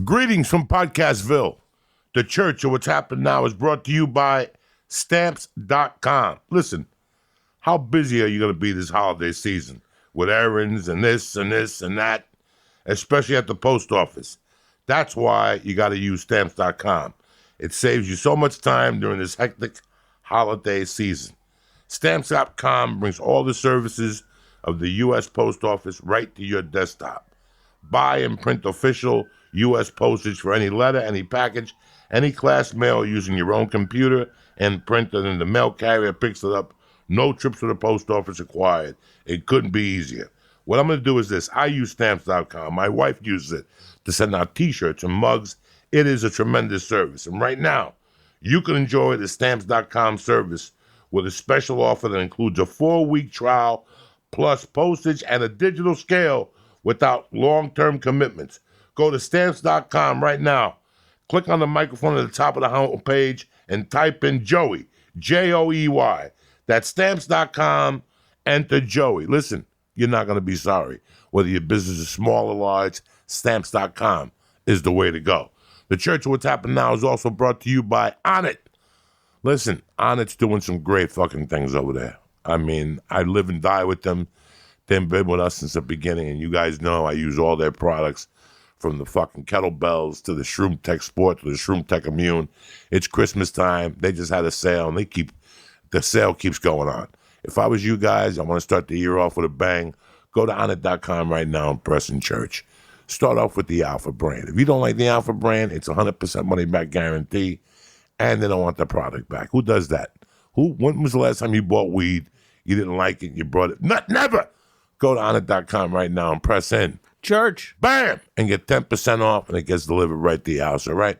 Greetings from Podcastville. The Church of What's Happened Now is brought to you by Stamps.com. Listen, how busy are you going to be this holiday season with errands and this and this and that, especially at the post office? That's why you got to use Stamps.com. It saves you so much time during this hectic holiday season. Stamps.com brings all the services of the U.S. Post Office right to your desktop. Buy and print official U.S. postage for any letter, any package, any class mail using your own computer and printer, and the mail carrier picks it up. No trips to the post office required. It couldn't be easier. What I'm going to do is this. I use Stamps.com. My wife uses it to send out T-shirts and mugs. It is a tremendous service. And right now, you can enjoy the Stamps.com service with a special offer that includes a 4-week trial plus postage and a digital scale without long-term commitments. Go to Stamps.com right now. Click on the microphone at the top of the homepage and type in Joey, Joey. That's Stamps.com. Enter Joey. Listen, you're not going to be sorry. Whether your business is small or large, Stamps.com is the way to go. The Church of What's Happened Now is also brought to you by Onnit. Listen, Onnit's doing some great fucking things over there. I mean, I live and die with them. They've been with us since the beginning, and you guys know I use all their products, from the fucking kettlebells to the Shroom Tech Sport to the Shroom Tech Immune. It's Christmas time. They just had a sale, and the sale keeps going on. If I was you guys, I want to start the year off with a bang. Go to Onnit.com right now and press in church. Start off with the Alpha brand. If you don't like the Alpha brand, it's 100% money back guarantee, and they don't want the product back. Who does that? When was the last time you bought weed, you didn't like it, and you brought it? Never! Go to Onnit.com right now and press in church. Bam! And get 10% off, and it gets delivered right to your house, all right?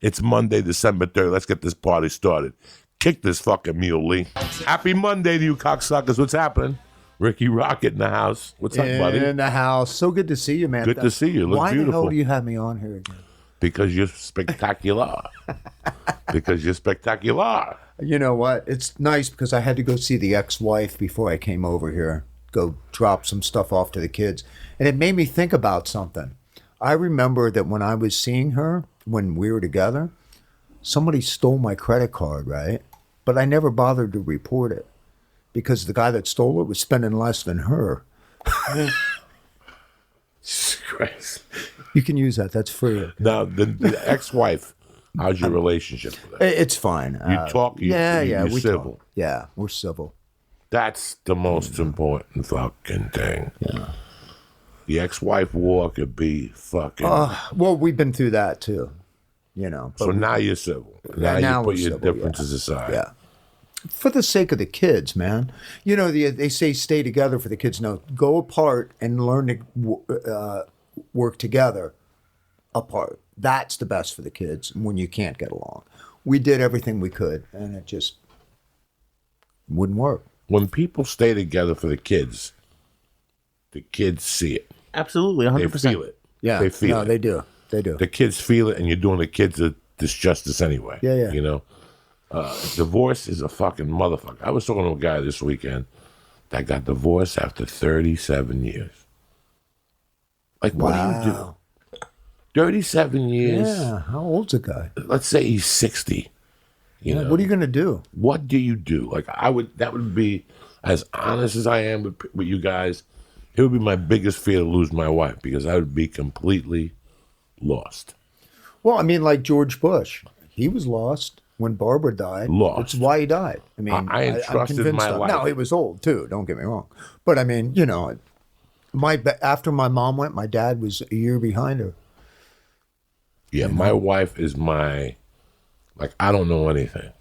It's Monday, December 3rd. Let's get this party started. Kick this fucking mule, Lee. Happy Monday to you cocksuckers. What's happening? Rikki Rockett in the house. What's up, buddy? In the house. So good to see you, man. Good to see you. Look Why beautiful. the hell do you have me on here again? Because you're spectacular. Because you're spectacular. You know what? It's nice because I had to go see the ex-wife before I came over here. Go drop some stuff off to the kids. And it made me think about something. I remember that when I was seeing her, when we were together, somebody stole my credit card, right? But I never bothered to report it because the guy that stole it was spending less than her. Jesus Christ. You can use that. That's free. Now, the ex-wife, how's your relationship with her? It's fine. You talk? You're we civil? Talk. Yeah, we're civil. That's the most important fucking thing. Yeah. The ex-wife war could be fucking... well, we've been through that too, you know. So now you're civil. Now you put your differences aside. Yeah. For the sake of the kids, man. You know, they say stay together for the kids. No, go apart and learn to work together apart. That's the best for the kids when you can't get along. We did everything we could, and it just wouldn't work. When people stay together for the kids see it. Absolutely, 100%. They feel it. Yeah, they feel it. They do. They do. The kids feel it, and you're doing the kids a disjustice anyway. Yeah. You know, divorce is a fucking motherfucker. I was talking to a guy this weekend that got divorced after 37 years. Like, what do you do? 37 years. Yeah. How old's the guy? Let's say he's 60. You know, what are you going to do? What do you do? Like, that would be, as honest as I am with you guys, it would be my biggest fear to lose my wife because I would be completely lost. Well, I mean, like George Bush. He was lost when Barbara died. Lost. That's why he died. I mean, I entrusted my life. Now, he was old, too. Don't get me wrong. But, I mean, you know, after my mom went, my dad was a year behind her. Yeah, my wife is I don't know anything.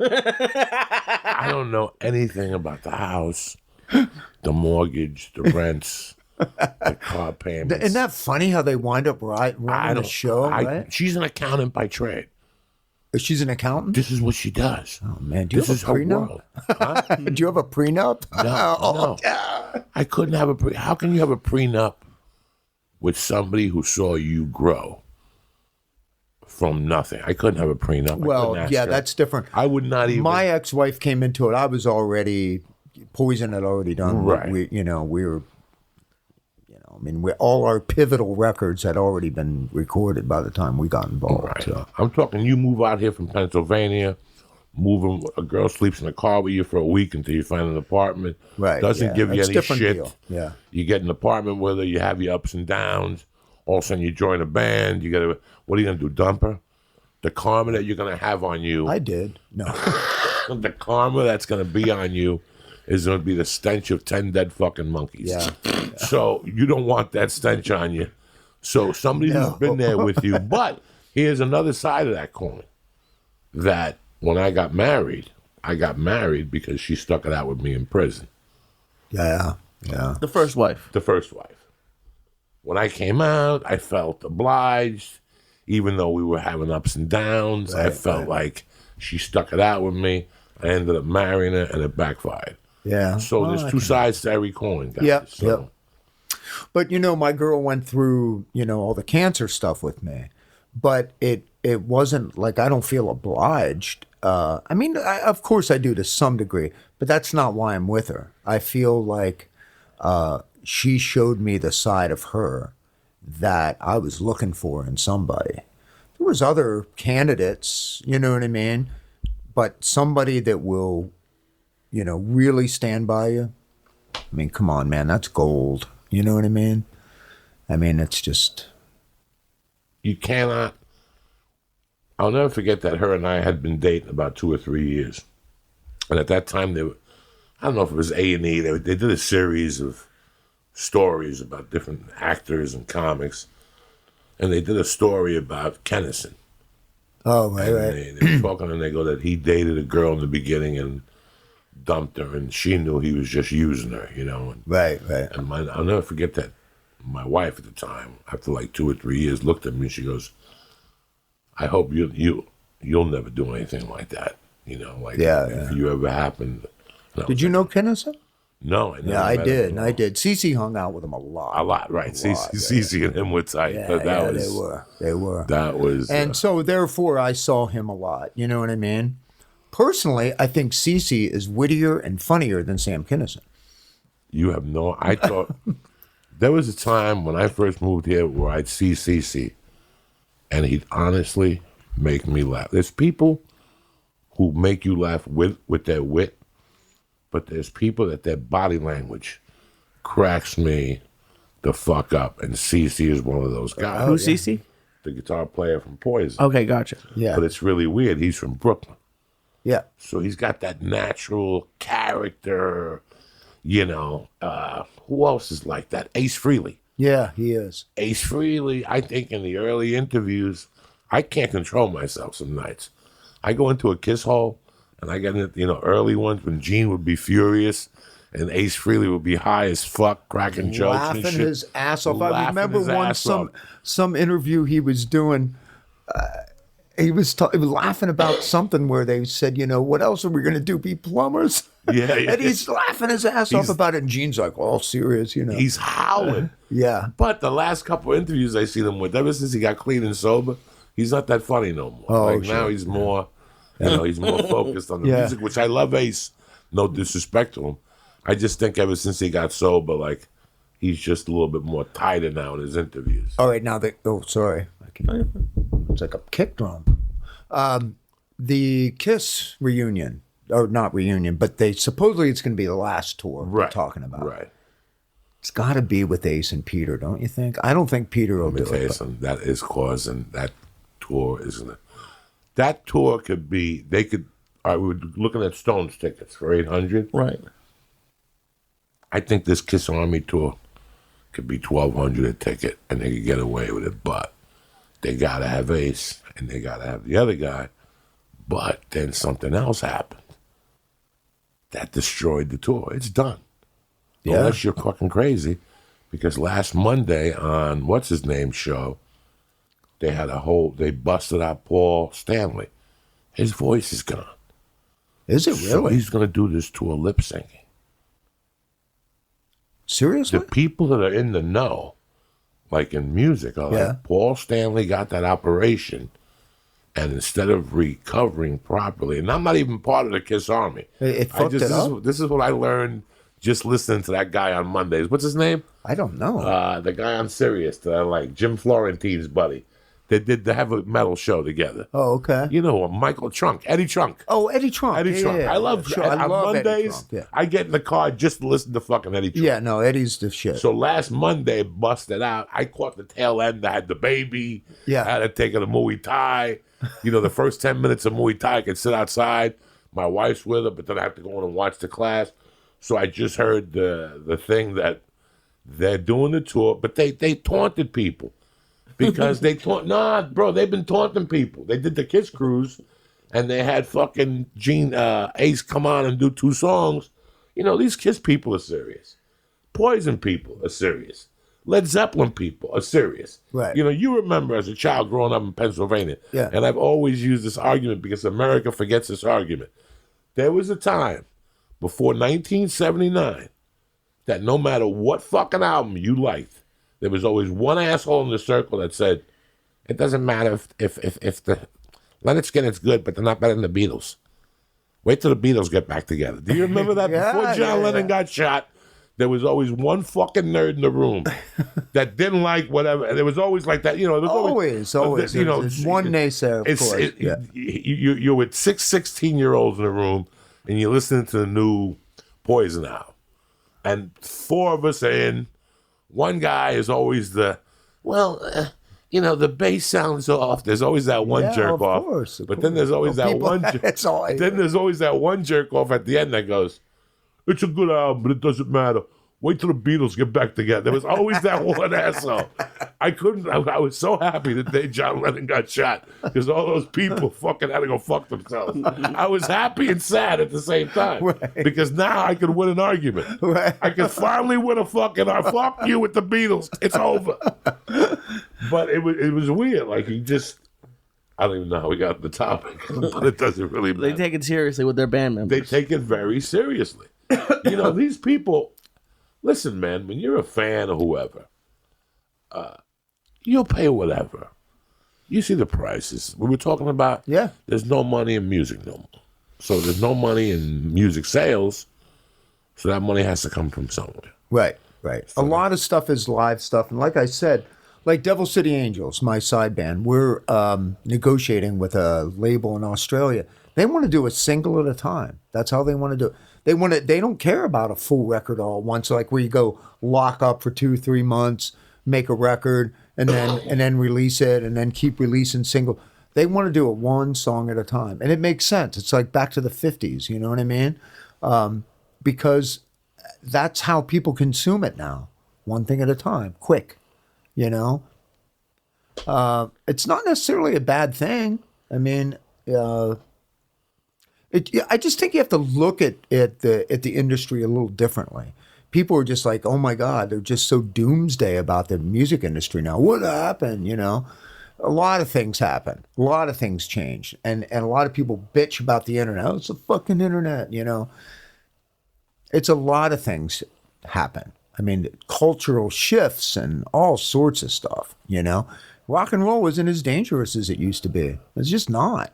I don't know anything about the house, the mortgage, the rents, the car payments. Isn't that funny how they wind up running the show, right? She's an accountant by trade. She's an accountant? This is what she does. Oh, man. Do you have a prenup? Huh? Do you have a prenup? No. God. I couldn't have a How can you have a prenup with somebody who saw you grow from nothing? I couldn't have a prenup. Well, yeah, that's different. I would not even. My ex-wife came into it. I was already, poison had already done. Right. We were, I mean, all our pivotal records had already been recorded by the time we got involved. Right. So. I'm talking you move out here from Pennsylvania, moving, a girl sleeps in a car with you for a week until you find an apartment. Right. Doesn't give you It's any different shit. deal. Yeah. You get an apartment with her, you have your ups and downs. All of a sudden you join a band, what are you going to do, dump her? The karma that you're going to have on you. I did. No. The karma that's going to be on you is going to be the stench of 10 dead fucking monkeys. Yeah. So you don't want that stench on you. So somebody who's been there with you. But here's another side of that coin. That when I got married because she stuck it out with me in prison. Yeah. Yeah. The first wife. The first wife. When I came out, I felt obliged. Even though we were having ups and downs, I felt like she stuck it out with me. I ended up marrying her, and it backfired. Yeah. So there's two sides to every coin, guys. Yep. So. Yep. But my girl went through all the cancer stuff with me, but it wasn't like I don't feel obliged. I mean, of course I do to some degree, but that's not why I'm with her. I feel like she showed me the side of her that I was looking for in somebody. There was other candidates, you know what I mean? But somebody that will, really stand by you. I mean, come on, man, that's gold. You know what I mean? I mean, it's just... You cannot... I'll never forget that her and I had been dating about 2 or 3 years. And at that time, I don't know if it was A&E, they did a series of stories about different actors and comics. And they did a story about Kennison. Oh, right. They were talking, and they go that he dated a girl in the beginning and dumped her, and she knew he was just using her, And, Right. And I'll never forget that my wife at the time, after like 2 or 3 years, looked at me and she goes, I hope you'll never do anything like that, if you ever happened. Did you know Kennison? No, I never Yeah, I met did. him. I did. Cece hung out with him a lot. A lot, right. Cece and him were tight. Yeah, but that was, they were. That was... And so, therefore, I saw him a lot. You know what I mean? Personally, I think Cece is wittier and funnier than Sam Kinison. You have no... I thought... There was a time when I first moved here where I'd see Cece, and he'd honestly make me laugh. There's people who make you laugh with their wit, but there's people that their body language cracks me the fuck up, and CC is one of those guys. Who's CC? The guitar player from Poison. Okay, gotcha. Yeah. But it's really weird. He's from Brooklyn. Yeah. So he's got that natural character, who else is like that? Ace Frehley. Yeah, he is. Ace Frehley, I think in the early interviews, I can't control myself some nights. I go into a kiss hole, and I get into, early ones when Gene would be furious and Ace Frehley would be high as fuck, cracking jokes Laughing and shit. his ass off. I Laughing remember his once ass off. some interview he was doing. He was laughing about something where they said, what else are we going to do? Be plumbers? Yeah. And he's laughing his ass off about it. And Gene's like, all serious, He's howling. Yeah. But the last couple of interviews I see him with, ever since he got clean and sober, he's not that funny no more. Oh, now he's more, he's more focused on the music, which I love Ace. No disrespect to him. I just think ever since he got sober, he's just a little bit more tighter now in his interviews. All right, now sorry. It's like a kick drum. The Kiss reunion, or not reunion, but supposedly it's going to be the last tour we're talking about. Right. It's got to be with Ace and Peter, don't you think? I don't think Peter will do it. That is causing that tour, isn't it? That tour could be. We were looking at Stones tickets for $800. Right. I think this Kiss Army tour could be $1,200 a ticket, and they could get away with it. But they gotta have Ace, and they gotta have the other guy. But then something else happened that destroyed the tour. It's done. Yeah. Unless you're fucking crazy, because last Monday on what's his name show, they busted out Paul Stanley. His voice is gone. Is it really? So he's gonna do this tour lip syncing. Seriously? The people that are in the know, like in music, are like, Paul Stanley got that operation, and instead of recovering properly, and I'm not even part of the Kiss Army. It fucked it up? This is what I learned just listening to that guy on Mondays. What's his name? I don't know. The guy on Sirius that I like, Jim Florentine's buddy. They have a metal show together. Oh, okay. You know, Michael Trunk, Eddie Trunk. Oh, Eddie Trunk. Eddie Trunk. Yeah. I love I on love Eddie Mondays. Trunk, yeah. I get in the car just to listen to fucking Eddie Trunk. Yeah, no, Eddie's the shit. So last Monday, busted out. I caught the tail end. I had the baby. Yeah. I had to take her to Muay Thai. You know, the first 10 minutes of Muay Thai, I could sit outside. My wife's with her, but then I have to go in and watch the class. So I just heard the thing that they're doing the tour, but they taunted people. Because they've been taunting people. They did the Kiss Cruise, and they had fucking Ace come on and do 2 songs. You know, these Kiss people are serious. Poison people are serious. Led Zeppelin people are serious. Right. You know, you remember as a child growing up in Pennsylvania, Yeah. and I've always used this argument because America forgets this argument. There was a time before 1979 that no matter what fucking album you liked, there was always one asshole in the circle that said, it doesn't matter if the Leonard Skinner's good, but they're not better than the Beatles. Wait till the Beatles get back together. Do you remember that? Yeah, Before John Lennon got shot, there was always one fucking nerd in the room that didn't like whatever. And there was always like that, you know. There was always. You know, There's one naysayer, of course. You're with 16-year-olds in a room, and you're listening to the new Poison album. And 4 of us are in. One guy is always the bass sounds off. There's always that one jerk off. But then there's always that one. Then there's always that one jerk off at the end that goes, "It's a good album, but it doesn't matter. Wait till the Beatles get back together." There was always that one asshole. I was so happy the day John Lennon got shot because all those people fucking had to go fuck themselves. I was happy and sad at the same time because now I could win an argument. Right. I could finally win a fucking fuck you with the Beatles. It's over. But it was weird. Like I don't even know how we got the topic, but it doesn't really matter. They take it seriously with their band members. They take it very seriously. You know, these people. Listen, man, when you're a fan or whoever, you'll pay whatever. You see the prices. We were talking about, there's no money in music no more. So there's no money in music sales, so that money has to come from somewhere. Right. A lot of stuff is live stuff. And like I said, like Devil City Angels, my side band, we're negotiating with a label in Australia. They want to do a single at a time. That's how they want to do it. They don't care about a full record all at once, like where you go lock up for 2-3 months, make a record, and then release it, and then keep releasing single. They want to do it one song at a time, and it makes sense. It's like back to the 50s, you know what I mean? Because that's how people consume it now, one thing at a time, quick, you know? It's not necessarily a bad thing. I mean, I just think you have to look at the industry a little differently. People are just like, oh my God, they're just so doomsday about the music industry now. What happened? You know, a lot of things happen. A lot of things change. And a lot of people bitch about the internet. Oh, it's the fucking internet, you know. It's a lot of things happen. I mean, cultural shifts and all sorts of stuff, you know. Rock and roll isn't as dangerous as it used to be. It's just not.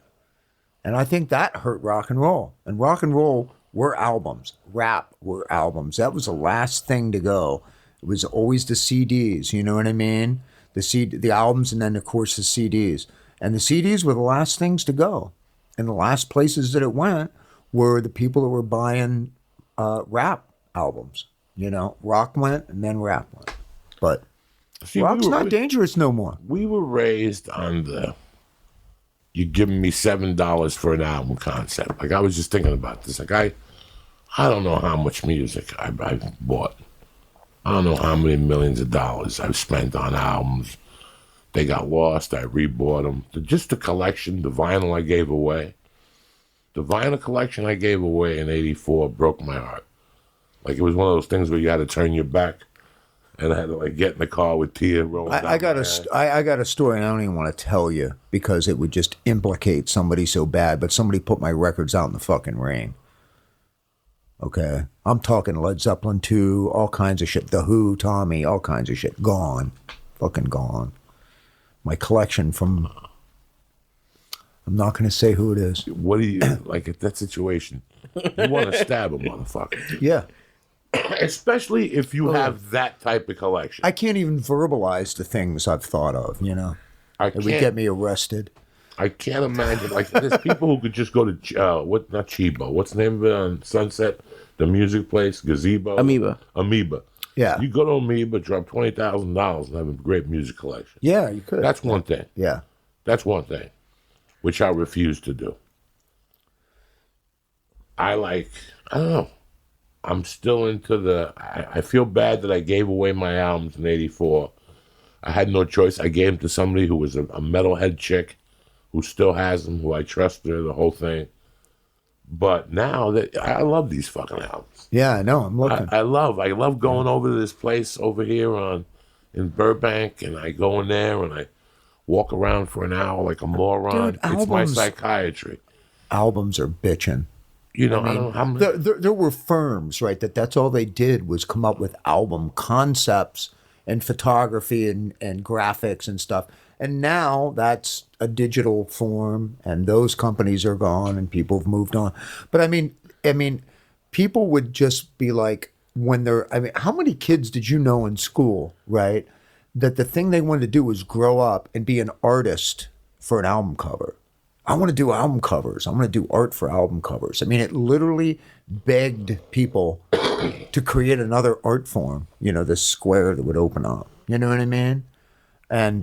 And I think that hurt rock and roll. And rock and roll were albums. Rap were albums. That was the last thing to go. It was always the CDs, you know what I mean? The albums, and then, of course, the CDs. And the CDs were the last things to go. And the last places that it went were the people that were buying rap albums. You know, rock went, and then rap went. But rock's not dangerous no more. We were raised on the... You're giving me $7 for an album concept. Like, I was just thinking about this. Like, I don't know how much music I've bought. I don't know how many millions of dollars I've spent on albums. They got lost. I rebought them. Just the collection, the vinyl I gave away. The vinyl collection I gave away in '84 broke my heart. Like, it was one of those things where you had to turn your back, and I had to, like, get in the car with tears rolling down I got a story, and I don't even want to tell you because it would just implicate somebody so bad, but somebody put my records out in the fucking rain. Okay? I'm talking Led Zeppelin 2, all kinds of shit. The Who, Tommy, all kinds of shit. Gone. Fucking gone. My collection from... I'm not going to say who it is. What do you... Like, at that situation, you want to stab a motherfucker. Yeah. Especially if you have that type of collection. I can't even verbalize the things I've thought of, you know. It would get me arrested. I can't imagine. Like, there's people who could just go to, not Chibo. What's the name of it on Sunset? The music place? Gazebo? Amoeba. Yeah. You go to Amoeba, drop $20,000 and have a great music collection. Yeah, you could. That's one thing. Yeah. That's one thing, which I refuse to do. I don't know. I'm still into I feel bad that I gave away my albums in '84. I had no choice. I gave them to somebody who was a metalhead chick who still has them, who I trust her, the whole thing. But now that I love these fucking albums. Yeah, I know. I'm looking. I love going over to this place over here in Burbank, and I go in there and I walk around for an hour like a moron. Dude, it's my psychiatry. Albums are bitching. You know, I don't know how many... There were firms, right, that's all they did was come up with album concepts and photography and graphics and stuff. And now that's a digital form, and those companies are gone, and people have moved on. But I mean, people would just be like, how many kids did you know in school, right, that the thing they wanted to do was grow up and be an artist for an album cover? I want to do album covers. I want to do art for album covers. I mean, it literally begged people to create another art form, you know, this square that would open up. You know what I mean? And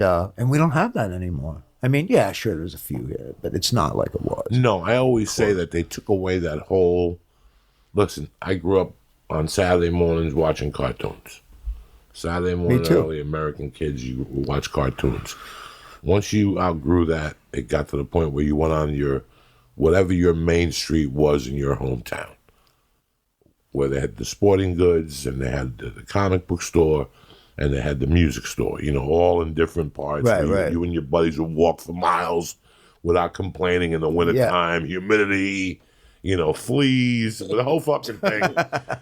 we don't have that anymore. I mean, yeah, sure, there's a few here, but it's not like it was. No, I always say that they took away that whole... Listen, I grew up on Saturday mornings watching cartoons. Saturday morning, early American kids, you watch cartoons. Once you outgrew that, it got to the point where you went on whatever your main street was in your hometown, where they had the sporting goods and they had the comic book store and they had the music store, you know, all in different parts. Right. You and your buddies would walk for miles without complaining in the wintertime, humidity, you know, fleas, the whole fucking thing.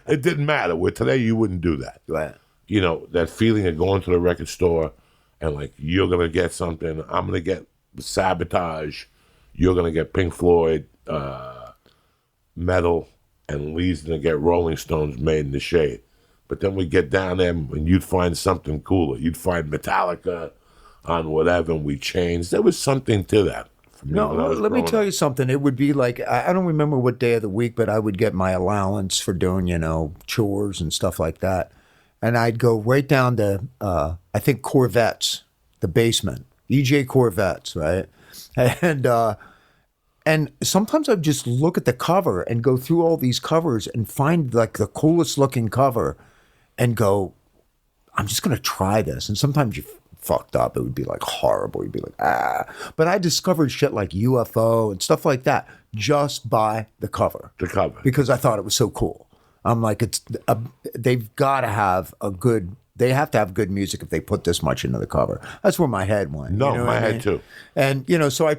It didn't matter. Where today you wouldn't do that. Right. You know, that feeling of going to the record store and like, you're going to get something, I'm going to get Sabotage, you're going to get Pink Floyd, Metal, and Lee's going to get Rolling Stones Made in the Shade. But then we get down there and you'd find something cooler. You'd find Metallica on whatever, and we changed. There was something to that. No, let me tell you something. It would be like, I don't remember what day of the week, but I would get my allowance for doing, you know, chores and stuff like that. And I'd go right down to, I think, Corvettes, the basement, EJ Corvettes, right? And sometimes I'd just look at the cover and go through all these covers and find like the coolest looking cover and go, I'm just going to try this. And sometimes you fucked up. It would be like horrible. You'd be like, But I discovered shit like UFO and stuff like that just by the cover. The cover. Because I thought it was so cool. I'm like, they've got to have they have to have good music if they put this much into the cover. That's where my head went. No, you know my head too. And, you know, so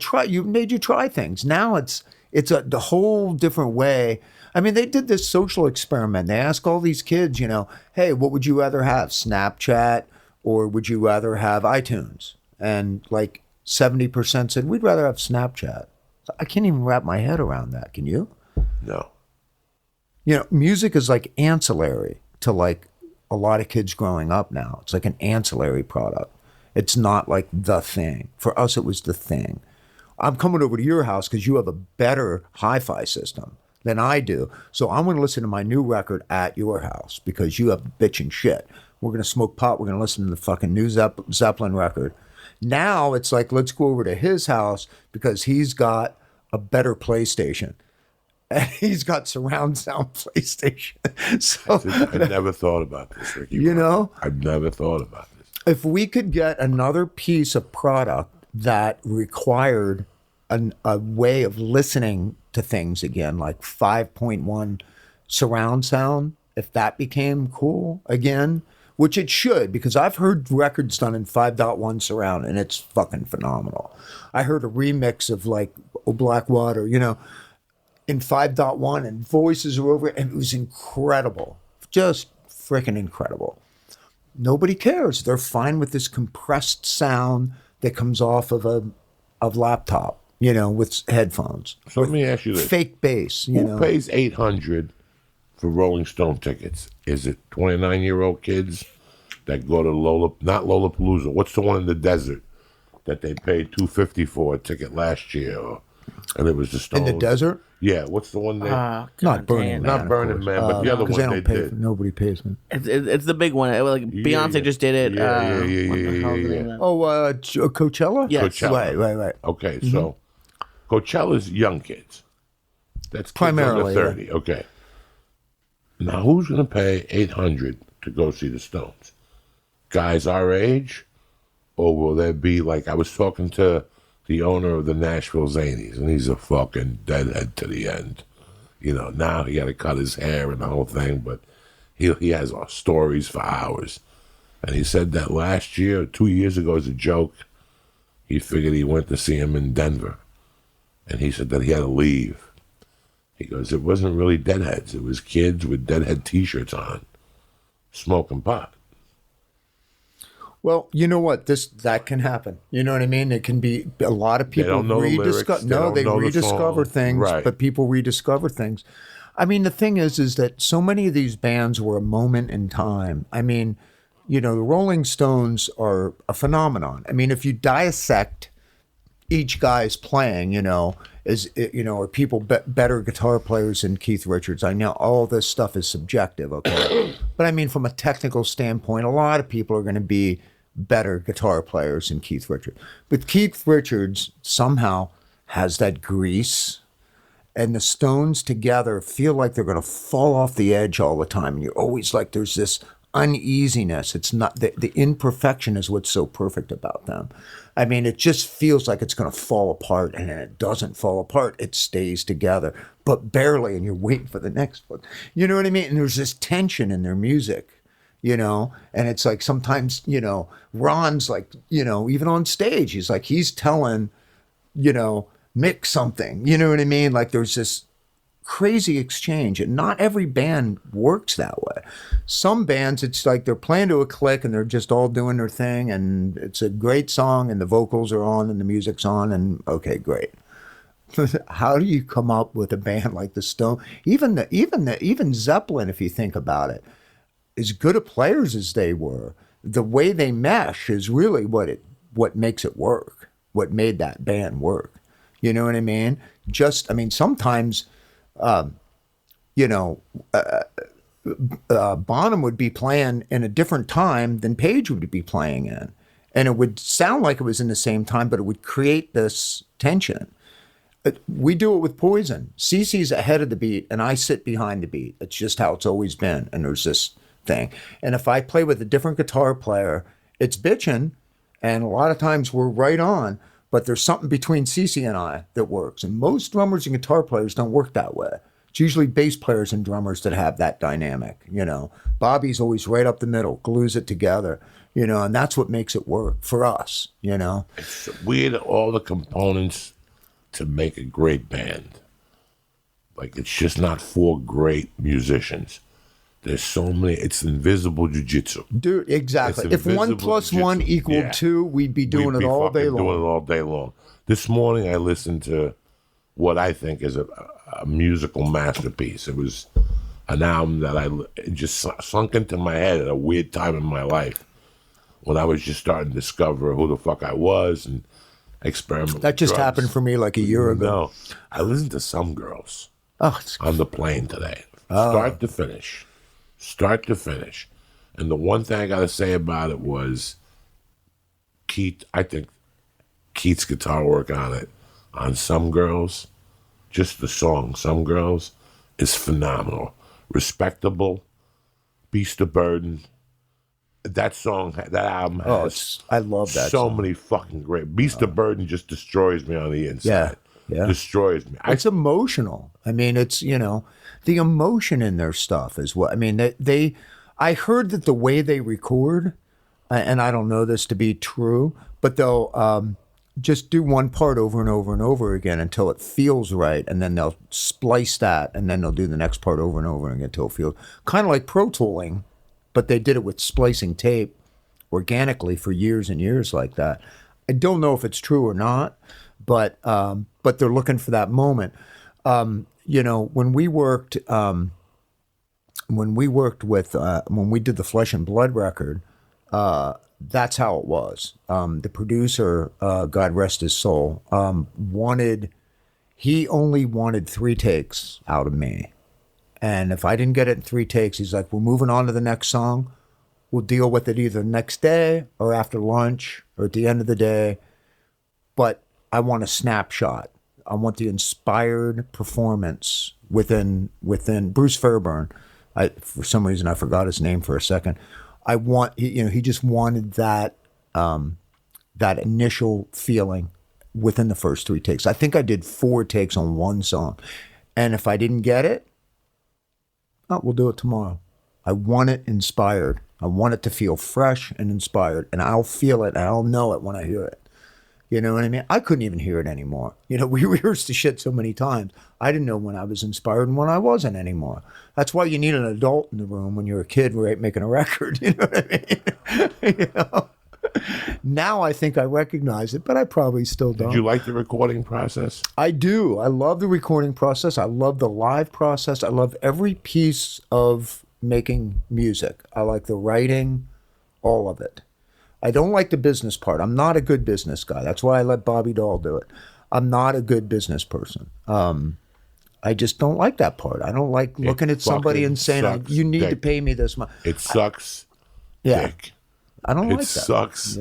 made you try things. Now it's the whole different way. I mean, they did this social experiment. They asked all these kids, you know, hey, what would you rather have, Snapchat or would you rather have iTunes? And like 70% said, we'd rather have Snapchat. I can't even wrap my head around that. Can you? No. You know, music is like ancillary to like a lot of kids growing up now. It's like an ancillary product. It's not like the thing. For us, it was the thing. I'm coming over to your house because you have a better hi-fi system than I do. So I'm going to listen to my new record at your house because you have bitchin' shit. We're going to smoke pot. We're going to listen to the fucking new Zeppelin record. Now it's like, let's go over to his house because he's got a better PlayStation. And he's got surround sound PlayStation. So I never thought about this, Ricky. You know? I've never thought about this. If we could get another piece of product that required a way of listening to things again, like 5.1 surround sound, if that became cool again, which it should, because I've heard records done in 5.1 surround and it's fucking phenomenal. I heard a remix of like Oh Black Water, you know, in 5.1 and voices are over it, and it was incredible. Just freaking incredible. Nobody cares. They're fine with this compressed sound that comes off of a laptop, you know, with headphones. So let me ask you this. Fake bass, you know. Who pays $800 for Rolling Stone tickets? Is it 29-year-old kids that go to not Lollapalooza? What's the one in the desert that they paid $250 for a ticket last year? And it was the Stones. In the desert? Yeah, what's the one they... Not Burning Man. Not Burning Man, but the other because one they don't they pay. did. Nobody pays me. It's the big one. Like Beyonce yeah. just did it. Yeah. What the hell is the name of that? Oh, Coachella? Yes. Coachella. Right. Okay, so Coachella's young kids. That's kids Primarily, under 30. Okay. Now, who's going to pay $800 to go see the Stones? Guys our age? Or will there be, like, I was talking to the owner of the Nashville Zanies, and he's a fucking deadhead to the end. You know, now he got to cut his hair and the whole thing, but he has stories for hours. And he said that last year, 2 years ago, as a joke, he figured he went to see him in Denver. And he said that he had to leave. He goes, it wasn't really deadheads. It was kids with deadhead T-shirts on, smoking pot. Well, you know what? That can happen. You know what I mean? It can be a lot of people don't know the lyrics. they rediscover the things, right. But people rediscover things. I mean, the thing is that so many of these bands were a moment in time. I mean, you know, the Rolling Stones are a phenomenon. I mean, if you dissect each guy's playing, you know, are people better guitar players than Keith Richards? I know all this stuff is subjective, okay? But I mean, from a technical standpoint, a lot of people are going to be better guitar players than Keith Richards. But Keith Richards somehow has that grease, and the Stones together feel like they're going to fall off the edge all the time. And you're always like, there's this uneasiness. It's not the imperfection is what's so perfect about them. I mean, it just feels like it's going to fall apart, and then it doesn't fall apart. It stays together, but barely, and you're waiting for the next one. You know what I mean? And there's this tension in their music, you know, and it's like sometimes, you know, Ron's like, you know, even on stage, he's telling, you know, Mick something, you know what I mean? Like there's this crazy exchange, and not every band works that way. Some bands, it's like they're playing to a click and they're just all doing their thing, and it's a great song and the vocals are on and the music's on, and okay, great. How do you come up with a band like the Stone? Even Zeppelin, if you think about it, as good of players as they were, the way they mesh is really what makes it work. What made that band work? You know what I mean? Sometimes, you know, Bonham would be playing in a different time than Page would be playing in, and it would sound like it was in the same time, but it would create this tension. We do it with Poison. CeCe's ahead of the beat, and I sit behind the beat. It's just how it's always been, and there's this thing. And if I play with a different guitar player, it's bitching, and a lot of times we're right on, but there's something between CeCe and I that works. And most drummers and guitar players don't work that way. It's usually bass players and drummers that have that dynamic, you know. Bobby's always right up the middle, glues it together, you know, and that's what makes it work for us, you know. It's weird, all the components to make a great band. Like, it's just not four great musicians. There's so many. It's invisible jiu-jitsu. Dude, exactly. If 1 + 1 equaled 2, we'd be doing it all day long. Doing it all day long. This morning I listened to what I think is a musical masterpiece. It was an album that it just sunk into my head at a weird time in my life when I was just starting to discover who the fuck I was and experiment. That just happened for me like a year ago. No, I listened to Some Girls it's on the plane today, start to finish. And the one thing I got to say about it was I think Keith's guitar work on it, on Some Girls, just the song Some Girls, is phenomenal. Respectable, Beast of Burden. That song, that album has I love that so song. many fucking great. Beast of Burden just destroys me on the inside. Yeah. Destroys me. It's emotional. I mean, it's, you know, the emotion in their stuff is what, I mean, I heard that the way they record, and I don't know this to be true, but they'll just do one part over and over and over again until it feels right, and then they'll splice that, and then they'll do the next part over and over again until it feels kind of like Pro Tooling, but they did it with splicing tape organically for years and years like that. I don't know if it's true or not, but they're looking for that moment. You know, when we worked when we worked with when we did the Flesh and Blood record, that's how it was. The producer, God rest his soul, he only wanted 3 takes out of me. And if I didn't get it in 3 takes, he's like, we're moving on to the next song. We'll deal with it either next day or after lunch or at the end of the day. But I want a snapshot. I want the inspired performance within Bruce Fairburn. For some reason, I forgot his name for a second. He just wanted that initial feeling within the first 3 takes. I think I did 4 takes on one song. And if I didn't get it, we'll do it tomorrow. I want it inspired. I want it to feel fresh and inspired. And I'll feel it and I'll know it when I hear it. You know what I mean? I couldn't even hear it anymore. We rehearsed the shit so many times. I didn't know when I was inspired and when I wasn't anymore. That's why you need an adult in the room when you're a kid, right, making a record. You know what I mean? Now I think I recognize it, but I probably still don't. Did you like the recording process? I do. I love the recording process. I love the live process. I love every piece of making music. I like the writing, all of it. I don't like the business part. I'm not a good business guy. That's why I let Bobby Dahl do it. I'm not a good business person. I just don't like that part. I don't like looking at somebody and saying, you need to pay me this much. It sucks dick. I don't like that. It sucks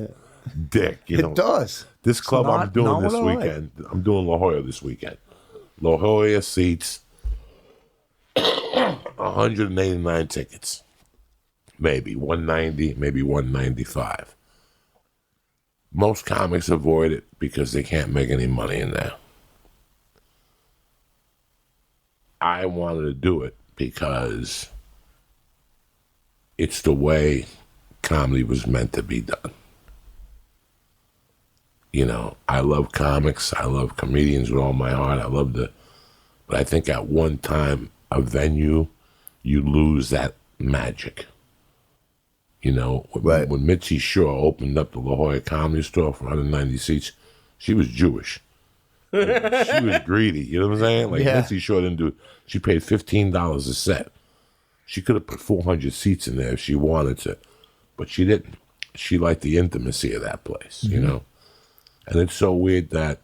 dick. It does. This club I'm doing this weekend, I'm doing La Jolla this weekend. La Jolla seats 189 tickets. Maybe 190, maybe 195. Most comics avoid it because they can't make any money in there. I wanted to do it because it's the way comedy was meant to be done. I love comics. I love comedians with all my heart. But I think at one time, a venue, you lose that magic. When Mitzi Shore opened up the La Jolla Comedy Store for 190 seats, she was Jewish. She was greedy. You know what I'm saying? Mitzi Shore didn't do. She paid $15 a set. She could have put 400 seats in there if she wanted to, but she didn't. She liked the intimacy of that place, And it's so weird that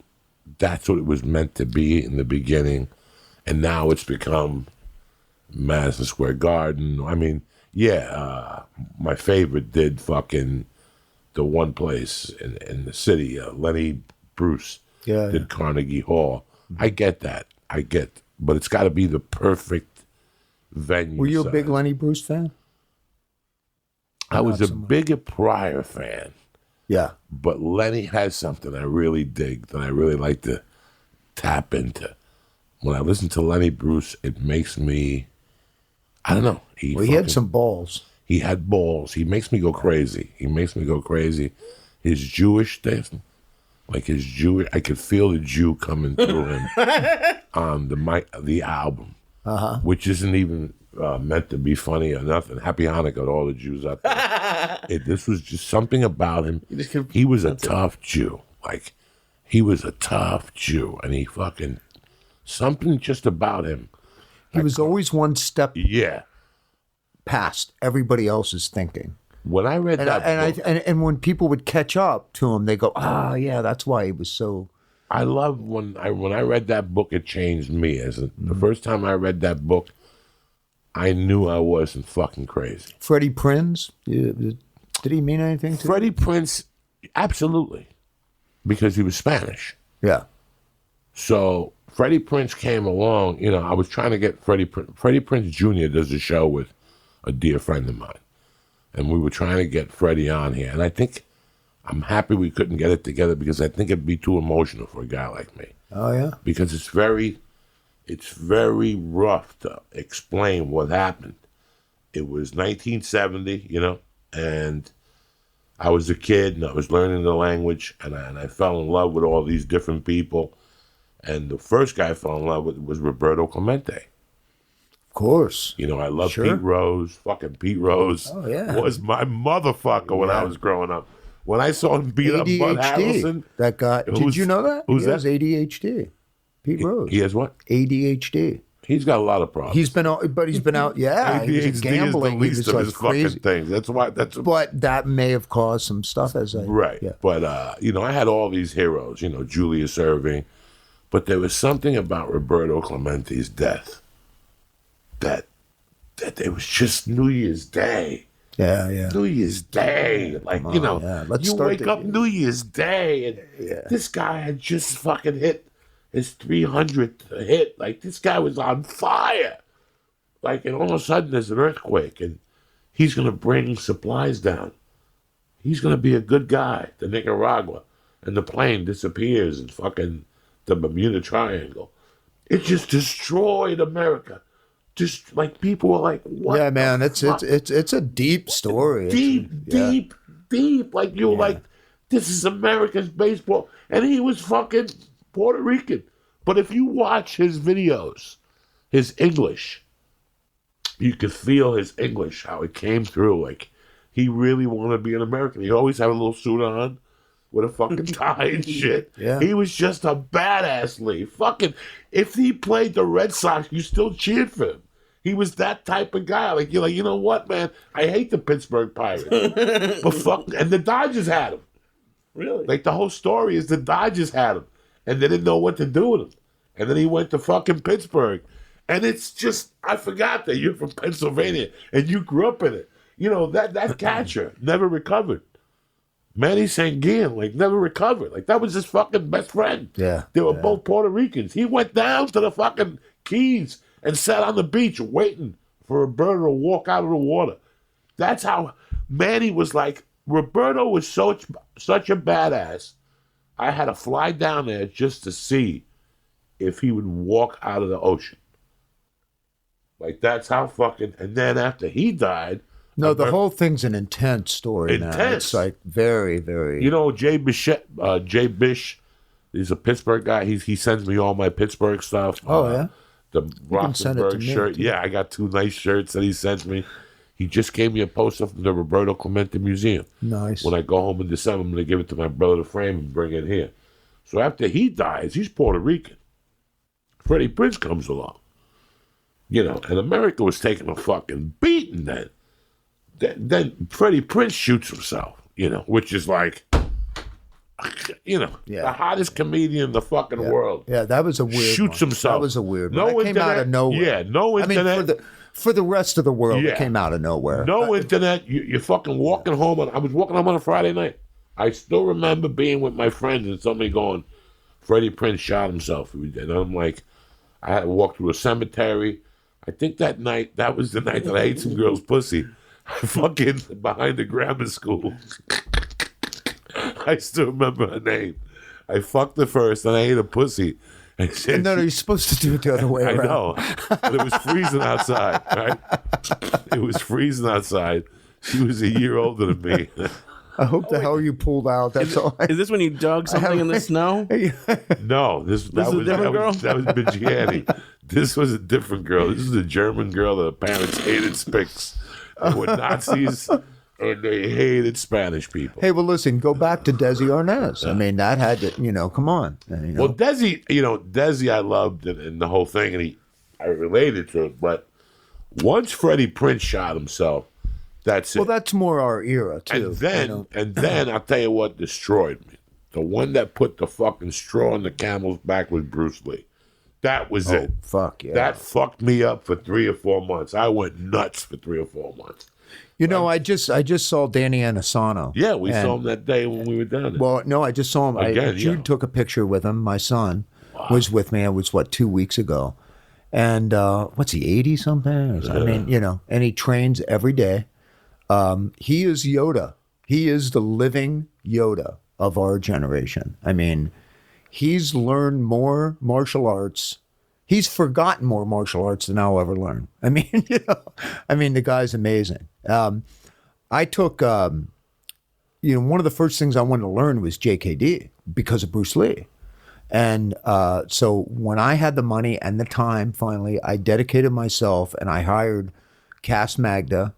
that's what it was meant to be in the beginning, and now it's become Madison Square Garden. I mean, my favorite did fucking the one place in the city, Lenny Bruce did Carnegie Hall. I get that. But it's got to be the perfect venue. Were you a big Lenny Bruce fan? I was a bigger Pryor fan. Yeah. But Lenny has something I really dig that I really like to tap into. When I listen to Lenny Bruce, it makes me, I don't know. He had some balls. He had balls. He makes me go crazy. His Jewish thing, I could feel the Jew coming through him on the album, which isn't even meant to be funny or nothing. Happy Hanukkah to all the Jews out there. This was just something about him. He was a tough Jew. He was a tough Jew, and he fucking, something just about him. He was always one step past everybody else's thinking. When I read that book, and when people would catch up to him, they go, that's why he was so. I love when I read that book, it changed me. The first time I read that book, I knew I wasn't fucking crazy. Freddie Prinze, did he mean anything to you? Freddie Prinze, absolutely, because he was Spanish. Yeah. So Freddie Prinze came along. I was trying to get Freddie Prinze Jr. does a show with a dear friend of mine. And we were trying to get Freddie on here. And I think I'm happy we couldn't get it together because I think it'd be too emotional for a guy like me. Oh, yeah? Because it's very rough to explain what happened. It was 1970, and I was a kid and I was learning the language and I fell in love with all these different people. And the first guy I fell in love with was Roberto Clemente. Of course. I love Pete Rose. Fucking Pete Rose was my motherfucker when I was growing up. When I saw him beat up Bud Harrelson. That guy. Did you know that? Who's he has ADHD. Pete Rose. He has what? ADHD. He's got a lot of problems. He's been out. Yeah, he was gambling. The He least was of like his crazy. fucking things. That's why. But that may have caused some stuff right. Yeah. But I had all these heroes. Julius Erving, but there was something about Roberto Clemente's death that it was just New Year's Day. Yeah. New Year's Day, like you wake up New Year's Day, and this guy had just fucking hit his 300th hit. Like this guy was on fire. Like, and all of a sudden there's an earthquake, and he's gonna bring supplies down. He's gonna be a good guy to Nicaragua, and the plane disappears in fucking the Bermuda Triangle. It just destroyed America. Just like people were like, "What?" Yeah, man, it's a deep story. Deep. Like you were like, "This is America's baseball," and he was fucking Puerto Rican. But if you watch his videos, his English, you could feel his English, how it came through. Like he really wanted to be an American. He always had a little suit on with a fucking tie and shit. Yeah. He was just a badass, Lee. Fucking, if he played the Red Sox, you still cheered for him. He was that type of guy. Like, you're like, you know what, man? I hate the Pittsburgh Pirates. But fuck, and the Dodgers had him. Really? Like, the whole story is the Dodgers had him, and they didn't know what to do with him. And then he went to fucking Pittsburgh. And it's just, I forgot that you're from Pennsylvania, and you grew up in it. That catcher never recovered. Manny Sanguin, like, never recovered. Like, that was his fucking best friend. Yeah. They were both Puerto Ricans. He went down to the fucking Keys and sat on the beach waiting for Roberto to walk out of the water. That's how Manny was like. Roberto was such a badass. I had to fly down there just to see if he would walk out of the ocean. Like, that's how fucking... And then after he died... No, the whole thing's an intense story now. It's like very, very... Jay Bish, he's a Pittsburgh guy. He sends me all my Pittsburgh stuff. Oh, yeah? The can send it to Rocketberg me, shirt. too. Yeah, I got 2 nice shirts that he sends me. He just gave me a poster from the Roberto Clemente Museum. Nice. When I go home in December, I'm going to give it to my brother to frame and bring it here. So after he dies, he's Puerto Rican. Freddie Prinze comes along. And America was taking a fucking beating then. Then Freddie Prinze shoots himself, which is like, the hottest comedian in the fucking world. Yeah, that was a weird Shoots one. himself. That was a weird one. No That came internet. out of nowhere. Yeah, no internet. I mean, for the rest of the world, Yeah. it came out of nowhere. No internet. You're fucking walking home. I was walking home on a Friday night. I still remember being with my friends and somebody going, Freddie Prinze shot himself. And I'm like, I had to walk through a cemetery. I think that was the night that I ate some girl's pussy. I fucking behind the grammar school. I still remember her name. I fucked her first, and I ate a pussy. And No, you're supposed to do it the other way I around. know. But it was freezing outside, right? It was freezing outside. She was a year older than me. I hope the hell you pulled out. That's all. Is this when you dug something in the snow? No, that is a different girl? That was Bigiani. This was a different girl. This is a German girl that her parents hated Spicks. They were Nazis, and they hated Spanish people. Hey, well, listen, go back to Desi Arnaz. I mean, that had to, come on. Well, Desi I loved and the whole thing, and I related to it. But once Freddie Prinze shot himself, that's it. Well, that's more our era, too. And then I'll tell you what destroyed me. The one that put the fucking straw in the camel's back was Bruce Lee. That was it. Fuck yeah. That fucked me up for 3 or 4 months. I went nuts for 3 or 4 months. I just saw Danny Anasano. Yeah, we saw him that day when we were down there. Well, no, I just saw him. Again, Jude took a picture with him. My son was with me. It was, 2 weeks ago. And what's he, 80-something? I mean, and he trains every day. He is Yoda. He is the living Yoda of our generation. I mean, he's learned more martial arts. He's forgotten more martial arts than I'll ever learn. I mean, the guy's amazing. I took, one of the first things I wanted to learn was JKD because of Bruce Lee. And so when I had the money and the time, finally, I dedicated myself and I hired Cass Magda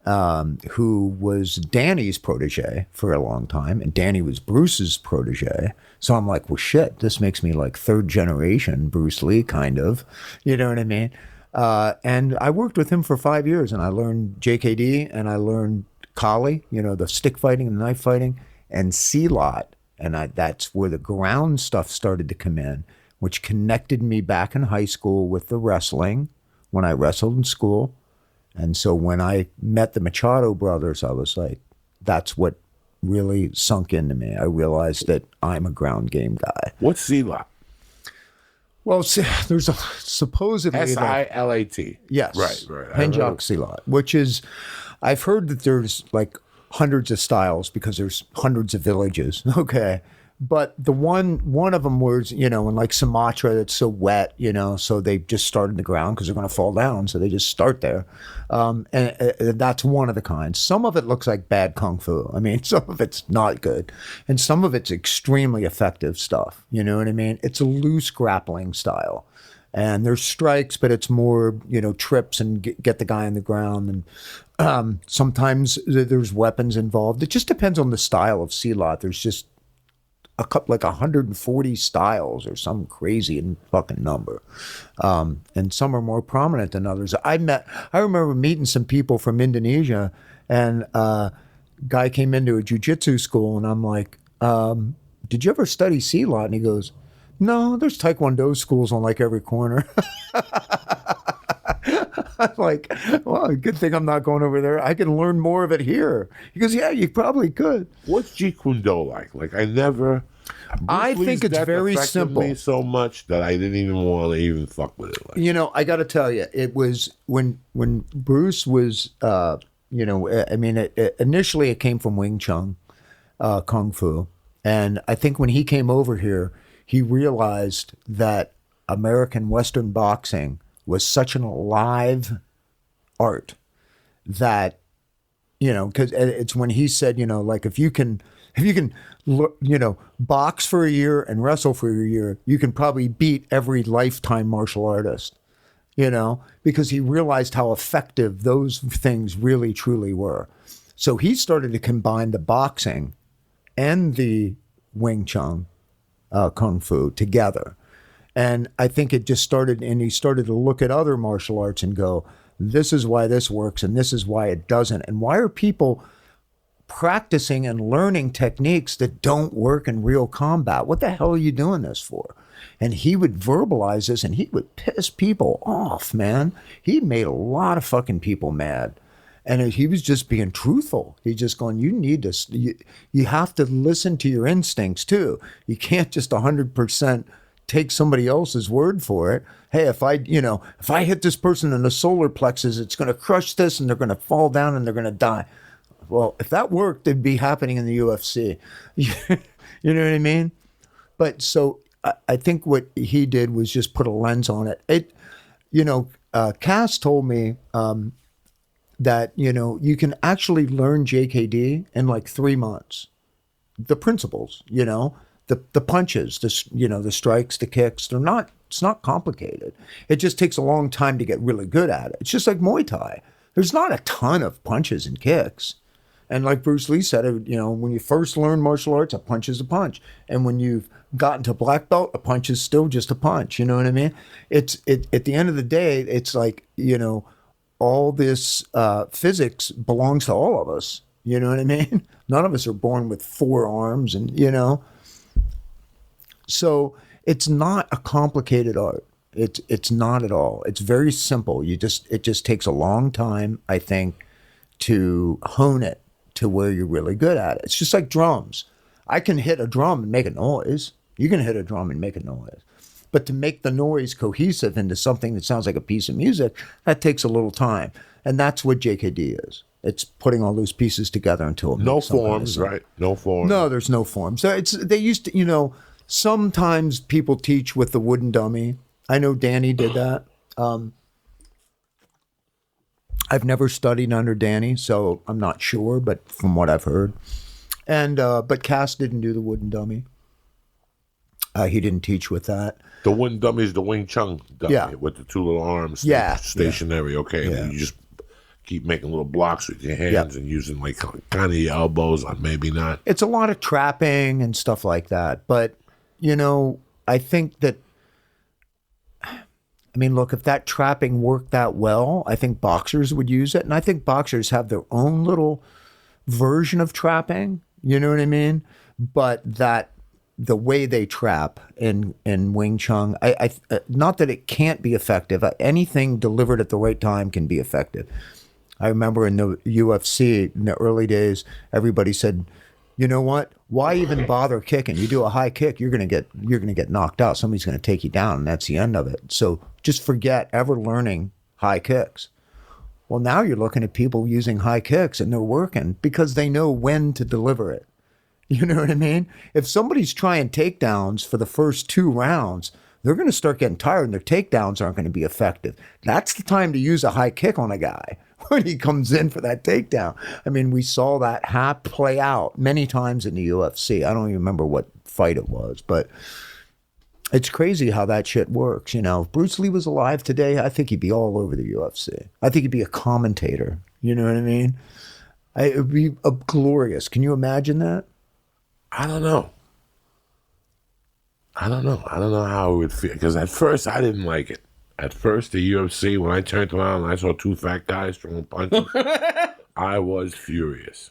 who was Danny's protege for a long time, and Danny was Bruce's protege. So I'm like, well, shit, this makes me like third generation Bruce Lee, kind of. You know what I mean? And I worked with him for 5 years, and I learned JKD, and I learned Kali, the stick fighting and knife fighting, and Syatt. And that's where the ground stuff started to come in, which connected me back in high school with the wrestling when I wrestled in school. And so when I met the Machado brothers, I was like, that's what really sunk into me. I realized that I'm a ground game guy. What's Syatt? Well, there's supposedly Silat. Yes. Right. Penjak Syatt, which is, I've heard that there's like hundreds of styles because there's hundreds of villages. Okay. But the one of them was, in like Sumatra, that's so wet, so they just start in the ground because they're going to fall down. So they just start there. And that's one of the kinds. Some of it looks like bad Kung Fu. I mean, some of it's not good. And some of it's extremely effective stuff. You know what I mean? It's a loose grappling style. And there's strikes, but it's more, trips and get the guy on the ground. And sometimes there's weapons involved. It just depends on the style of Syatt. There's just a couple, like 140 styles or some crazy fucking number. And some are more prominent than others. I remember meeting some people from Indonesia, and guy came into a jiu-jitsu school, and I'm like, did you ever study Syatt? And he goes, no, there's Taekwondo schools on like every corner. I'm like, well, good thing I'm not going over there. I can learn more of it here. He goes, yeah, you probably could. What's Jeet Kune Do like? Like, I think it's very simple. Me so much that I didn't even want to even fuck with it. Like. I got to tell you, it was when Bruce was, initially it came from Wing Chun, Kung Fu. And I think when he came over here, he realized that American Western boxing was such an alive art that, because it's when he said, like if you can, box for a year and wrestle for a year, you can probably beat every lifetime martial artist, because he realized how effective those things really, truly were. So he started to combine the boxing and the Wing Chun, Kung Fu together. And I think it just started, and he started to look at other martial arts and go, this is why this works and this is why it doesn't. And why are people practicing and learning techniques that don't work in real combat? What the hell are you doing this for? And he would verbalize this, and he would piss people off, man. He made a lot of fucking people mad. And he was just being truthful. He's just going, you have to listen to your instincts too. You can't just 100% take somebody else's word for it. Hey, if I hit this person in the solar plexus, it's going to crush this and they're going to fall down and they're going to die. Well, if that worked, it'd be happening in the UFC. You know what I mean? But so I think what he did was just put a lens on it. Cass told me that, you can actually learn JKD in like 3 months. The principles, the punches, the strikes, the kicks, it's not complicated. It just takes a long time to get really good at it. It's just like Muay Thai. There's not a ton of punches and kicks. And like Bruce Lee said, when you first learn martial arts, a punch is a punch. And when you've gotten to black belt, a punch is still just a punch. You know what I mean? At the end of the day, it's like, all this physics belongs to all of us. You know what I mean? None of us are born with 4 arms and, So it's not a complicated art. It's not at all. It's very simple. It just takes a long time, I think, to hone it to where you're really good at it. It's just like drums. I can hit a drum and make a noise. You can hit a drum and make a noise. But to make the noise cohesive into something that sounds like a piece of music, that takes a little time. And that's what JKD is. It's putting all those pieces together until it no makes some kind of forms, sound. right? No forms. No, there's no forms. They used to, sometimes people teach with the wooden dummy. I know Danny did that. I've never studied under Danny, so I'm not sure, but from what I've heard. And but Cass didn't do the wooden dummy. He didn't teach with that. The wooden dummy is the Wing Chun dummy with the 2 little arms. Yeah. Stationary, okay. Yeah. And you just keep making little blocks with your hands and using like kind of your elbows, or maybe not. It's a lot of trapping and stuff like that. But, I think that, look, if that trapping worked that well, I think boxers would use it. And I think boxers have their own little version of trapping, you know what I mean? But the way they trap in Wing Chun, I not that it can't be effective. Anything delivered at the right time can be effective. I remember in the UFC in the early days, everybody said, "You know what? Why even bother kicking? You do a high kick, you're gonna get knocked out. Somebody's gonna take you down, and that's the end of it. So just forget ever learning high kicks." Well, now you're looking at people using high kicks, and they're working because they know when to deliver it. You know what I mean? If somebody's trying takedowns for the first 2 rounds, they're going to start getting tired and their takedowns aren't going to be effective. That's the time to use a high kick on a guy when he comes in for that takedown. We saw that play out many times in the UFC. I don't even remember what fight it was, but it's crazy how that shit works. If Bruce Lee was alive today, I think he'd be all over the UFC. I think he'd be a commentator. You know what I mean? It would be glorious. Can you imagine that? I don't know. I don't know how it would feel. Because at first, I didn't like it. At first, the UFC, when I turned around and I saw 2 fat guys throwing punches, I was furious.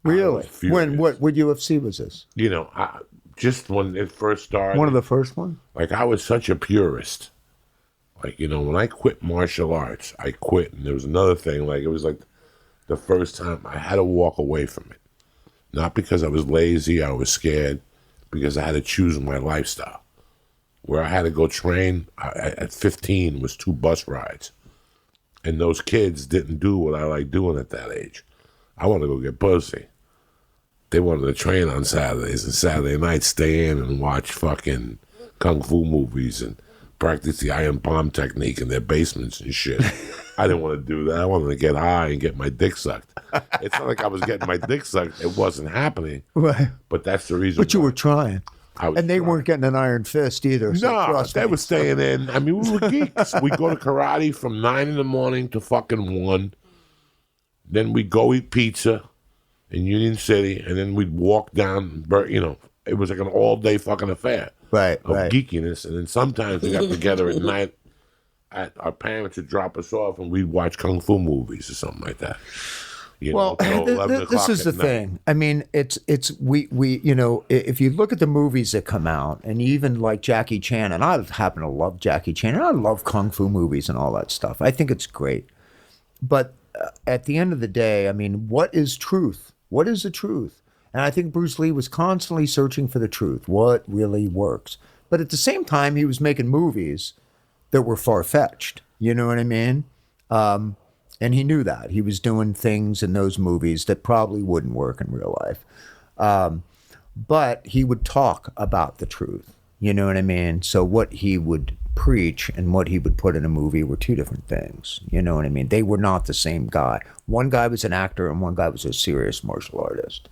Really? When, what UFC was this? Just when it first started. One of the first ones? Like, I was such a purist. Like, when I quit martial arts, I quit. And there was another thing, like, it was like the first time I had to walk away from it. Not because I was lazy, I was scared, because I had to choose my lifestyle. Where I had to go train at 15 was 2 bus rides. And those kids didn't do what I like doing at that age. I wanted to go get pussy. They wanted to train on Saturdays, and Saturday nights stay in and watch fucking kung fu movies and practice the iron palm technique in their basements and shit. I didn't want to do that. I wanted to get high and get my dick sucked. It's not like I was getting my dick sucked. It wasn't happening. Right. But that's the reason. But you were trying. And they weren't getting an iron fist either. No, they were staying in. We were geeks. We'd go to karate from 9 in the morning to fucking 1. Then we'd go eat pizza in Union City, and then we'd walk down, it was like an all-day fucking affair. Right. Of geekiness. And then sometimes we got together at night. Our parents would drop us off, and we'd watch kung fu movies or something like that. This is the thing. If you look at the movies that come out, and even like Jackie Chan, and I happen to love Jackie Chan, and I love kung fu movies and all that stuff. I think it's great. But at the end of the day, what is truth? What is the truth? And I think Bruce Lee was constantly searching for the truth. What really works? But at the same time, he was making movies that were far-fetched. You know what I mean? And he knew that. He was doing things in those movies that probably wouldn't work in real life. But he would talk about the truth. You know what I mean? So what he would preach and what he would put in a movie were 2 different things. You know what I mean? They were not the same guy. One guy was an actor and one guy was a serious martial artist.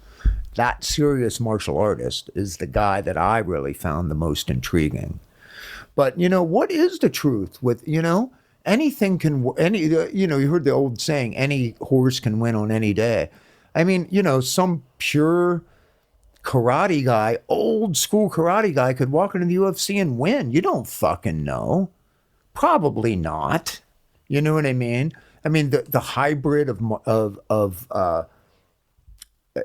That serious martial artist is the guy that I really found the most intriguing. But, what is the truth with, anything can, you heard the old saying, any horse can win on any day. Some pure karate guy, old school karate guy could walk into the UFC and win. You don't fucking know. Probably not. You know what I mean? The hybrid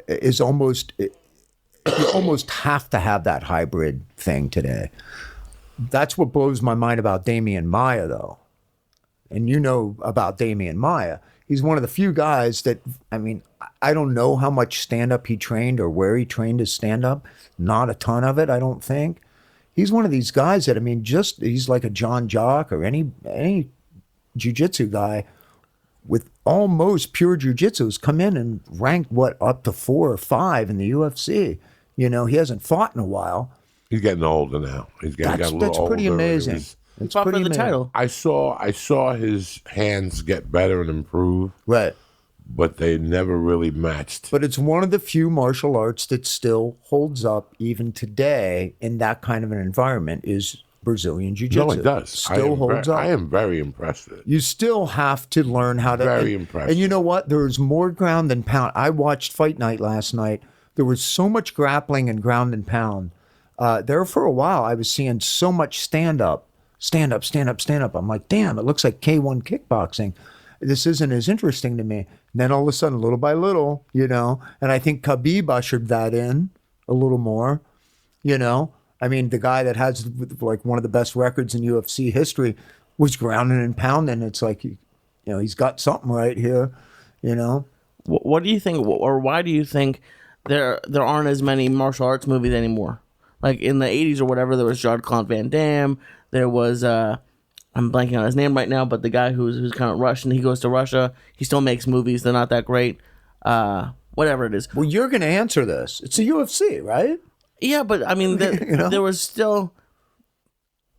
is almost, you almost have to have that hybrid thing today. That's what blows my mind about Damian Maia, though. And you know about Damian Maia. He's one of the few guys that, I don't know how much stand-up he trained or where he trained his stand-up. Not a ton of it, I don't think. He's one of these guys that, he's like a John Jock or any jiu-jitsu guy with almost pure jiu-jitsu's come in and ranked, up to 4 or 5 in the UFC. He hasn't fought in a while. He's getting older now. He's got a little that's pretty older. amazing. It's fought for the title. I saw his hands get better and improve. Right. But they never really matched. But it's one of the few martial arts that still holds up even today in that kind of an environment is Brazilian Jiu-Jitsu. No, it does. Still holds up. I am very impressed with it. You still have to learn how to. Very impressed. And you know what? There's more ground and pound. I watched Fight Night last night. There was so much grappling and ground and pound. There for a while, I was seeing so much stand up. I'm like, damn, it looks like K1 kickboxing. This isn't as interesting to me. And then all of a sudden, little by little, and I think Khabib ushered that in a little more, I mean, the guy that has like one of the best records in UFC history was grounding and pounding. It's like, he's got something right here, What do you think, or why do you think there aren't as many martial arts movies anymore? Like in the 80s or whatever, there was Jean-Claude Van Damme. There was, I'm blanking on his name right now, but the guy who's kind of Russian, he goes to Russia. He still makes movies. They're not that great. Whatever it is. Well, you're going to answer this. It's a UFC, right? Yeah, but I mean, there was still,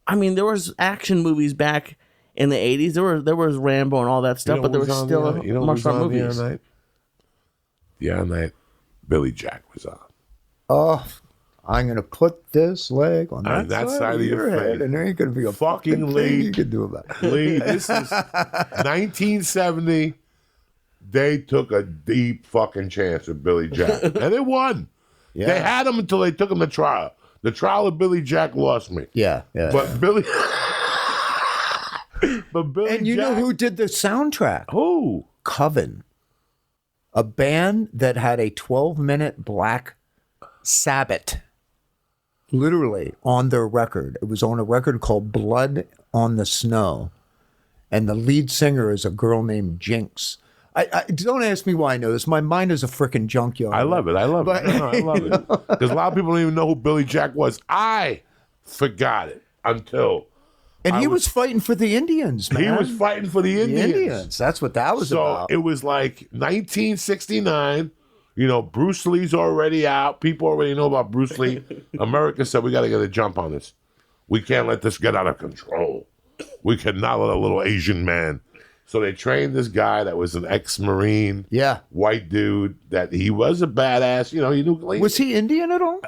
there was action movies back in the 80s. There was Rambo and all that stuff, but there was still martial art movies. The other night, Billy Jack was on. Oh, I'm going to put this leg on that side of your head, face. and there ain't going to be a fucking thing you can do about it. Lee, this is 1970. They took a deep fucking chance with Billy Jack, and they won. Yeah. They had him until they took him to trial. The trial of Billy Jack lost me. Yeah. But Billy... And you know who did the soundtrack? Who? Coven. A band that had a 12-minute Black Sabbath, literally, on their record. It was on a record called Blood on the Snow. And the lead singer is a girl named Jinx. I don't ask me why I know this. My mind is a freaking junkyard. I love it. I love it. No, I love it. Because a lot of people don't even know who Billy Jack was. I forgot it until... And he was fighting for the Indians, man. He was fighting for the Indians. That's what that was about. So it was like 1969. Bruce Lee's already out. People already know about Bruce Lee. America said, we got to get a jump on this. We can't let this get out of control. We cannot let a little Asian man. So they trained this guy that was an ex-Marine, white dude, that he was a badass. He knew. Was he Indian at all?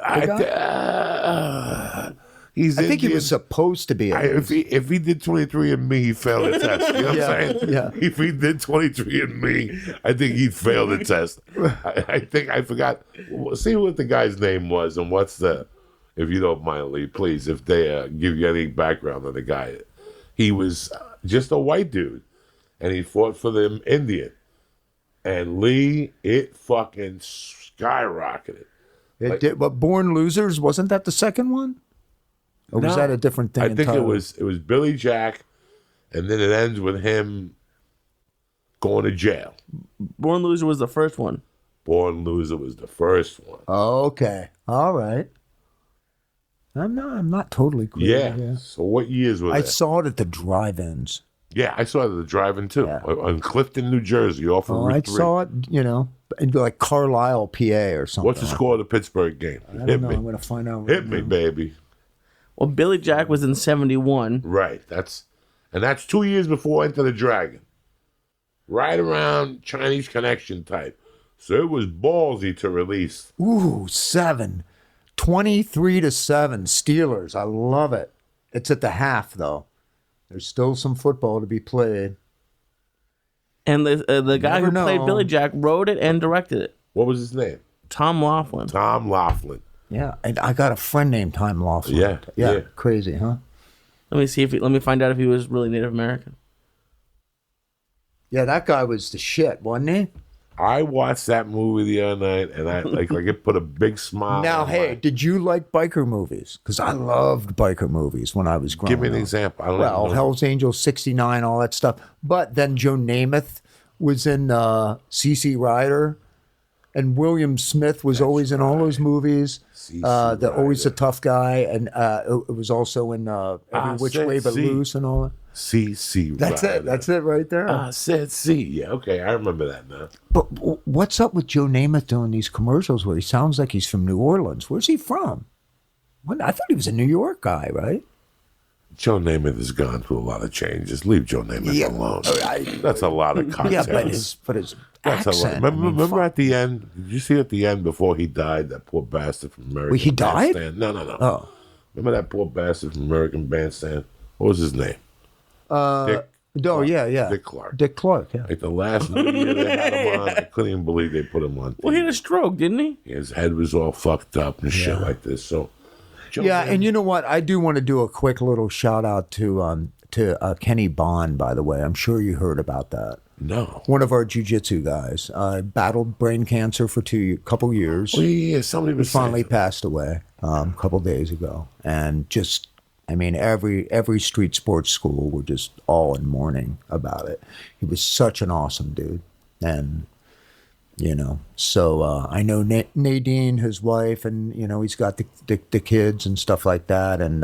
He's I think he was supposed to be. If he did 23andMe, he failed the test. You know what I'm saying? Yeah. If he did 23andMe, I think he'd fail the test. I think I forgot. See what the guy's name was and what's the, if you don't mind, Lee, please, if they give you any background on the guy. He was just a white dude. And he fought for the Indian. And Lee, it fucking skyrocketed. It did. But Born Losers, wasn't that the second one? Or was that a different thing? I think it was Billy Jack, and then it ends with him going to jail. Born Loser was the first one. Born Loser was the first one. Oh, okay. All right. I'm not totally clear. Yeah. So what years was I that? saw it at the drive-ins. Yeah, I saw it at the drive-in too, on Clifton, New Jersey, off of Route 3. I saw it, in like Carlisle, PA or something. What's the score of the Pittsburgh game? I don't know. I'm going to find out. Hit me, baby. Well, Billy Jack was in 71. Right. That's 2 years before Enter the Dragon. Right around Chinese Connection type. So it was ballsy to release. Ooh, 7. 23-7 Steelers. I love it. It's at the half, though. There's still some football to be played. And the guy who played Billy Jack wrote it and directed it. What was his name? Tom Laughlin. Tom Laughlin. Yeah, and I got a friend named Tom Laughlin. Yeah. Crazy, huh? Let me find out if he was really Native American. Yeah, that guy was the shit, wasn't he? I watched that movie the other night, and I like it put a big smile. Now, hey, did you like biker movies? Because I loved biker movies when I was growing up. Give me an example. I don't well, know. Hell's Angels 69, all that stuff. But then Joe Namath was in CC Rider, and William Smith was always in all those movies. Always a tough guy, and it was also in Every Which Way But Loose and all that. CC That's Rider. it. That's it right there. Said C. Yeah, okay, I remember that now. But what's up with Joe Namath doing these commercials where he sounds like he's from New Orleans? Where's he from? I thought he was a New York guy, right? Joe Namath has gone through a lot of changes. Leave Joe Namath alone. That's a lot of cocktails. Yeah, but his accent. Remember at the end? Did you see at the end before he died? That poor bastard from America. Wait, he died? No. Oh. Remember that poor bastard from American Bandstand? What was his name? Dick. Oh, yeah. Dick Clark. Dick Clark, yeah. Like the last New Year they had him on, I couldn't even believe they put him on. Well, he had a stroke, didn't he? His head was all fucked up and shit like this. So, And you know what? I do want to do a quick little shout out to Kenny Bond, by the way. I'm sure you heard about that. No. One of our jiu-jitsu guys battled brain cancer for couple years. Oh, yeah, somebody was Finally saying. passed away a couple days ago. And just, I mean, every street sports school were just all in mourning about it. He was such an awesome dude. And, you know, so I know Nadine, his wife, and, you know, he's got the kids and stuff like that. And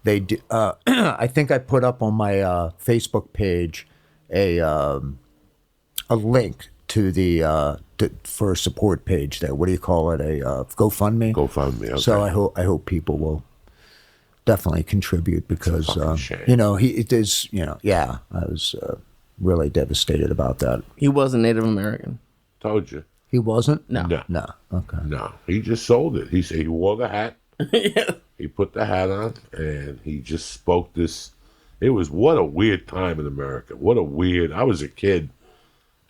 they do, I think I put up on my Facebook page a link to the for a support page there. What do you call it? A GoFundMe. GoFundMe. Okay. So I hope people will definitely contribute because shame. you know it is, you know, yeah, I was really devastated about that. He wasn't Native American. Told you. He wasn't. No. No. Okay. No. He just sold it. He said he wore the hat. Yeah. He put the hat on and he just spoke this. It was what a weird time in America. I was a kid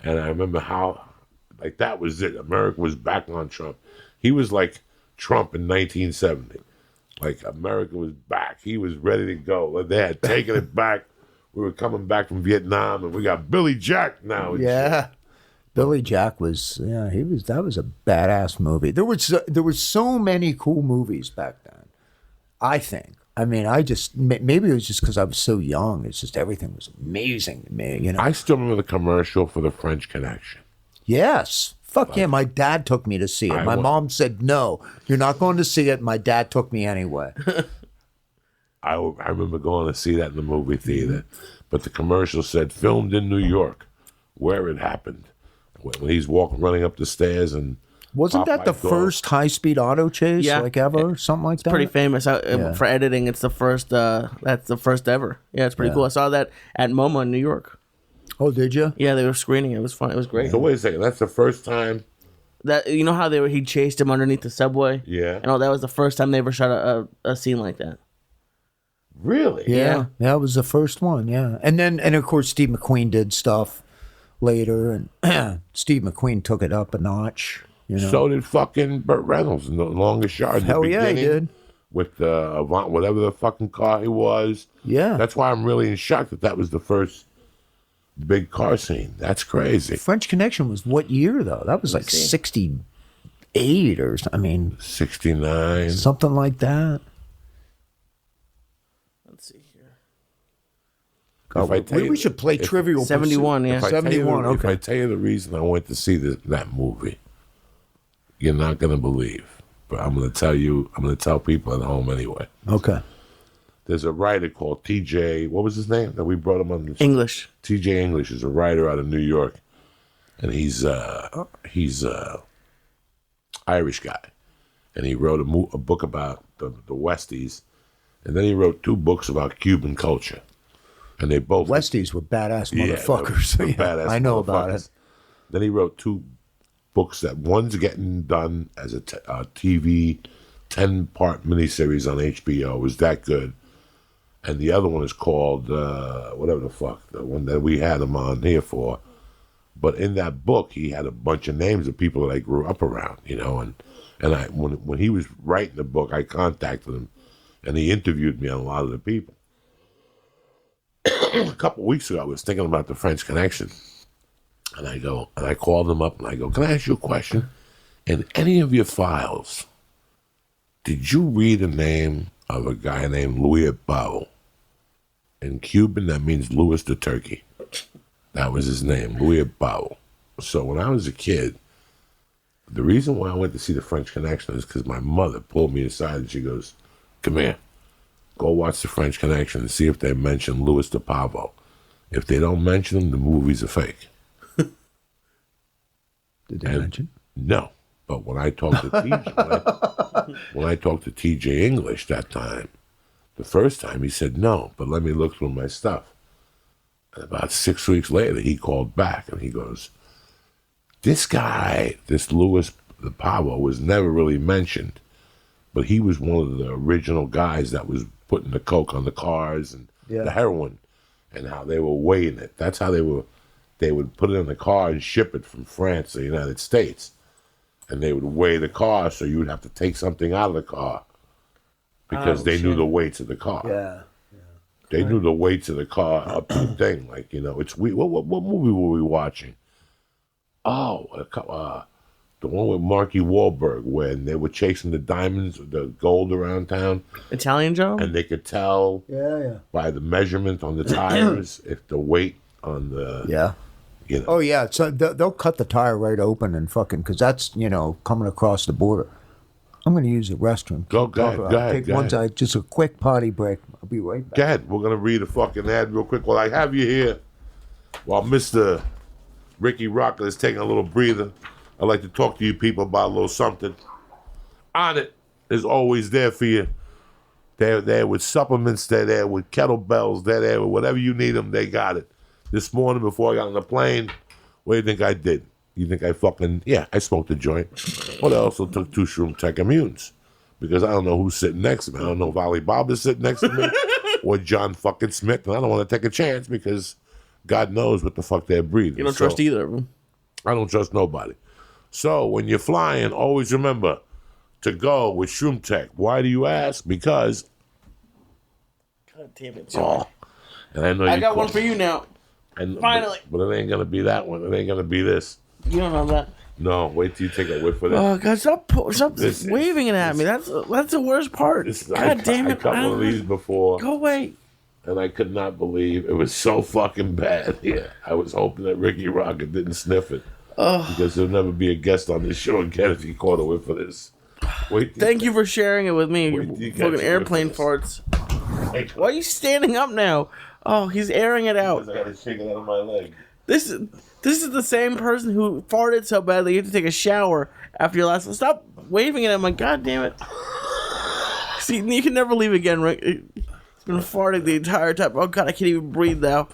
and I remember how, like, that was it. America was back on Trump. He was like Trump in 1970. Like, America was back. He was ready to go. They had taken it back. We were coming back from Vietnam and we got Billy Jack now. And Yeah. Billy Jack was, that was a badass movie. There was so many cool movies back then, I think. I mean, maybe it was just because I was so young. It's just everything was amazing to me, you know. I still remember the commercial for the French Connection. Yes. Fuck yeah, my dad took me to see it. My mom said, no, you're not going to see it. My dad took me anyway. I remember going to see that in the movie theater. But the commercial said, filmed in New York, where it happened. When he's running up the stairs and... Wasn't that the first high-speed auto chase, Yeah. like ever? Something like that? Pretty famous. For editing, it's the first, that's the first ever. Yeah, it's pretty cool. I saw that at MoMA in New York. Oh, did you? Yeah, they were screening it. It was fun. It was great. So wait a second, that's the first time... That, you know how he chased him underneath the subway? Yeah. And that was the first time they ever shot a scene like that. Really? Yeah, it was the first one, yeah. And of course, Steve McQueen did stuff later, and Steve McQueen took it up a notch, you know. So did fucking Burt Reynolds in The Longest Yard. Hell yeah, he did. With Avant, whatever the fucking car he was. Yeah. That's why I'm really in shock that was the first big car scene. That's crazy. French Connection was what year, though? That was like 68 or something. I mean, 69. something like that. Let's see here. We should play Trivial 71, Pursuit. yeah. 71, If okay. I tell you the reason I went to see that movie, you're not going to believe. But I'm going to tell people at home anyway. Okay. There's a writer called T.J. What was his name that we brought him on? English. T.J. English is a writer out of New York, and he's Irish guy, and he wrote a book about the Westies, and then he wrote 2 books about Cuban culture, and they both Westies were badass Yeah, motherfuckers. they're badass I know about motherfuckers. it. Then he wrote 2 books that one's getting done as a TV 10-part miniseries on HBO. It was that good. And the other one is called, whatever the fuck, the one that we had him on here for. But in that book, he had a bunch of names of people that I grew up around, you know. And when he was writing the book, I contacted him, and he interviewed me on a lot of the people. A couple of weeks ago, I was thinking about the French Connection. And I called him up, and I go, can I ask you a question? In any of your files, did you read a name of a guy named Louis Bao? In Cuban, that means Louis the Turkey. That was his name, Louis Bao. So when I was a kid, the reason why I went to see the French Connection is because my mother pulled me aside and she goes, come here, go watch the French Connection and see if they mention Louis the Pavo. If they don't mention him, the movie's a fake. Did they mention? No. But when I talked to TJ, when I talked to TJ English that time, the first time he said no, but let me look through my stuff. And about 6 weeks later, he called back and he goes, this guy, this Louis the Pavo, was never really mentioned, but he was one of the original guys that was putting the coke on the cars and the heroin, and how they were weighing it. That's how they would put it in the car and ship it from France to the United States, and they would weigh the car, so you would have to take something out of the car because they knew the weights of the car. Yeah. They knew the weights of the car up to the thing. Like, you know, it's we. What movie were we watching? Oh, the one with Marky Wahlberg when they were chasing the diamonds, the gold around town. Italian Joe? And they could tell by the measurement on the tires if the weight on the... Yeah. You know. Oh, yeah. So they'll cut the tire right open and fucking... Because that's, you know, coming across the border. I'm going to use the restroom. Go ahead. Just a quick potty break. I'll be right back. Go ahead. We're going to read a fucking ad real quick. While I have you here, while Mr. Rikki Rockett is taking a little breather, I'd like to talk to you people about a little something. On it is always there for you. They're there with supplements. They're there with kettlebells. They're there with whatever you need them. They got it. This morning before I got on the plane, what do you think I did? You think I fucking... Yeah, I smoked a joint. But I also took 2 Shroom Tech Immunes. Because I don't know who's sitting next to me. I don't know if Ali Baba's sitting next to me or John fucking Smith. And I don't want to take a chance because God knows what the fuck they're breathing. You don't trust either of them. I don't trust nobody. So when you're flying, always remember to go with Shroom Tech. Why do you ask? Because... God damn it, John. And I know I got one for you now. Finally. But it ain't going to be that one. It ain't going to be this. You don't know that. No, wait till you take a whiff of it. Oh, God, stop waving it at me. That's the worst part. God damn it. I cut one of these before. Go away. And I could not believe it was so fucking bad. Yeah, I was hoping that Rikki Rockett didn't sniff it. Because there'll never be a guest on this show again if he caught a whiff of this. Thank you for sharing it with me. Your fucking airplane farts. Why are you standing up now? Oh, he's airing it out. Because I got to shake it out of my leg. This is the same person who farted so badly you had to take a shower after your last one. Stop waving it at my God damn it. See, you can never leave again, Rick. It's been farting the entire time. Oh God, I can't even breathe now.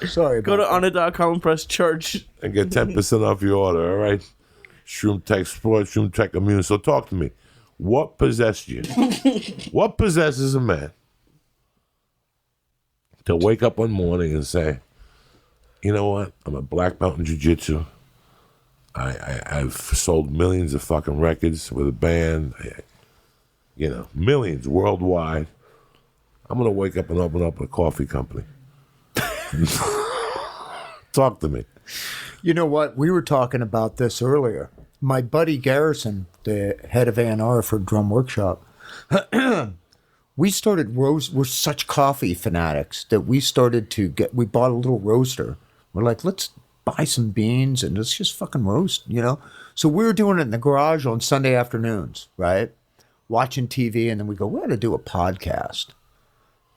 Sorry about Go to Honda.com and press charge. And get 10% off your order, all right? Shroom Tech Sports, Shroom Tech Immune. So talk to me. What possessed you? What possesses a man to wake up one morning and say, you know what? I'm a black belt in jiu-jitsu. I've sold millions of fucking records with a band. Millions worldwide. I'm going to wake up and open up a coffee company. Talk to me. You know what? We were talking about this earlier. My buddy Garrison, the head of A&R for Drum Workshop, we started we're such coffee fanatics that we bought a little roaster. We're like, let's buy some beans and let's just fucking roast, So we were doing it in the garage on Sunday afternoons, right? Watching TV, and then we go, we got to do a podcast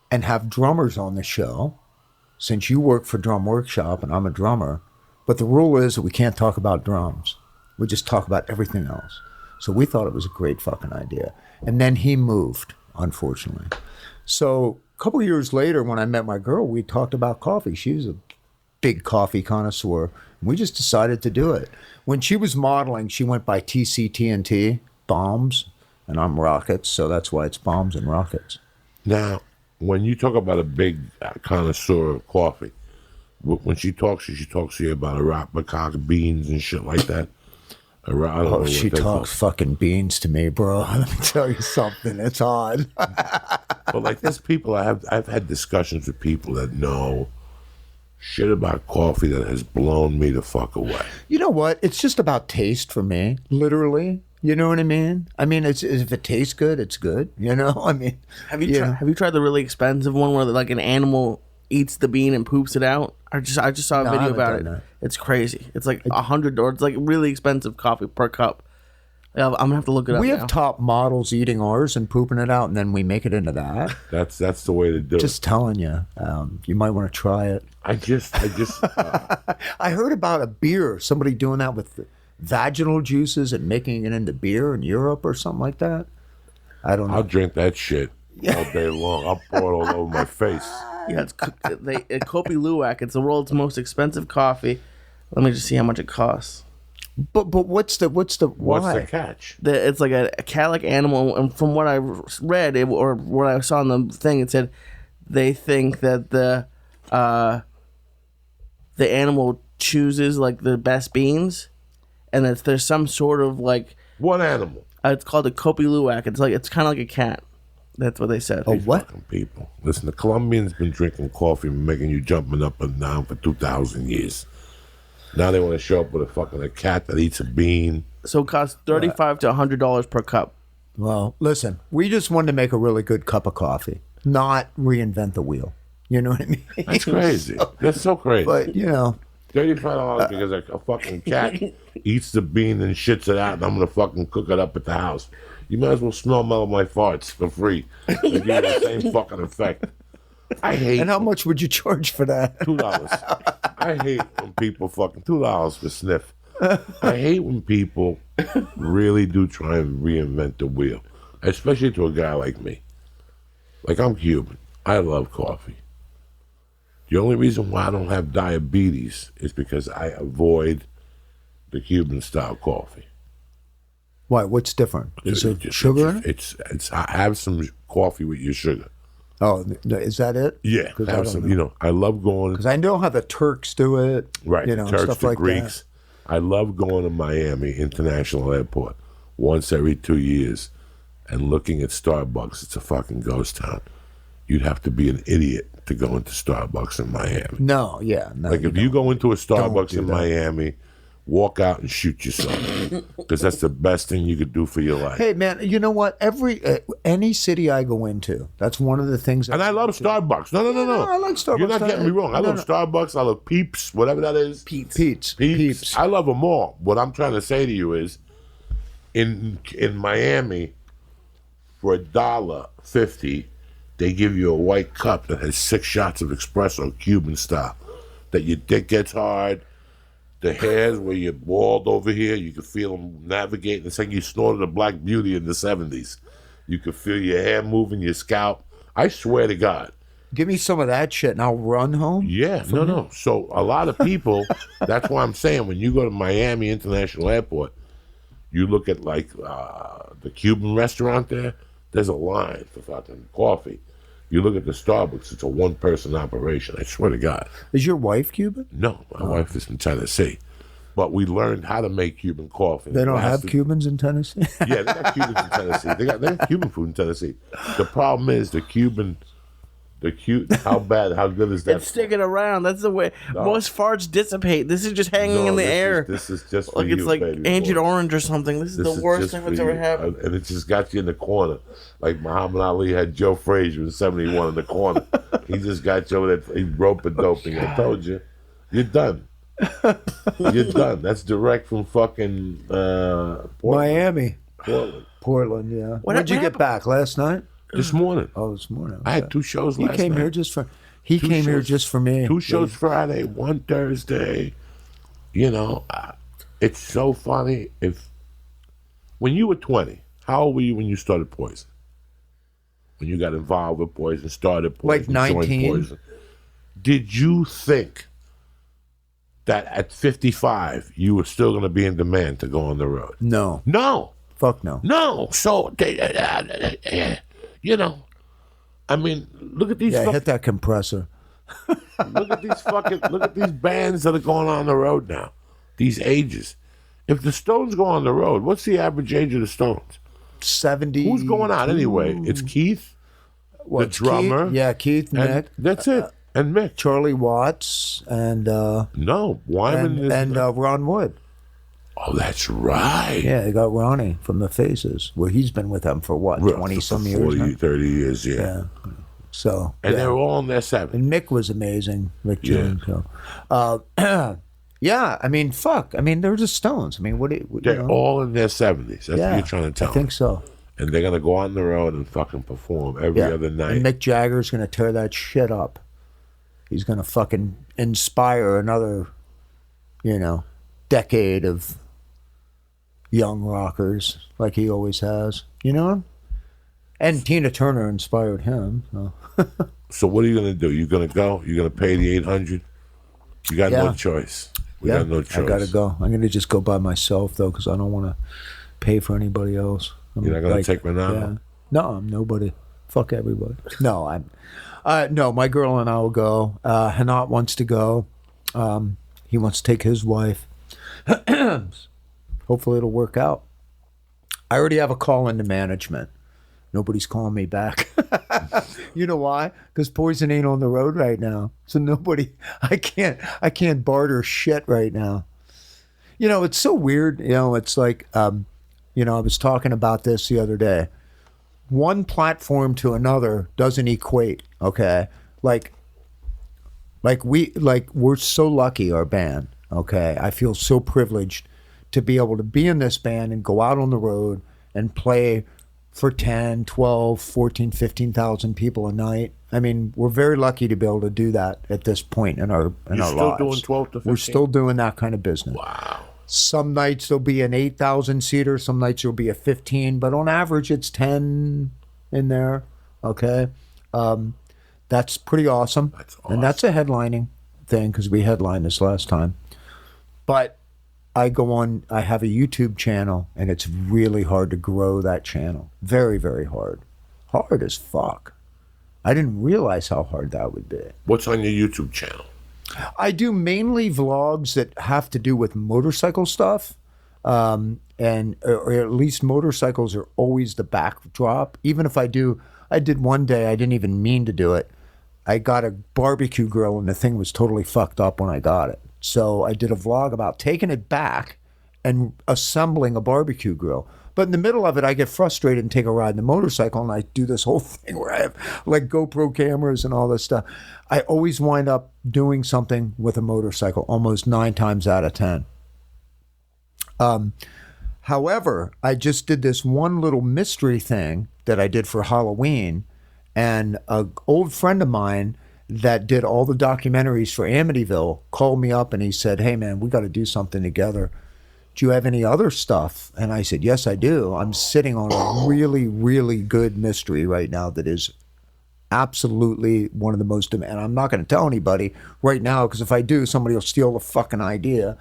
and have drummers on the show. Since you work for Drum Workshop and I'm a drummer, but the rule is that we can't talk about drums. We just talk about everything else. So we thought it was a great fucking idea. And then he moved, unfortunately. So a couple of years later, when I met my girl, we talked about coffee. She was a big coffee connoisseur. We just decided to do it. When she was modeling, she went by TCTNT, Bombs, and I'm Rockets. So that's why it's Bombs and Rockets. Now, when you talk about a big connoisseur of coffee, when she talks to you about a rock macaque beans and shit like that. She talks fucking beans to me, bro. Let me tell you something. It's odd. But like, there's people I've had discussions with people that know shit about coffee that has blown me the fuck away. You know what? It's just about taste for me, literally. You know what I mean? I mean, if it tastes good, it's good. I mean, have you tried the really expensive one where like an animal eats the bean and poops it out? I just saw a video about it. That. It's crazy. It's like $100. It's like really expensive coffee per cup. I'm gonna have to look it up. We have top models eating ours and pooping it out, and then we make it into that. That's the way to do it. Just telling you, you might want to try it. I heard about a beer. Somebody doing that with vaginal juices and making it into beer in Europe or something like that. I don't know. I'll drink that shit all day long. I'll pour it all over my face. Yeah, it's Kopi Luwak. It's the world's most expensive coffee. Let me just see how much it costs. But what's the What's why? the catch? It's like a cat-like animal, and from what I read or what I saw in the thing, it said they think that the animal chooses like the best beans, and that there's some sort of like What animal? it's called a kopiluwak. It's kind of like a cat. That's what they said. Oh, what? Fucking people. Listen, the Colombians been drinking coffee and making you jumping up and down for 2,000 years. Now they want to show up with a cat that eats a bean. So it costs $35 to $100 per cup. Well, listen, we just wanted to make a really good cup of coffee, not reinvent the wheel. You know what I mean? That's crazy. That's so crazy. But, $35 because a fucking cat eats the bean and shits it out, and I'm gonna fucking cook it up at the house. You might as well smell my farts for free. They give you the same fucking effect. I hate. And how much would you charge for that? $2. I hate when people fucking $2 for sniff. I hate when people really do try and reinvent the wheel, especially to a guy like me. Like, I'm Cuban. I love coffee. The only reason why I don't have diabetes is because I avoid the Cuban style coffee. Why? What's different? Is there sugar in it? It's have some coffee with your sugar. Oh, is that it? Yeah, 'Cause I have don't some. know. I love going. Because I know how the Turks do it. Right, Turks, stuff the like Greeks. I love going to Miami International Airport once every 2 years and looking at Starbucks. It's a fucking ghost town. You'd have to be an idiot to go into Starbucks in Miami. that. No, yeah. No, Like, if you go into a Starbucks do in that. Miami, walk out and shoot yourself. Because that's the best thing you could do for your life. Hey, man, you know what? Any city I go into, that's one of the things. And I love Starbucks. No. I like Starbucks. You're not getting me wrong. I love Starbucks. I love Peeps, whatever that is. Peeps. I love them all. What I'm trying to say to you is, in Miami, for $1.50, they give you a white cup that has 6 shots of espresso, Cuban style. That your dick gets hard. The hairs where you're bald over here, you can feel them navigating. It's like you snorted a Black Beauty in the 70s. You can feel your hair moving, your scalp. I swear to God. Give me some of that shit and I'll run home. Yeah, no. So a lot of people, that's why I'm saying when you go to Miami International Airport, you look at like the Cuban restaurant there, there's a line for fucking coffee. You look at the Starbucks, it's a one-person operation. I swear to God. Is your wife Cuban? No, my wife is from Tennessee. But we learned how to make Cuban coffee. They don't have Cubans in Tennessee? Yeah, they got Cubans in Tennessee. They got Cuban food in Tennessee. The problem is how good is that? It's sticking around. That's the way most farts dissipate. This is just hanging in the air. This is just for like you, it's like baby Agent boy. Orange or something. This is This the worst just thing for that's ever you. happened. And it just got you in the corner. Like Muhammad Ali had Joe Frazier in 71 in the corner. He just got you over there. He rope and doping. I told you. You're done. You're done. That's direct from fucking Portland. Miami. Portland, yeah. What When'd you get happened? back? Last night? This morning. Oh, this morning. I had 2 shows He last came night. here just for. He came here shows. just for me. 2 shows Friday, 1 Thursday. It's so funny. When you were 20, how old were you when you started Poison? When you got involved with Poison, started Poison, Like joined 19. Poison. Did you think that at 55 you were still going to be in demand to go on the road? No. No. Fuck no. No. So, I mean, look at these. Yeah, hit that compressor. Look at these bands that are going on the road now. These ages. If the Stones go on the road, what's the average age of the Stones? 70. Who's going on anyway? It's Keith, the drummer. Keith, and Mick, that's it. And Mick. Charlie Watts, and No, Wyman and Ron Wood. Oh, that's right. Yeah, they got Ronnie from the Faces, where he's been with them for what, 20 some years 40, now? 30 years, yeah. Yeah. So And yeah. they're all in their 70s. And Mick was amazing, Mick Yeah. Jones. So. Yeah, I mean, fuck. I mean, they're just Stones. I mean, They're all in their 70s. That's what you're trying to tell I think me. so. And they're going to go on the road and fucking perform every other night. And Mick Jagger's going to tear that shit up. He's going to fucking inspire another, decade of young rockers like he always has, And Tina Turner inspired him. So. So what are you going to do? You're going to go? You're going to pay the $800? You got no choice. We got no choice. I gotta go. I'm gonna just go by myself though, because I don't want to pay for anybody else. You're not gonna take Renato? Yeah. No, I'm nobody. Fuck everybody. No, no, my girl and I will go. Hanat wants to go. He wants to take his wife. Hopefully it'll work out. I already have a call into management. Nobody's calling me back. You know why? Because Poison ain't on the road right now. So I can't barter shit right now. You know, it's so weird. You know, it's like, I was talking about this the other day. One platform to another doesn't equate. Okay. We're so lucky, our band. Okay. I feel so privileged to be able to be in this band and go out on the road and play for 10, 12, 14, 15,000 people a night. I mean, we're very lucky to be able to do that at this point in our lives. You're still doing 12 to 15? We're still doing that kind of business. Wow. Some nights there'll be an 8,000 seater, some nights there'll be a 15, but on average it's 10 in there. Okay. That's pretty awesome. That's awesome. And that's a headlining thing because we headlined this last time. But I have a YouTube channel, and it's really hard to grow that channel. Very, very hard. Hard as fuck. I didn't realize how hard that would be. What's on your YouTube channel? I do mainly vlogs that have to do with motorcycle stuff. Or at least motorcycles are always the backdrop. Even if I did one day, I didn't even mean to do it. I got a barbecue grill, and the thing was totally fucked up when I got it. So I did a vlog about taking it back and assembling a barbecue grill. But in the middle of it, I get frustrated and take a ride in the motorcycle, and I do this whole thing where I have like GoPro cameras and all this stuff. I always wind up doing something with a motorcycle almost 9 times out of 10. However, I just did this one little mystery thing that I did for Halloween, and an old friend of mine that did all the documentaries for Amityville called me up and he said, "Hey man, we got to do something together. Do you have any other stuff?" And I said, "Yes, I do. I'm sitting on a really, really good mystery right now that is absolutely one of the most, and I'm not going to tell anybody right now because if I do, somebody will steal the fucking idea.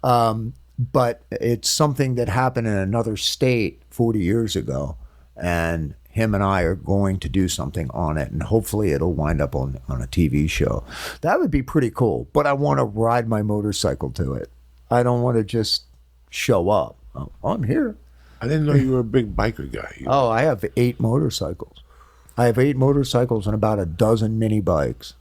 But it's something that happened in another state 40 years ago, and him and I are going to do something on it, and hopefully it'll wind up on a TV show. That would be pretty cool, but I want to ride my motorcycle to it. I don't want to just show up. Oh, I'm here. I didn't know you were a big biker guy. Oh, I have 8 motorcycles. I have 8 motorcycles and about a dozen mini bikes.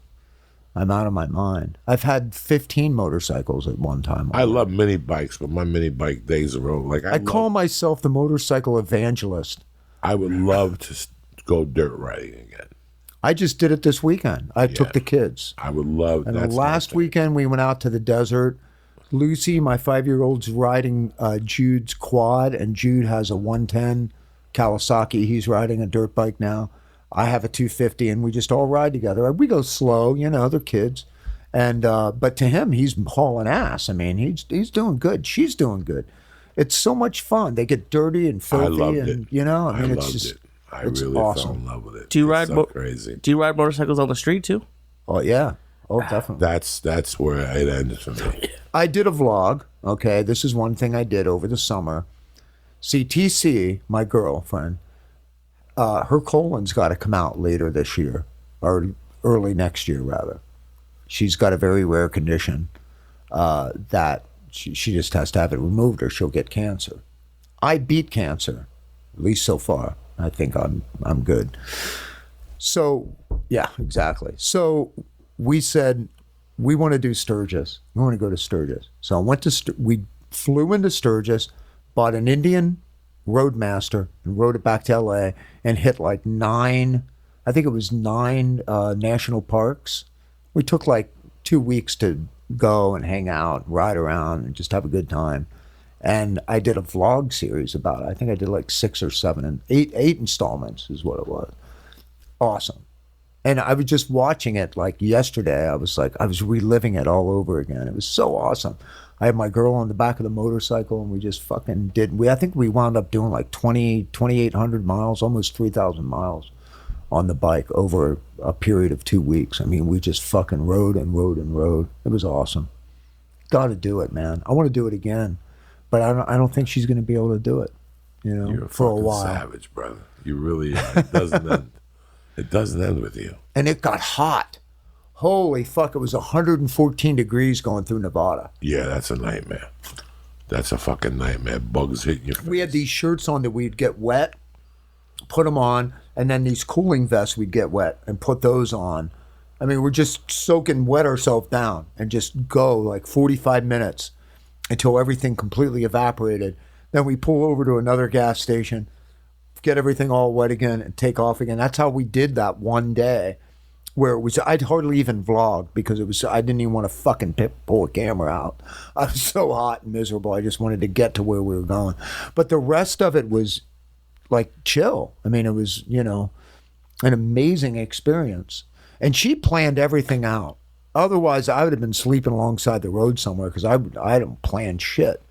I'm out of my mind. I've had 15 motorcycles at one time. I love mini bikes, but my mini bike days are over. Like I call myself the motorcycle evangelist. I would love to go dirt riding again. I just did it this weekend. I took the kids. I would love. And last weekend we went out to the desert. Lucy, my 5-year-old's riding Jude's quad, and Jude has a 110 Kawasaki. He's riding a dirt bike now. I have a 250, and we just all ride together. We go slow, they're kids. And but to him, he's hauling ass. I mean, he's doing good. She's doing good. It's so much fun. They get dirty and filthy, I loved and it. It's just. I it's really awesome. fell in love with it. Do you ride crazy? Do you ride motorcycles on the street too? Oh yeah. Oh, definitely. That's where it ended for me. I did a vlog. Okay, this is one thing I did over the summer. See, TC, my girlfriend, her colon's got to come out later this year, or early next year, rather. She's got a very rare condition that she just has to have it removed or she'll get cancer. I beat cancer, at least so far. I think I'm good. So, yeah, exactly. So we said, we want to do Sturgis. We want to go to Sturgis. So we flew into Sturgis, bought an Indian Roadmaster, and rode it back to LA and hit like 9 national parks. We took like 2 weeks to go and hang out, ride around, and just have a good time. And I did a vlog series about it. I think I did like 6 or 7 and 8 installments is what it was. Awesome. And I was just watching it like yesterday. I was reliving it all over again. It was so awesome. I had my girl on the back of the motorcycle, and we just fucking I think we wound up doing like 2,800 miles, almost 3,000 miles on the bike over a period of 2 weeks. I mean, we just fucking rode and rode and rode. It was awesome. got to do it, man. I want to do it again, but I don't think she's going to be able to do it. You know, You're for a fucking while. savage, brother. You really are. It doesn't end. It doesn't end with you. And it got hot. Holy fuck! It was 114 degrees going through Nevada. Yeah, that's a nightmare. That's a fucking nightmare. Bugs hitting your face. We had these shirts on that we'd get wet, put them on, and then these cooling vests we'd get wet and put those on. I mean, we're just soaking wet ourselves down and just go like 45 minutes until everything completely evaporated. Then we pull over to another gas station, get everything all wet again, and take off again. That's how we did that one day, where it was. I'd hardly even vlog because it was. I didn't even want to fucking pull a camera out. I was so hot and miserable. I just wanted to get to where we were going. But the rest of it was like chill. I mean, it was, you know, an amazing experience. And she planned everything out. Otherwise, I would have been sleeping alongside the road somewhere because I don't plan shit.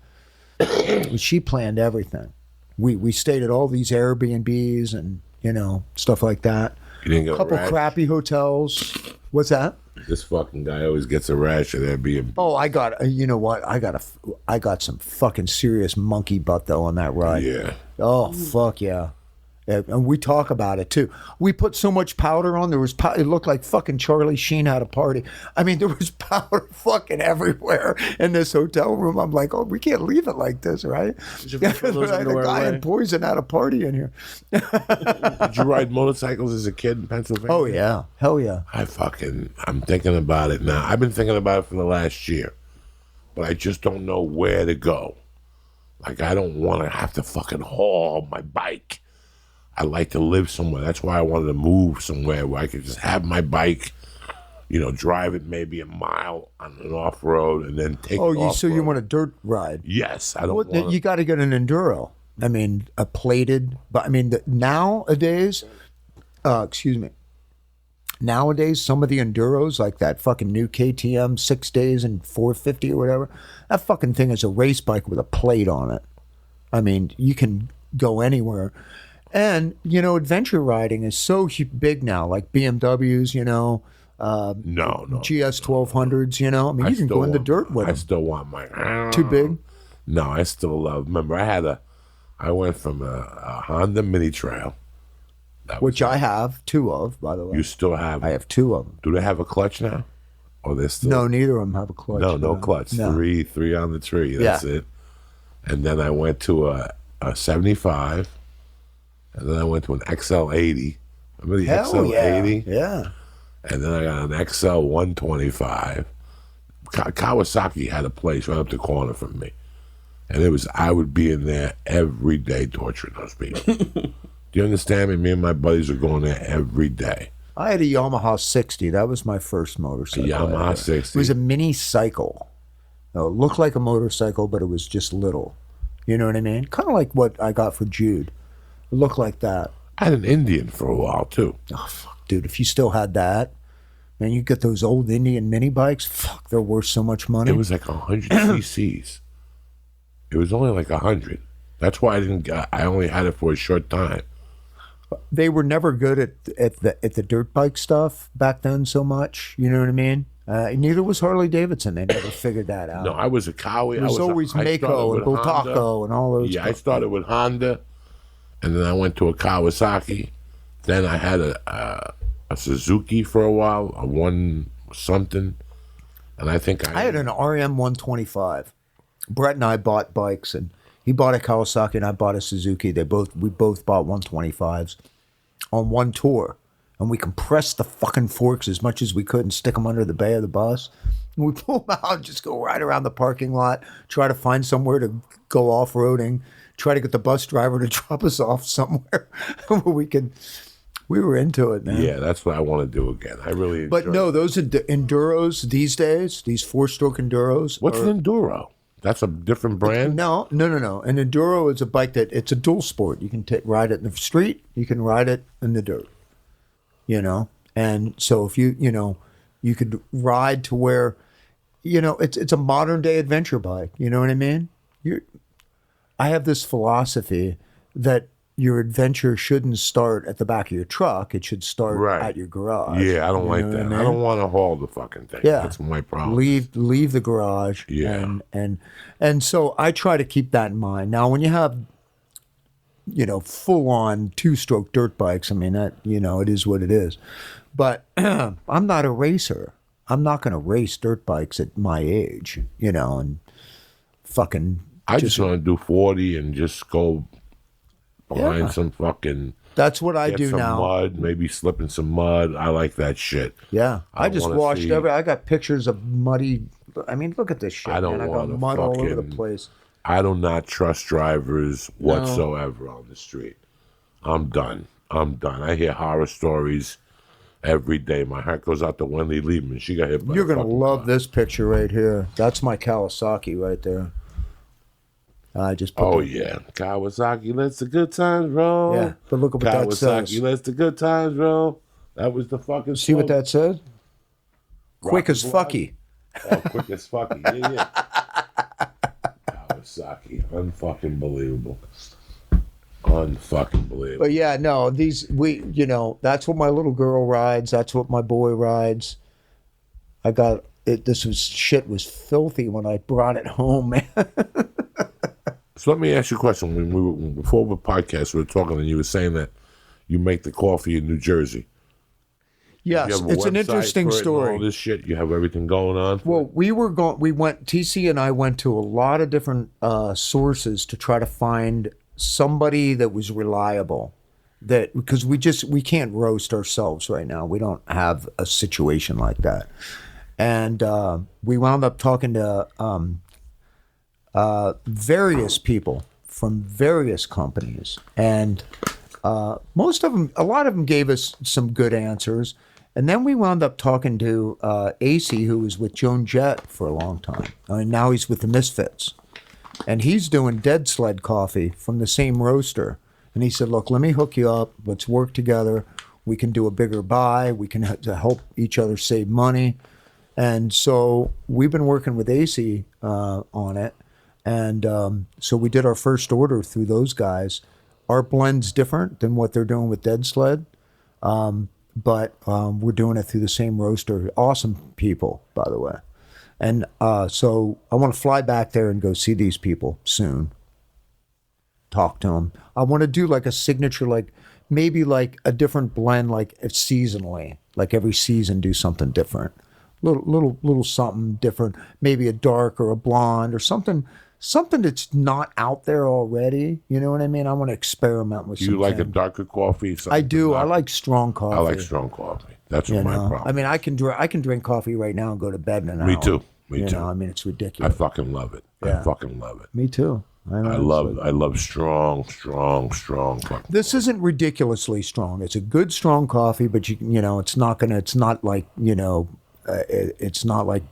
She planned everything. We stayed at all these Airbnbs and, you know, stuff like that. You didn't get a couple a rash? crappy hotels. What's that? This fucking guy always gets a rash at Airbnb. Oh, I got. You know what? I got some fucking serious monkey butt though on that ride. Yeah. Oh fuck yeah. And we talk about it too. We put so much powder on. There was it looked like fucking Charlie Sheen had a party. I mean, there was powder fucking everywhere in this hotel room. I'm like, oh, we can't leave it like this, right? The guy had poison had a party in here. Did you ride motorcycles as a kid in Pennsylvania? Oh yeah, hell yeah. I'm thinking about it now. I've been thinking about it for the last year, but I just don't know where to go. Like, I don't want to have to fucking haul my bike. I like to live somewhere. That's why I wanted to move somewhere where I could just have my bike, you know, drive it maybe a mile on an off-road and then take it off-road. So you want a dirt ride? Yes. I don't want You got to get an enduro. I mean, a plated, but I mean, nowadays, nowadays, some of the enduros, like that fucking new KTM 6 days and 450 or whatever, that fucking thing is a race bike with a plate on it. I mean, you can go anywhere. And, you know, adventure riding is so big now, like BMWs, you know, GS 1200s, you know. I mean, you can go in the dirt with them. I still want my... Too big? No, I still love... Remember, I went from a Honda Mini Trail. Which I have two of, by the way. You still have... I have two of them. Do they have a clutch now? Or they're still... No, neither of them have a clutch. No clutch. No. Three on the tree. That's it. And then I went to a 75... And then I went to an XL80. Remember the XL80? Yeah. And then I got an XL 125. Kawasaki had a place right up the corner from me. And I would be in there every day torturing those people. Do you understand me? Me and my buddies were going there every day. I had a Yamaha 60. That was my first motorcycle. A Yamaha 60. It was a mini cycle. No, it looked like a motorcycle, but it was just little. You know what I mean? Kind of like what I got for Jude. Look like that. I had an Indian for a while too. Oh fuck, dude! If you still had that, man, you get those old Indian mini bikes. Fuck, they're worth so much money. It was like 100 cc's. It was only like 100. That's why I only had it for a short time. They were never good at the dirt bike stuff back then so much. You know what I mean? Neither was Harley Davidson. They never figured that out. No, I was a Cowie. It was always Mako and Bultaco and all those. Yeah, I started with Honda. And then I went to a Kawasaki. Then I had a Suzuki for a while, a one something. And I think I had an RM 125. Brett and I bought bikes, and he bought a Kawasaki and I bought a Suzuki. We both bought 125s on one tour. And we compressed the fucking forks as much as we could and stick them under the bay of the bus. And we pull them out and just go right around the parking lot, try to find somewhere to go off-roading, try to get the bus driver to drop us off somewhere where we were into it, man. Yeah, that's what I want to do again. I really But no, those enduros these days, these 4-stroke enduros. What's an enduro? That's a different brand? No. An enduro is a bike it's a dual sport. You can ride it in the street, you can ride it in the dirt. You know? And so if you could ride to where, you know, it's a modern day adventure bike. You know what I mean? I have this philosophy that your adventure shouldn't start at the back of your truck. It should start Right. at your garage. Yeah, I don't like know that. what I I mean? don't want to haul the fucking thing. Yeah. That's my problem. Leave the garage. Yeah. And so I try to keep that in mind. Now, when you have, full on 2-stroke dirt bikes, I mean, that, it is what it is. But I'm not a racer. I'm not going to race dirt bikes at my age, and fucking. I just want to do 40 and just go behind Yeah. some fucking. That's what I Get do some now. mud, maybe slip in some mud. I like that shit. Yeah, I just wanna washed see- I got pictures of muddy. I mean, look at this shit. I don't man. I got wanna mud all over the fucking- place. I do not trust drivers whatsoever on the street. I'm done. I hear horror stories every day. My heart goes out to Wendy Liebman. She got hit by You're a gonna fucking love car. this picture right here. That's my Kawasaki right there. I just put Oh the- yeah, Kawasaki lets the good times roll. Yeah, but look at what that Kawasaki says. lets the good times roll. That was the fucking. See what slogan. that says? Quick Rock as and block. fucky. Oh, quick as fucky. Yeah. Kawasaki, unfucking believable. Unfucking believable. But yeah, no, that's what my little girl rides. That's what my boy rides. I got it. Shit was filthy when I brought it home, man. So let me ask you a question. When we were before the podcast, we were talking, and you were saying that you make the coffee in New Jersey. Yes, You have a it's an website interesting for it and all story. this shit. You have everything going on. Well, TC and I went to a lot of different sources to try to find somebody that was reliable. Because we can't roast ourselves right now. We don't have a situation like that. And we wound up talking to various people from various companies. And a lot of them gave us some good answers. And then we wound up talking to AC, who was with Joan Jett for a long time. I mean, now he's with the Misfits. And he's doing Dead Sled coffee from the same roaster. And he said, look, let me hook you up. Let's work together. We can do a bigger buy. We can help each other save money. And so we've been working with AC on it. And so we did our first order through those guys. Our blend's different than what they're doing with Dead Sled. But we're doing it through the same roaster. Awesome people, by the way. And so I want to fly back there and go see these people soon. Talk to them. I want to do like a signature, maybe like a different blend, like seasonally. Like every season, do something different. Little something different. Maybe a dark or a blonde or something that's not out there already. You know what I mean? I want to experiment with Do you like a something. darker coffee? I do. I Something like strong coffee. I like strong coffee. That's what my problem. I mean, I can drink coffee right now and go to bed in an hour. Me too. Me You too. know, I mean, it's I ridiculous. fucking love it. I Yeah. fucking love it. Me too. I love strong fucking. This isn't ridiculously strong. It's a good strong coffee, but it's not like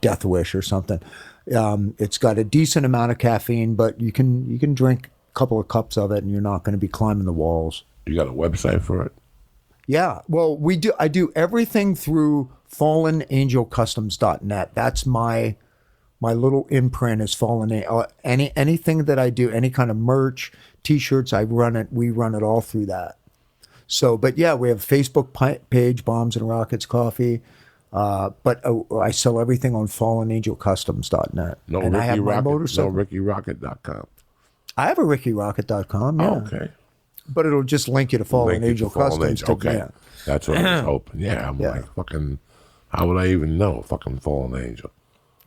Death Wish or something. It's got a decent amount of caffeine, but you can drink a couple of cups of it and you're not going to be climbing the walls. You got a website for it? Yeah. Well, I do everything through fallenangelcustoms.net. That's my little imprint is anything that I do, any kind of merch, t-shirts, we run it all through that. So, but yeah, we have a Facebook page, Bombs and Rockets Coffee. But I sell everything on fallenangelcustoms.net. No, and I have Rikki my Rockett. motorcycle. No, RikkiRockett.com. I have a RikkiRockett.com, yeah. Oh, okay. But it'll just link you to Fallen Link it Angel to Fallen Customs. Angel. Okay. Yeah. That's what I was hoping. Yeah, I'm Yeah. like, fucking, how would I even know? Fucking Fallen Angel.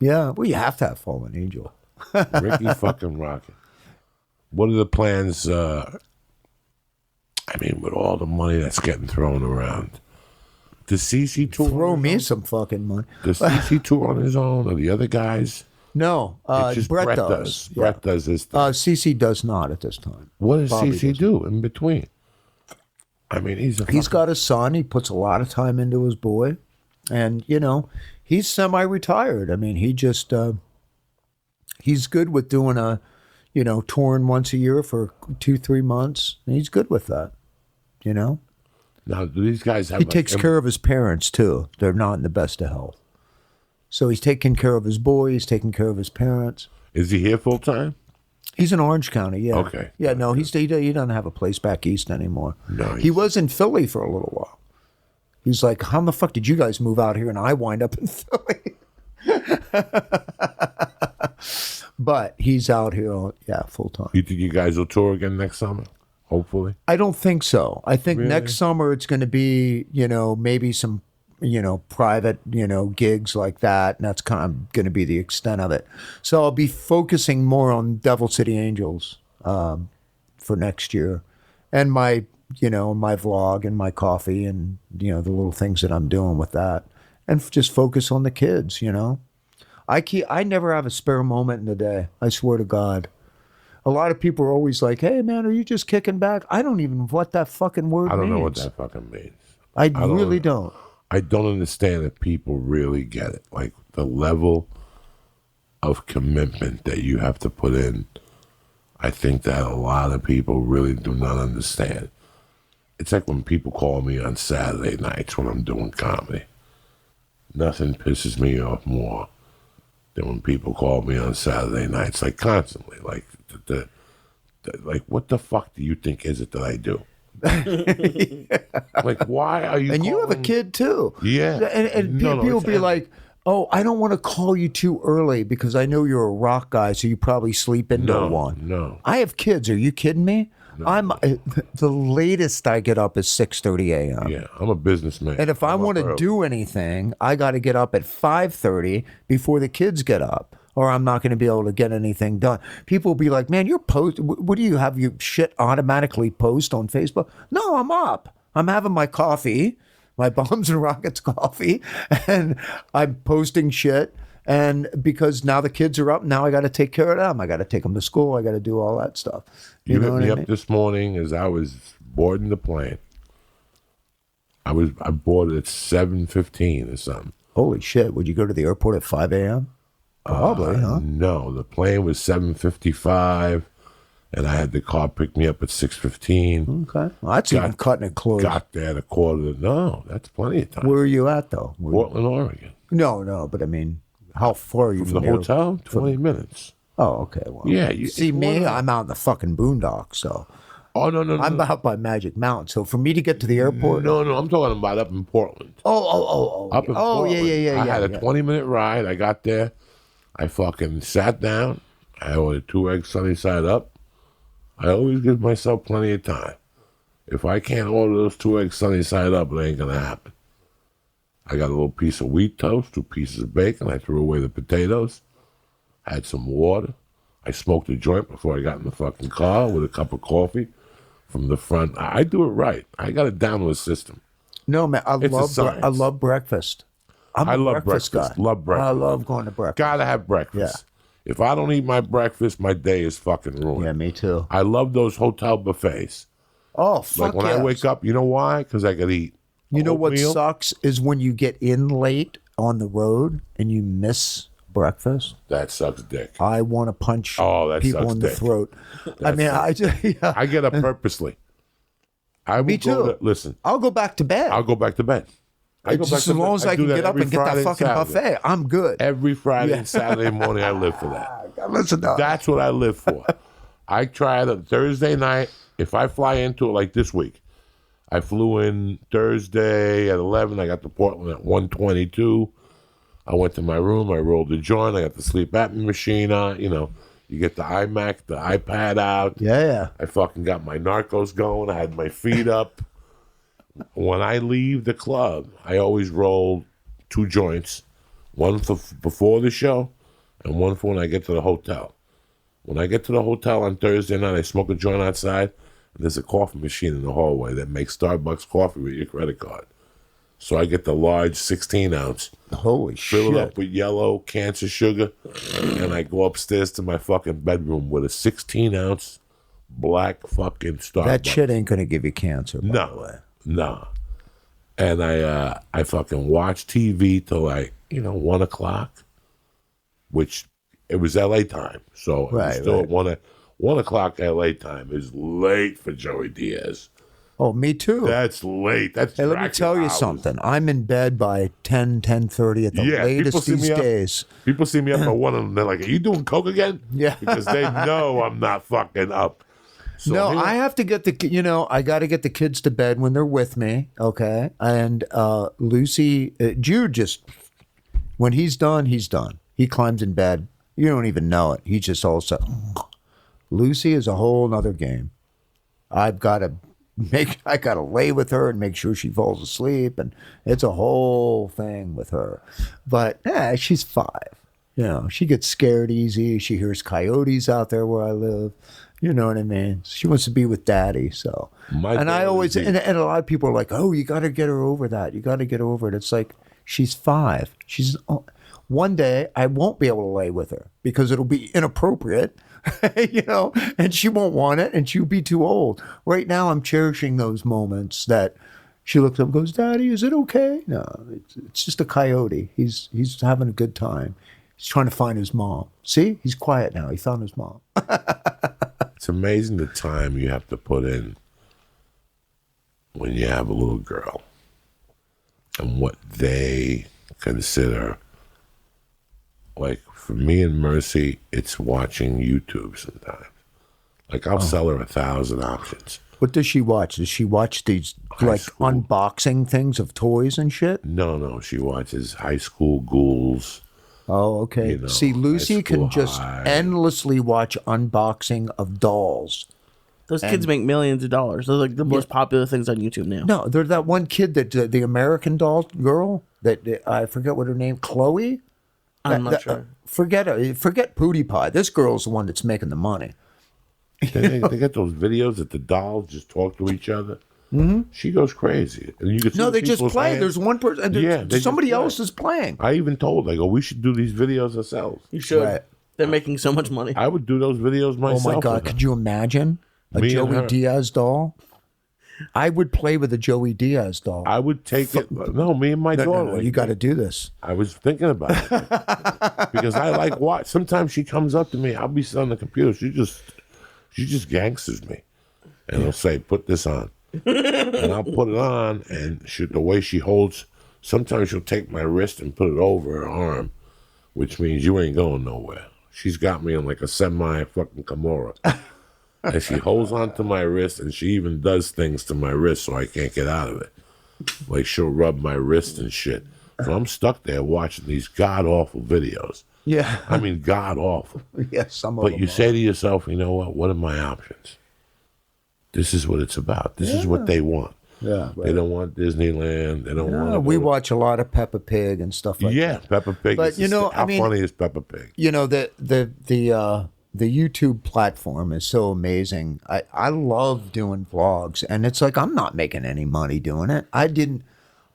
Yeah, well, you have to have Fallen Angel. Rikki fucking Rockett. What are the plans, with all the money that's getting thrown around? Does CC tour? Throw me some fucking money. Does CC tour on his own, or the other guys? No, It's just Brett does. Yeah. Brett does his thing. CC does not at this time. What does Bobby CC does. do in between? I mean, he's Got a son. He puts a lot of time into his boy. And, he's semi-retired. I mean, he just, he's good with doing touring once a year for 2-3 months. And he's good with that, Now, do these guys have? He takes care of his parents, too. They're not in the best of health. So he's taking care of his boy. He's taking care of his parents. Is he here full time? He's in Orange County, yeah. Okay. Yeah, no, he doesn't have a place back east anymore. No, he was in Philly for a little while. He's like, how the fuck did you guys move out here and I wind up in Philly? But he's out here, full time. You think you guys will tour again next summer? Hopefully. I don't think so. I think Really? next summer it's going to be, maybe some, private, gigs like that. And that's kind of going to be the extent of it. So I'll be focusing more on Devil City Angels for next year. And my vlog and my coffee and, the little things that I'm doing with that. And just focus on the kids, I never have a spare moment in the day. I swear to God. A lot of people are always like, hey, man, are you just kicking back? I don't even know what that fucking word means. I don't know what that fucking means. I really don't. I don't understand if people really get it. Like the level of commitment that you have to put in. I think that a lot of people really do not understand. It's like when people call me on Saturday nights when I'm doing comedy. Nothing pisses me off more than when people call me on Saturday nights, like constantly, like like what the fuck do you think is it that I do? Like, why are you? And you have a kid too. Yeah, and people be like, oh, I don't want to call you too early because I know you're a rock guy, so you probably sleep into one. No, I have kids. Are you kidding me? No. I'm the latest I get up is 6:30 a.m. Yeah, I'm a businessman. And if I want to do anything, I got to get up at 5:30 before the kids get up, or I'm not going to be able to get anything done. People will be like, "Man, you're post. What do you have? Your shit automatically post on Facebook?" No, I'm up. I'm having my coffee, my Bombs and Rockets coffee, and I'm posting shit. And because now the kids are up, now I got to take care of them. I got to take them to school. I got to do all that stuff. You know hit me what I mean? up this morning as I was boarding the plane. I boarded at 7:15 or something. Holy shit! Would you go to the airport at 5 a.m.? Probably, huh? No, the plane was 7:55, and I had the car pick me up at 6:15. Okay, well, that's even cutting it close. Got there at a quarter to. No, that's plenty of time. Where are you at though? Portland, Oregon. No, but I mean, how far are you From the hotel? 20 minutes. Oh, okay. Well, Yeah, see me, I'm out in the fucking boondocks, so. Oh no! I'm out by Magic Mountain, so for me to get to the airport. No, I'm talking about up in Portland. Oh. Up in Portland. Yeah. I had a 20-minute ride. I got there. I fucking sat down. I ordered 2 eggs sunny side up. I always give myself plenty of time. If I can't order those 2 eggs sunny side up, it ain't gonna happen. I got a little piece of wheat toast, 2 pieces of bacon. I threw away the potatoes. Had some water. I smoked a joint before I got in the fucking car with a cup of coffee from the front. I do it right. I got it down to a system. No, man, I a love breakfast. I love breakfast. Guy. Love breakfast. I love going to breakfast. Gotta have breakfast. Yeah. If I don't eat my breakfast, my day is fucking ruined. Yeah, me too. I love those hotel buffets. Oh, fuck Like when I wake up, you know why? Because I could eat. You know what oatmeal. sucks is when you get in late on the road and you miss breakfast. That sucks dick. I want to punch that people sucks in the dick. throat. I mean, I just, yeah. I get up purposely. Me too. Listen, I'll go back to bed. I'll go back to bed. Just as long as I can get up and get that fucking buffet, I'm good. Every Friday and Saturday morning, I live for that. Listen up. That's what I live for. I try it on Thursday night. If I fly into it like this week, I flew in Thursday at 11. I got to Portland at 1:22. I went to my room. I rolled the joint. I got the sleep apnea machine on. You know, you get the iMac, the iPad out. Yeah. I fucking got my Narcos going. I had my feet up. When I leave the club, I always roll 2 joints, one for before the show and one for when I get to the hotel. When I get to the hotel on Thursday night, I smoke a joint outside, and there's a coffee machine in the hallway that makes Starbucks coffee with your credit card. So I get the large 16-ounce, Holy fill shit. it up with yellow cancer sugar, and I go upstairs to my fucking bedroom with a 16-ounce black fucking Starbucks. That shit ain't going to give you cancer, by the way. No. And I fucking watch TV till like, 1 o'clock, which it was LA time. So it was still at 1 o'clock LA time is late for Joey Diaz. Oh, me too. That's late. That's Hey, let me tell you hours. something. I'm in bed by 10:30 at the latest these days. People see me up at 1 and they're like, "Are you doing coke again?" Yeah. Because they know I'm not fucking up. So No, here- I have to get I got to get the kids to bed when they're with me, okay? And Lucy, Jude just, when he's done, he's done. He climbs in bed. You don't even know it. He just all of a sudden, Lucy is a whole nother game. I got to lay with her and make sure she falls asleep, and it's a whole thing with her. But she's 5. You know, she gets scared easy. She hears coyotes out there where I live. You know what I mean? She wants to be with daddy. So, and I always, and a lot of people are like, "Oh, you got to get her over that. You got to get over it." It's like, she's 5. One day I won't be able to lay with her because it'll be inappropriate, you know, and she won't want it and she'll be too old. Right now I'm cherishing those moments that she looks up and goes, "Daddy, is it okay?" No, it's just a coyote. He's having a good time. He's trying to find his mom. See, he's quiet now. He found his mom. It's amazing the time you have to put in when you have a little girl and what they consider. Like, for me and Mercy, it's watching YouTube sometimes. Like, I'll sell her 1,000 options. What does she watch? Does she watch these High school. unboxing things of toys and shit? No, she watches high school ghouls. Oh, okay. You know, See, Lucy High can School just High. endlessly watch unboxing of dolls. Those kids make millions of dollars. They're like the most popular things on YouTube now. No, there's that one kid that the American doll girl that I forget what her name, Chloe. I'm not sure. Forget Pootie Pie. This girl's the one that's making the money. They get those videos that the dolls just talk to each other. Mm-hmm. She goes crazy. And you can see No, they just people's play. hands. There's one person. Yeah, they somebody just play. else is playing. I even told, I go, we should do these videos ourselves. You should. Right. They're making so much money. I would do those videos Oh myself. my God! Could you imagine a Me and Joey her. Diaz doll? I would play with a Joey Diaz doll. I would take it. No, me and my daughter. No, you got to do this. I was thinking about it because I like watch. Sometimes she comes up to me. I'll be sitting on the computer. She just gangsters me, and I'll say, "Put this on," and I'll put it on, and the way she holds. Sometimes she'll take my wrist and put it over her arm, which means you ain't going nowhere. She's got me on like a semi-fucking Kimura. And she holds onto my wrist, and she even does things to my wrist so I can't get out of it. Like, she'll rub my wrist and shit. So I'm stuck there watching these god-awful videos. Yeah. I mean, god-awful. Yes, some of But them. you say to yourself, you know what are my options? This is what it's about. This is what they want. Yeah, They don't want Disneyland. They don't want. we watch a lot of Peppa Pig and stuff like that. Yeah, Peppa Pig. But, you know, how I mean- funny is Peppa Pig? You know, the YouTube platform is so amazing. I love doing vlogs, and it's like I'm not making any money doing it.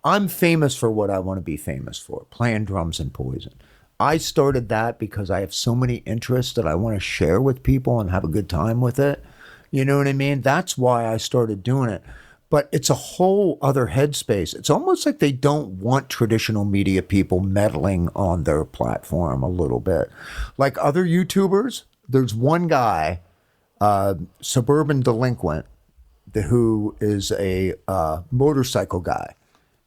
I'm famous for what I want to be famous for, playing drums and Poison. I started that because I have so many interests that I want to share with people and have a good time with it. You know what I mean? That's why I started doing it. But it's a whole other headspace. It's almost like they don't want traditional media people meddling on their platform a little bit. Like other YouTubers, there's one guy, Suburban Delinquent, who is a motorcycle guy.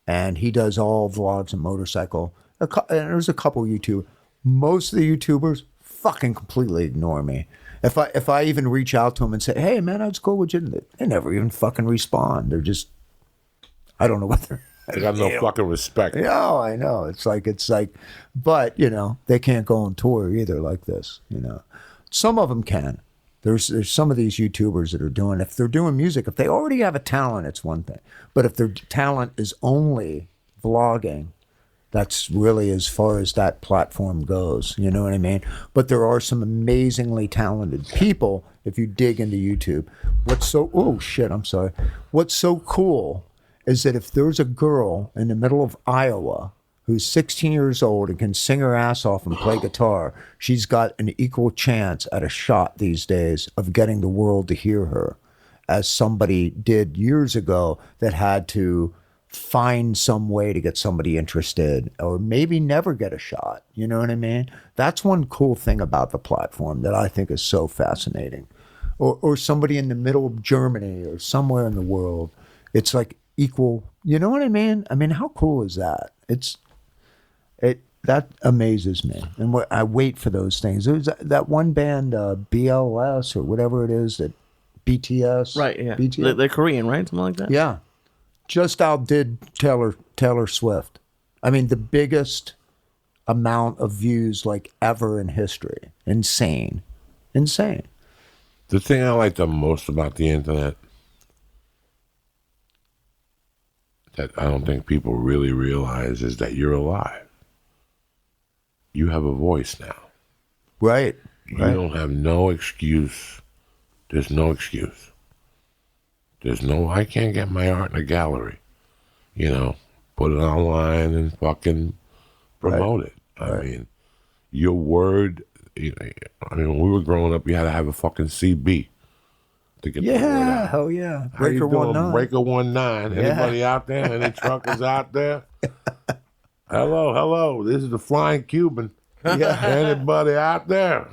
And he does all vlogs and motorcycle. And there's a couple YouTube. Most of the YouTubers fucking completely ignore me. If I even reach out to them and say, "Hey man, how's it go with you?" They never even fucking respond. They're just, I don't know what they're. They got no fucking respect. No, I know. It's like, but you know, they can't go on tour either like this. You know, some of them can. There's some of these YouTubers that are doing. If they're doing music, if they already have a talent, it's one thing. But if their talent is only vlogging, that's really as far as that platform goes. You know what I mean? But there are some amazingly talented people if you dig into YouTube. What's so cool is that if there's a girl in the middle of Iowa who's 16 years old and can sing her ass off and play guitar, she's got an equal chance at a shot these days of getting the world to hear her, as somebody did years ago that had to find some way to get somebody interested or maybe never get a shot. You know what I mean? That's one cool thing about the platform that I think is so fascinating. Or somebody in the middle of Germany or somewhere in the world It's like equal. You know what I mean? I mean, how cool is that? That amazes me, and I wait for those things. There's that one band, BLS or whatever it is, that BTS. Right, yeah. BTS. They're Korean, right? Something like that? Yeah, just outdid Taylor Swift. I mean, the biggest amount of views like ever in history. Insane. The thing I like the most about the internet that I don't think people really realize is that you're alive. You have a voice now. Right. You don't have no excuse. There's no excuse. I can't get my art in a gallery. Put it online and fucking promote it. I mean, your word, when we were growing up, you had to have a fucking CB to get the word out. Hell yeah. How you Breaker doing? 19. Breaker 19. Anybody out there? Any truckers out there? Hello. This is the Flying Cuban. Yeah. Anybody out there?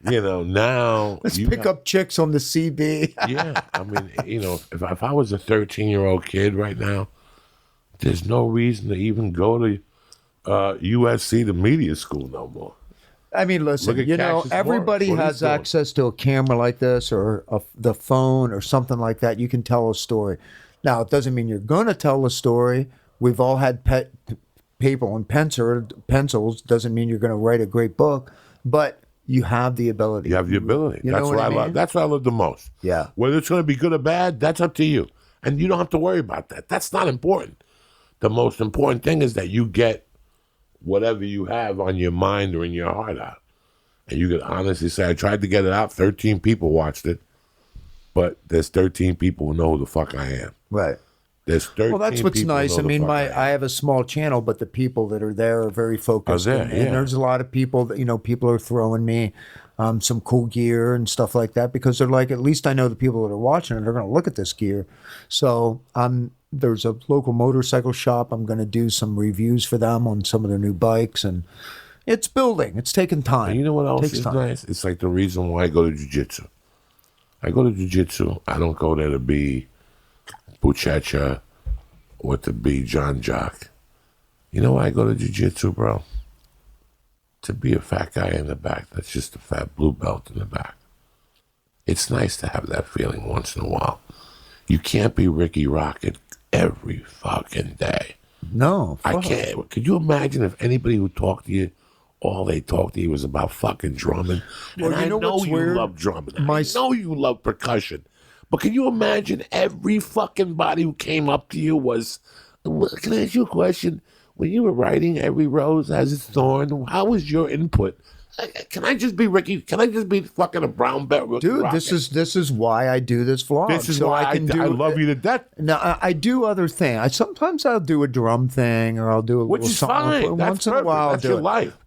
Now Let's pick up chicks on the CB. Yeah, I mean, if I was a 13-year-old kid right now, there's no reason to even go to USC, the media school, no more. I mean, listen, everybody has access to a camera like this or the phone or something like that. You can tell a story. Now, it doesn't mean you're going to tell a story. We've all had paper and pencils. Doesn't mean you're going to write a great book, but you have the ability. You have the ability. You That's know what I mean? love. That's what I love the most. Yeah. Whether it's going to be good or bad, that's up to you. And you don't have to worry about that. That's not important. The most important thing is that you get whatever you have on your mind or in your heart out. And you can honestly say, I tried to get it out. 13 people watched it. But there's 13 people who know who the fuck I am. Right. There's 13 Well, that's what's people who nice. know I mean, the fuck I am. I have a small channel, but the people that are there are very focused. Are there, and yeah. there's a lot of people that, people are throwing me some cool gear and stuff like that because they're like, at least I know the people that are watching it, they're going to look at this gear. So there's a local motorcycle shop. I'm going to do some reviews for them on some of their new bikes, and it's building. It's taking time. And you know what else Takes is time. nice? It's like the reason why I go to jiu-jitsu. I go to jiu-jitsu. I don't go there to be Buchecha or to be John Jock. You know why I go to jiu-jitsu, bro? To be a fat guy in the back. That's just a fat blue belt in the back. It's nice to have that feeling once in a while. You can't be Rikki Rockett every fucking day. No. I fuck. can't. Could you imagine if anybody who talked to you, all they talked to you was about fucking drumming? Well, And I know what's you weird? love drumming. My- I know you love percussion. But can you imagine every fucking body who came up to you was, can I ask you a question? When you were writing Every Rose Has Its Thorn, how was your input? Can I just be Ricky? Can I just be fucking a brown belt? Dude, Rocket? this is why I do this vlog. This is so why I can I love you to death. Now I do other things. Sometimes I'll do a drum thing, or I'll do a Which little is something. fine. That's Once in a perfect. while, That's I'll do your it. life.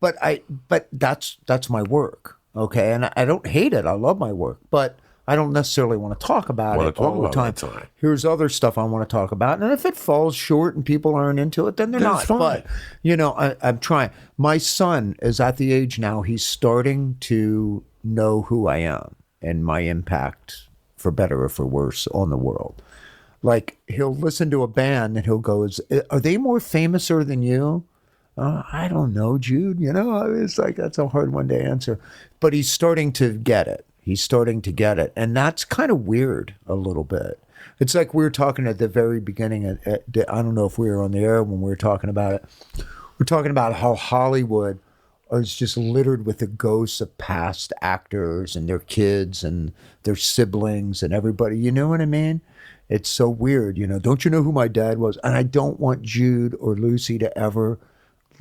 But that's my work. Okay, and I don't hate it. I love my work, but I don't necessarily want to talk about Want it to talk all the about time. that time. Here's other stuff I want to talk about, and if it falls short and people aren't into it, then they're Then not. it's fine. But I'm trying. My son is at the age now; he's starting to know who I am and my impact, for better or for worse, on the world. Like, he'll listen to a band and he'll go, "Are they more famouser than you?" I don't know, Jude. It's like, that's a hard one to answer. But he's starting to get it. And that's kind of weird a little bit. It's like we were talking at the very beginning. I don't know if we were on the air when we were talking about it. We're talking about how Hollywood is just littered with the ghosts of past actors and their kids and their siblings and everybody. You know what I mean? It's so weird. Don't you know who my dad was? And I don't want Jude or Lucy to ever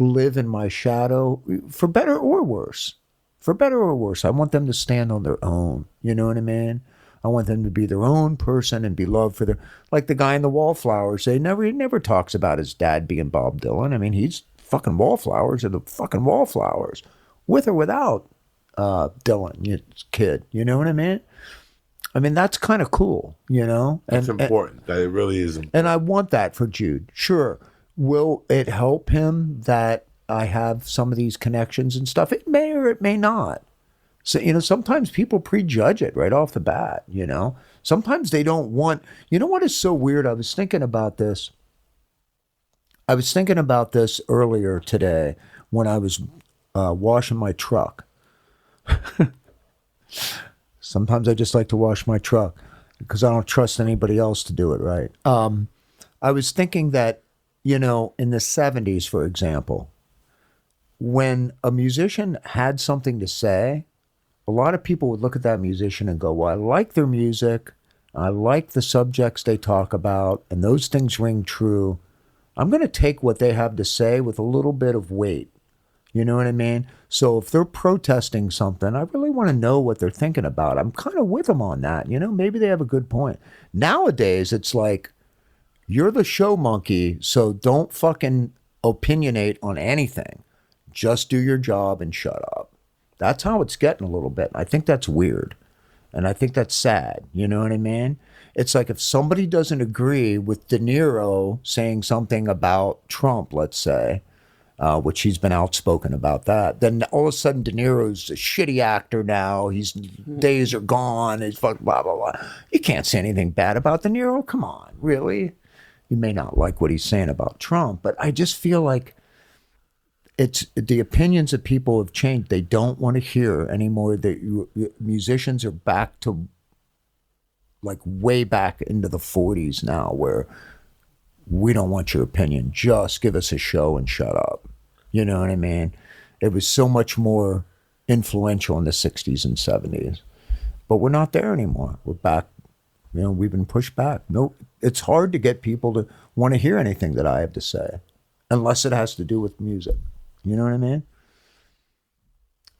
live in my shadow, for better or worse. For better or worse, I want them to stand on their own. You know what I mean? I want them to be their own person and be loved for like the guy in the Wallflowers. He never talks about his dad being Bob Dylan. I mean, he's fucking Wallflowers are the fucking Wallflowers, with or without Dylan, kid. You know what I mean? I mean, that's kind of cool, That's important. That it really is important. And I want that for Jude. Sure. Will it help him that I have some of these connections and stuff? It may or it may not. So, sometimes people prejudge it right off the bat, Sometimes they don't want, what is so weird? I was thinking about this earlier today when I was washing my truck. Sometimes I just like to wash my truck because I don't trust anybody else to do it right. I was thinking that, in the 70s, for example, when a musician had something to say, a lot of people would look at that musician and go, well, I like their music. I like the subjects they talk about, and those things ring true. I'm going to take what they have to say with a little bit of weight. You know what I mean? So if they're protesting something, I really want to know what they're thinking about. I'm kind of with them on that. Maybe they have a good point. Nowadays, it's like, you're the show monkey, so don't fucking opinionate on anything. Just do your job and shut up. That's how it's getting a little bit. I think that's weird. And I think that's sad. You know what I mean? It's like if somebody doesn't agree with De Niro saying something about Trump, let's say, which he's been outspoken about that, then all of a sudden De Niro's a shitty actor now. His days are gone. He's fucking blah, blah, blah. You can't say anything bad about De Niro. Come on, really? You may not like what he's saying about Trump, but I just feel like it's the opinions of people have changed. They don't want to hear anymore that musicians are back to like way back into the 40s now, where we don't want your opinion. Just give us a show and shut up. You know what I mean? It was so much more influential in the 60s and 70s, but we're not there anymore. We're back. We've been pushed back. No, it's hard to get people to want to hear anything that I have to say, unless it has to do with music. You know what I mean?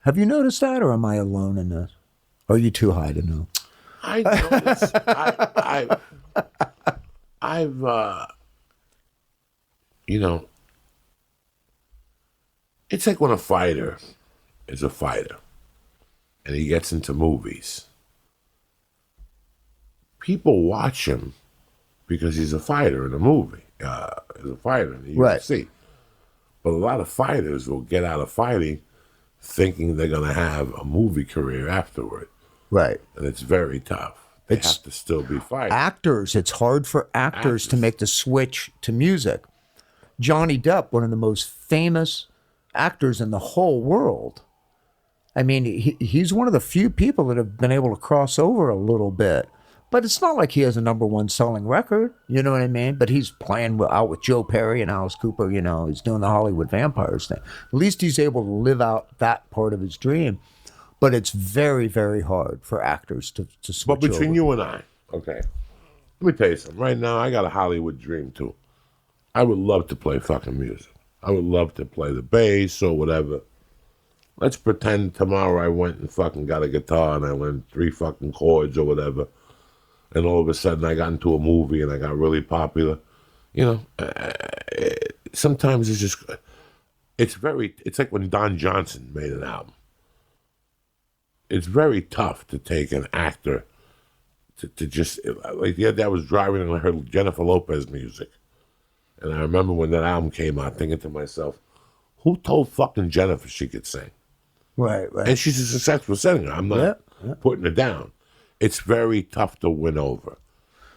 Have you noticed that, or am I alone in this? Or are you too high to know? I noticed. I've it's like when a fighter is a fighter and he gets into movies. People watch him because he's a fighter in a movie. He's a fighter in the UFC. Right. But a lot of fighters will get out of fighting thinking they're going to have a movie career afterward. Right. And it's very tough. They have to still be fighting. Actors, it's hard for actors to make the switch to music. Johnny Depp, one of the most famous actors in the whole world. I mean, he's one of the few people that have been able to cross over a little bit. But it's not like he has a number one selling record, you know what I mean? But he's playing out with Joe Perry and Alice Cooper, he's doing the Hollywood Vampires thing. At least he's able to live out that part of his dream. But it's very, very hard for actors to switch over. But between you and I, okay, let me tell you something. Right now, I got a Hollywood dream, too. I would love to play fucking music. I would love to play the bass or whatever. Let's pretend tomorrow I went and fucking got a guitar and I learned 3 fucking chords or whatever. And all of a sudden I got into a movie and I got really popular. Sometimes it's like when Don Johnson made an album. It's very tough to take an actor to just, like the other day I was driving and I heard Jennifer Lopez music. And I remember when that album came out thinking to myself, who told fucking Jennifer she could sing? Right. And she's a successful singer. I'm not putting her down. It's very tough to win over,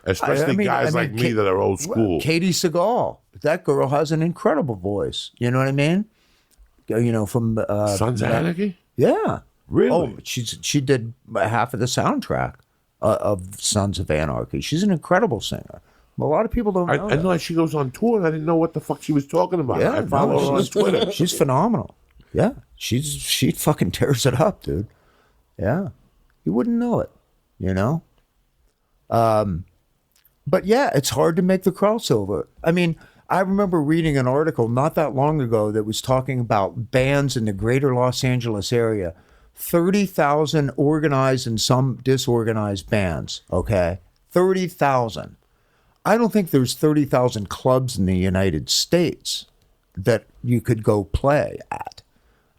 especially guys like me that are old school. Katie Seagal, that girl has an incredible voice. You know what I mean? From Sons of Anarchy. Yeah, really. Oh, she did half of the soundtrack of Sons of Anarchy. She's an incredible singer. A lot of people don't know. I know that she goes on tour, and I didn't know what the fuck she was talking about. Yeah, I follow her on Twitter. She's phenomenal. Yeah, she fucking tears it up, dude. Yeah, you wouldn't know it. But yeah, it's hard to make the crossover. I mean, I remember reading an article not that long ago that was talking about bands in the greater Los Angeles area, 30,000 organized and some disorganized bands, okay? 30,000. I don't think there's 30,000 clubs in the United States that you could go play at.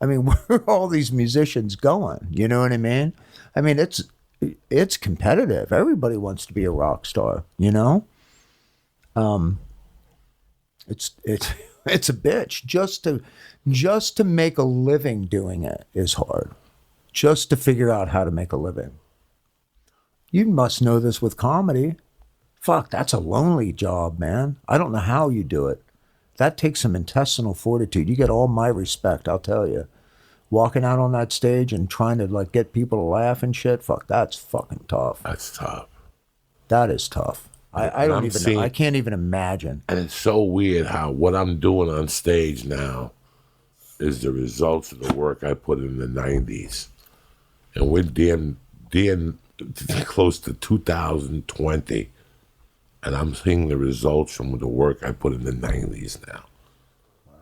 I mean, where are all these musicians going? You know what I mean? I mean, it's competitive. Everybody wants to be a rock star, It's a bitch. Just to make a living doing it is hard. just to figure out how to make a living. You must know this with comedy. Fuck, that's a lonely job, man. I don't know how you do it. That takes some intestinal fortitude. You get all my respect, I'll tell you. Walking out on that stage and trying to like get people to laugh and shit, fuck, that's fucking tough. That's tough. That is tough. I don't even know. I can't even imagine. And it's so weird how what I'm doing on stage now is the results of the work I put in the 90s. And we're damn close to 2020. And I'm seeing the results from the work I put in the 90s now. Wow.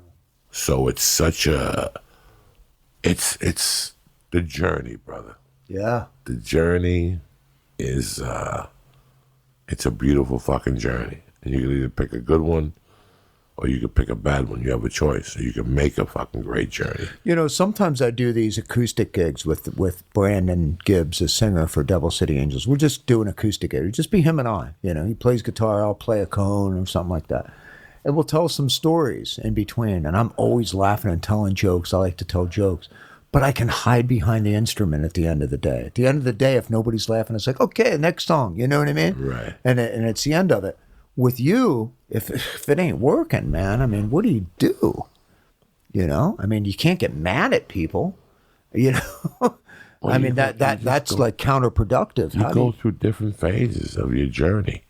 So it's such a... It's the journey, brother. Yeah. The journey is... it's a beautiful fucking journey. And you can either pick a good one or you can pick a bad one. You have a choice. So you can make a fucking great journey. You know, sometimes I do these acoustic gigs with Brandon Gibbs, a singer for Devil City Angels. We'll just do an acoustic gig. It'll just be him and I. You know, he plays guitar, I'll play a cone or something like that. And we'll tell some stories in between. And I'm always laughing and telling jokes. I like to tell jokes. But I can hide behind the instrument at the end of the day. At the end of the day, if nobody's laughing, it's like, okay, next song. You know what I mean? Right. And it's the end of it. With you, if it ain't working, man, I mean, what do you do? You know? I mean, you can't get mad at people. You know? Well, I mean, that's like counterproductive. You go through different phases of your journey.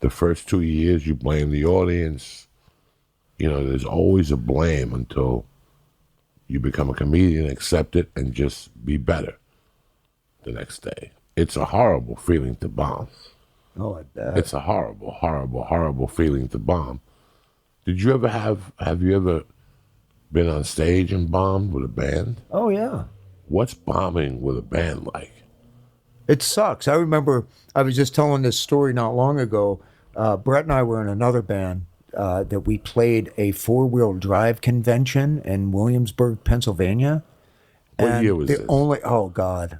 The first 2 years, you blame the audience. You know, there's always a blame until you become a comedian, accept it, and just be better the next day. It's a horrible feeling to bomb. Oh, I bet. It's a horrible, horrible, horrible feeling to bomb. Did you ever have you ever been on stage and bombed with a band? Oh, yeah. What's bombing with a band like? It sucks. I remember I was just telling this story not long ago. Brett and I were in another band that we played a 4-wheel drive convention in Williamsburg, Pennsylvania. What year was this? Oh God,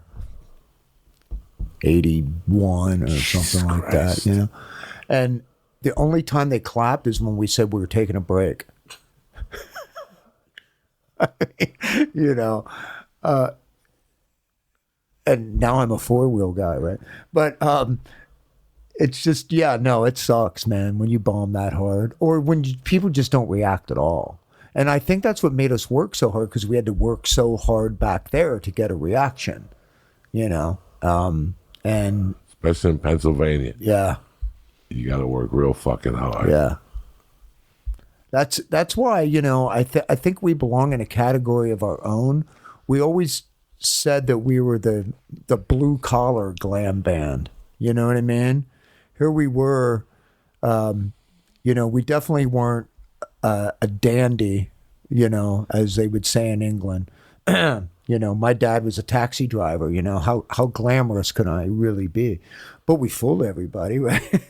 81 or something like that, you know. And the only time they clapped is when we said we were taking a break. You know, and now I'm a 4-wheel guy, right? But it's just, yeah, no, it sucks, man, when you bomb that hard or when people just don't react at all. And I think that's what made us work so hard because we had to work so hard back there to get a reaction, you know. And especially in Pennsylvania. Yeah. You got to work real fucking hard. Yeah. That's why, you know, I think we belong in a category of our own. We always said that we were the blue collar glam band. You know what I mean? Here we were, you know, we definitely weren't a dandy, you know, as they would say in England. You know, my dad was a taxi driver. You know, how glamorous can I really be? But we fooled everybody, right?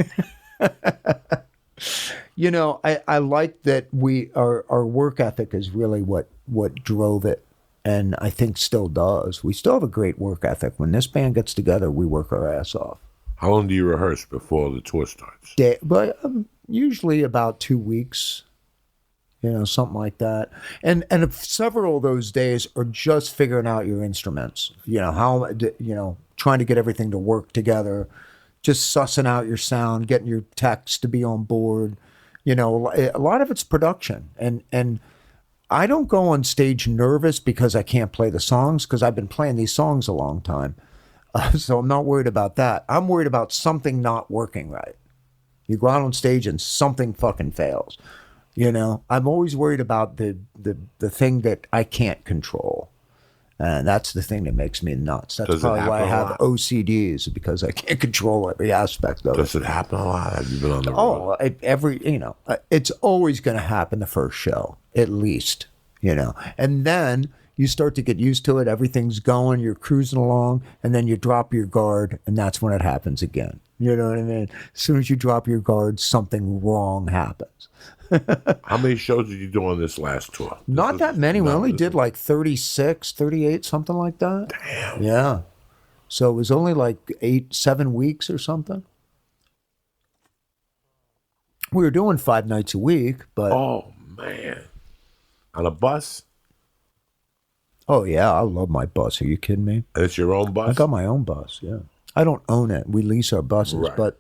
You know, I like that our work ethic is really what drove it, and I think still does. We still have a great work ethic. When this band gets together, we work our ass off. How long do you rehearse before the tour starts? But usually about 2 weeks, you know, something like that. And several of those days are just figuring out your instruments. You know, trying to get everything to work together, just sussing out your sound, getting your techs to be on board. You know, a lot of it's production. And I don't go on stage nervous because I can't play the songs, because I've been playing these songs a long time. So I'm not worried about that. I'm worried about something not working right. You go out on stage and something fucking fails. You know, I'm always worried about the thing that I can't control. And that's the thing that makes me nuts. That's probably why I have OCDs, because I can't control every aspect of it. Does it happen a lot? Have you been on the road? Oh, it's always going to happen the first show, at least, you know. And then you start to get used to it. Everything's going. You're cruising along. And then you drop your guard. And that's when it happens again. You know what I mean? As soon as you drop your guard, something wrong happens. How many shows did you do on this last tour? Not that many. We only did like 36, 38, something like that. Damn. Yeah. So it was only like 7 weeks or something. We were doing 5 nights a week, but... Oh, man. On a bus? Oh yeah, I love my bus. Are you kidding me? It's your own I bus? got my own bus. Yeah, I don't own it. We lease our buses, Right. but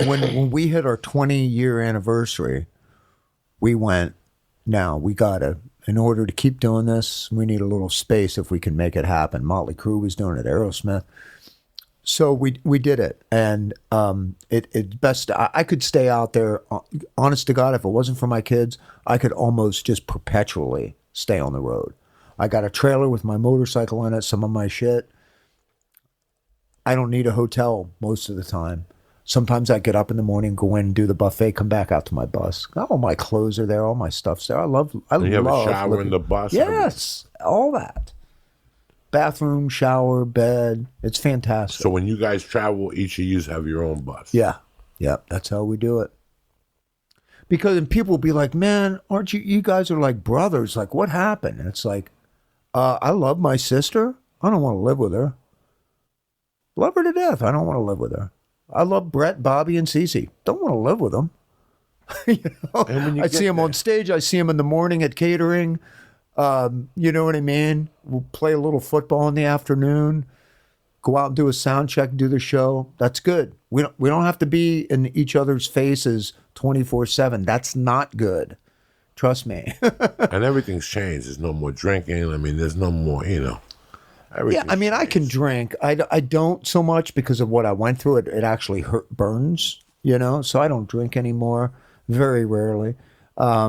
when we hit our 20-year anniversary, we went. Now we gotta. In order to keep doing this, we need a little space if we can make it happen. Motley Crue was doing it. Aerosmith. So we did it, and it best. I could stay out there. Honest to God, if it wasn't for my kids, I could almost just perpetually stay on the road. I got a trailer with my motorcycle in it, some of my shit. I don't need a hotel most of the time. Sometimes I get up in the morning, go in, do the buffet, come back out to my bus. All my clothes are there, all my stuff's there. I love. And you have a shower living. in the bus? Yes, all that. Bathroom, shower, bed. It's fantastic. So when you guys travel, each of you have your own bus? Yeah. That's how we do it. Because and people will be like, man, aren't you guys are like brothers. Like, what happened? And it's like, I love my sister. I don't want to live with her. Love her to death. I don't want to live with her. I love Brett, Bobby, and Cece. Don't want to live with them. I see them on stage. I see them in the morning at catering. You know what I mean? We'll play a little football in the afternoon, go out and do a sound check, do the show. That's good. We don't have to be in each other's faces 24/7. That's not good. Trust me. And everything's changed. There's no more drinking. I mean, there's no more, Yeah, I mean, I can drink. I don't so much because of what I went through. It actually burns, so I don't drink anymore, very rarely. I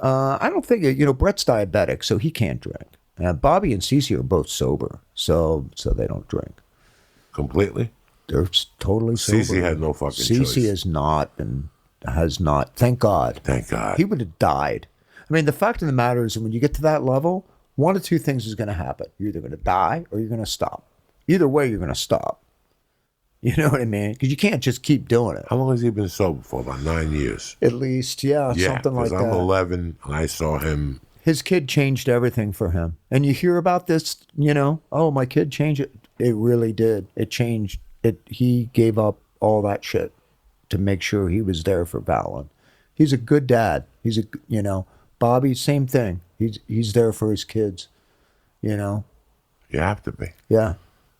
don't think, Brett's diabetic, so he can't drink. Bobby and Cece are both sober, so they don't drink. Completely? They're totally sober. Cece had no fucking Cece choice. is not and has not. Thank God. Thank God. He would have died. I mean, the fact of the matter is, when you get to that level, one of two things is going to happen. You're either going to die or you're going to stop. Either way, you're going to stop. You know what I mean? Because you can't just keep doing it. How long has he been sober for? About 9 years. At least, something like that. I'm 11 and I saw him. His kid changed everything for him. And you hear about this, oh, my kid changed it. It really did. It changed it. He gave up all that shit to make sure he was there for Valen. He's a good dad. He's Bobby, same thing. He's there for his kids, You have to be. Yeah.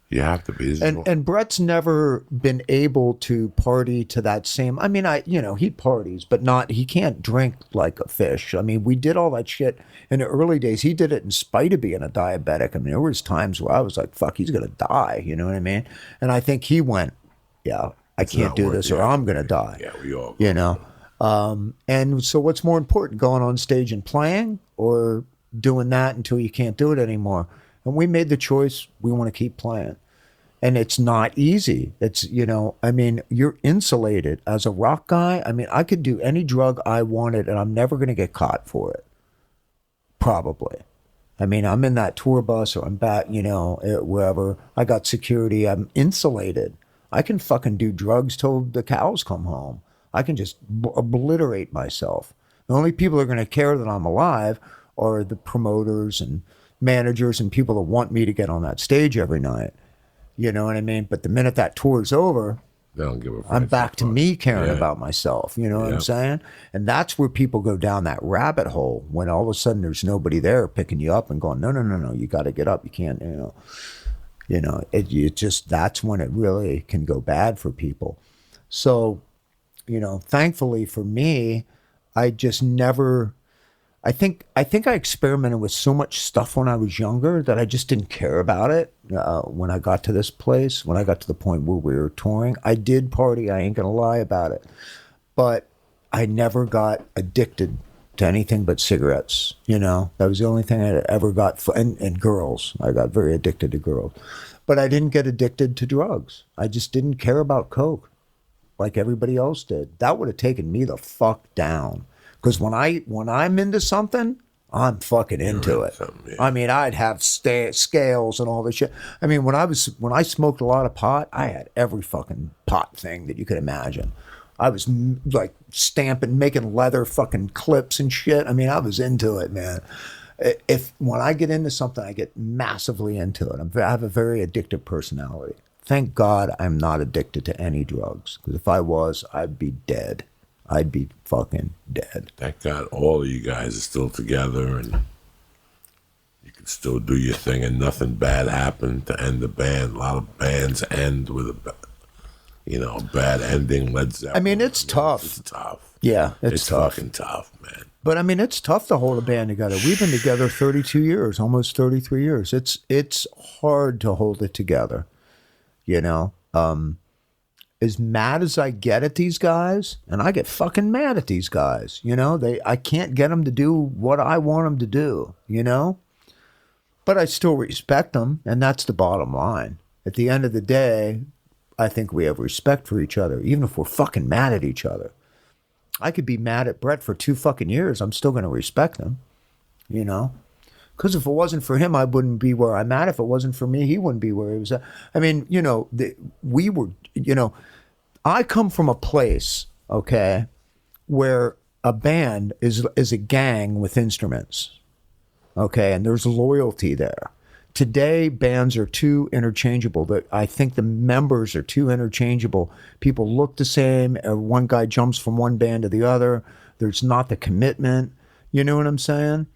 You have to be. And Brett's never been able to party to that same. I mean, he parties, but he can't drink like a fish. I mean, we did all that shit in the early days. He did it in spite of being a diabetic. I mean, there was times where I was like, fuck, he's going to die. You know what I mean? And I think he went, I can't do this or I'm going to die. Yeah, we all. And so what's more important, going on stage and playing or doing that until you can't do it anymore? And we made the choice, we want to keep playing. And it's not easy. It's, I mean, you're insulated as a rock guy. I mean, I could do any drug I wanted and I'm never going to get caught for it. Probably. I mean, I'm in that tour bus or I'm back, wherever. I got security. I'm insulated. I can fucking do drugs till the cows come home. I can just obliterate myself. The only people that are going to care that I'm alive are the promoters and managers and people that want me to get on that stage every night. You know what I mean? But the minute that tour's over, They don't give a fuck. I'm back to me caring about myself. You know what I'm saying? And that's where people go down that rabbit hole when all of a sudden there's nobody there picking you up and going, no, you got to get up. You can't, it just, that's when it really can go bad for people. So, thankfully for me, I just never, I think I experimented with so much stuff when I was younger that I just didn't care about it. When I got to this place, when I got to the point where we were touring, I did party. I ain't gonna lie about it, but I never got addicted to anything but cigarettes. That was the only thing I ever got. And girls, I got very addicted to girls, but I didn't get addicted to drugs. I just didn't care about coke like everybody else did. That would have taken me the fuck down. Because when I'm into something, I'm fucking into it. I mean, I'd have scales and all this shit. I mean, when I smoked a lot of pot, I had every fucking pot thing that you could imagine. I was like stamping, making leather fucking clips and shit. I mean, I was into it, man. When I get into something, I get massively into it. I have a very addictive personality. Thank God I'm not addicted to any drugs. Because if I was, I'd be dead. I'd be fucking dead. Thank God all of you guys are still together and could still do your thing, and nothing bad happened to end the band. A lot of bands end with a bad ending. Led Zeppelin. I mean, it's tough. It's tough. Yeah, it's tough. Fucking tough, man. But I mean, it's tough to hold a band together. We've been together 32 years, almost 33 years. It's hard to hold it together, you know. As mad as I get at these guys, and I get fucking mad at these guys, you know. I can't get them to do what I want them to do, you know. But I still respect them, and that's the bottom line. At the end of the day, I think we have respect for each other, even if we're fucking mad at each other. I could be mad at Brett for 2 fucking years. I'm still going to respect him, you know? Because if it wasn't for him, I wouldn't be where I'm at. If it wasn't for me, he wouldn't be where he was at. I mean, you know, we were, you know, I come from a place, okay, where a band is a gang with instruments, okay? And there's loyalty there. Today, bands are too interchangeable. I think the members are too interchangeable. People look the same. One guy jumps from one band to the other. There's not the commitment. You know what I'm saying?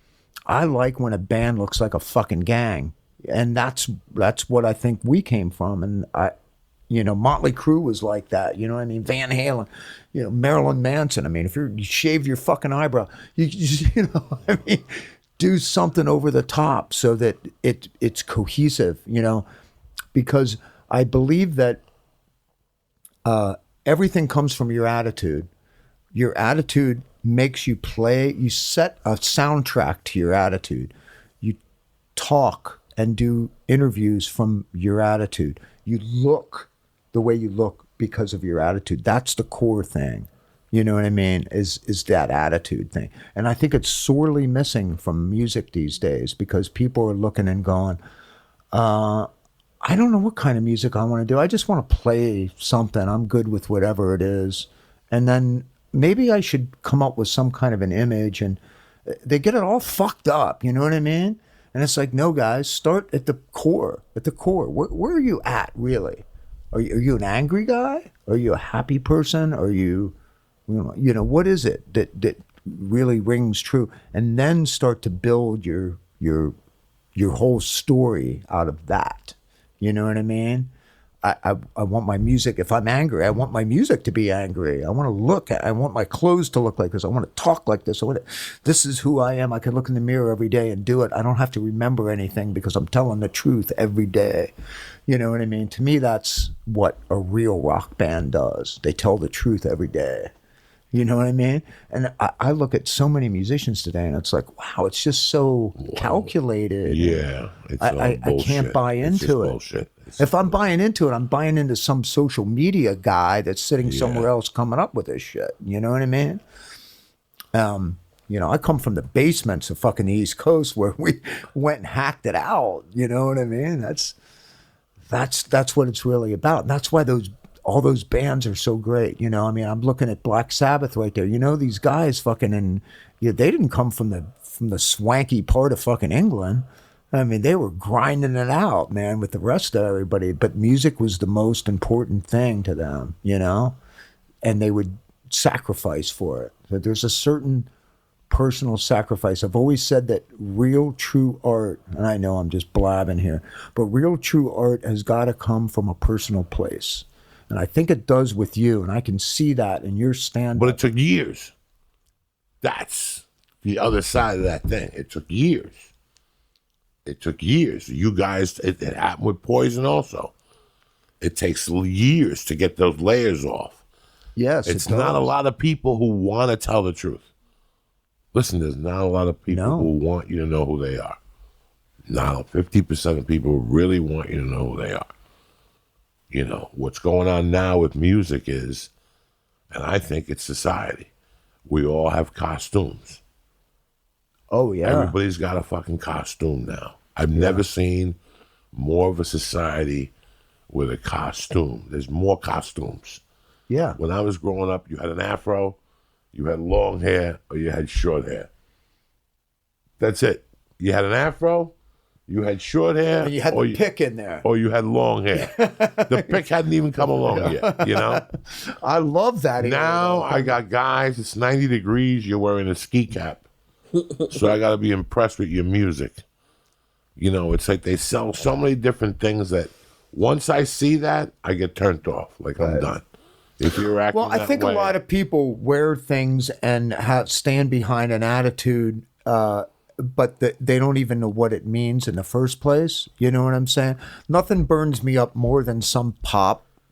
I like when a band looks like a fucking gang. And that's what I think we came from. And Motley Crue was like that. You know what I mean? Van Halen, Marilyn Manson. I mean, if you shave your fucking eyebrow, you know, I mean, do something over the top so that it's cohesive, you know, because I believe that everything comes from your attitude. Your attitude makes you play. You set a soundtrack to your attitude. You talk and do interviews from your attitude. You look the way you look because of your attitude. That's the core thing. You know what I mean? Is that attitude thing. And I think it's sorely missing from music these days because people are looking and going, I don't know what kind of music I want to do. I just want to play something. I'm good with whatever it is. And then maybe I should come up with some kind of an image, and they get it all fucked up. You know what I mean? And it's like, no, guys, start at the core. At the core. Where are you at, really? Are you an angry guy? Are you a happy person? Are you... You know, what is it that really rings true? And then start to build your whole story out of that. You know what I mean? I want my music, if I'm angry, I want my music to be angry. I want my clothes to look like this. I want to talk like this. This is who I am. I can look in the mirror every day and do it. I don't have to remember anything because I'm telling the truth every day. You know what I mean? To me, that's what a real rock band does. They tell the truth every day. You know what I mean? And I look at so many musicians today, and it's like, wow, it's just so calculated. Yeah, it's I can't buy into it. Bullshit. If I'm buying into it, I'm buying into some social media guy that's sitting somewhere else coming up with this shit. You know what I mean? You know, I come from the basements of fucking the East Coast where we went and hacked it out. You know what I mean? That's what it's really about. And that's why all those bands are so great. You know, I mean, I'm looking at Black Sabbath right there. You know, these guys fucking, they didn't come from the swanky part of fucking England. I mean, they were grinding it out, man, with the rest of everybody. But music was the most important thing to them, you know? And they would sacrifice for it. So there's a certain personal sacrifice. I've always said that real, true art, and I know I'm just blabbing here, but real, true art has got to come from a personal place. And I think it does with you, and I can see that in your stand-up. But it took years. That's the other side of that thing. It took years. It took years. You guys, it happened with Poison also. It takes years to get those layers off. Yes, it's not a lot of people who want to tell the truth. Listen, there's not a lot of people who want you to know who they are. Not 50% of people really want you to know who they are. You know, what's going on now with music is, and I think it's society, we all have costumes. Oh, yeah. Everybody's got a fucking costume now. I've never seen more of a society with a costume. There's more costumes. Yeah. When I was growing up, you had an afro, you had long hair, or you had short hair. That's it. You had an afro, you had short hair. And you had the pick in there. Or you had long hair. The pick hadn't even come along yet, you know? I love that. Now I got guys, it's 90 degrees, you're wearing a ski cap. So I got to be impressed with your music. You know, it's like they sell so many different things that once I see that, I get turned off. Like, I'm done. If you're acting Well, I that think way, a lot of people wear things and stand behind an attitude, but they don't even know what it means in the first place. You know what I'm saying? Nothing burns me up more than some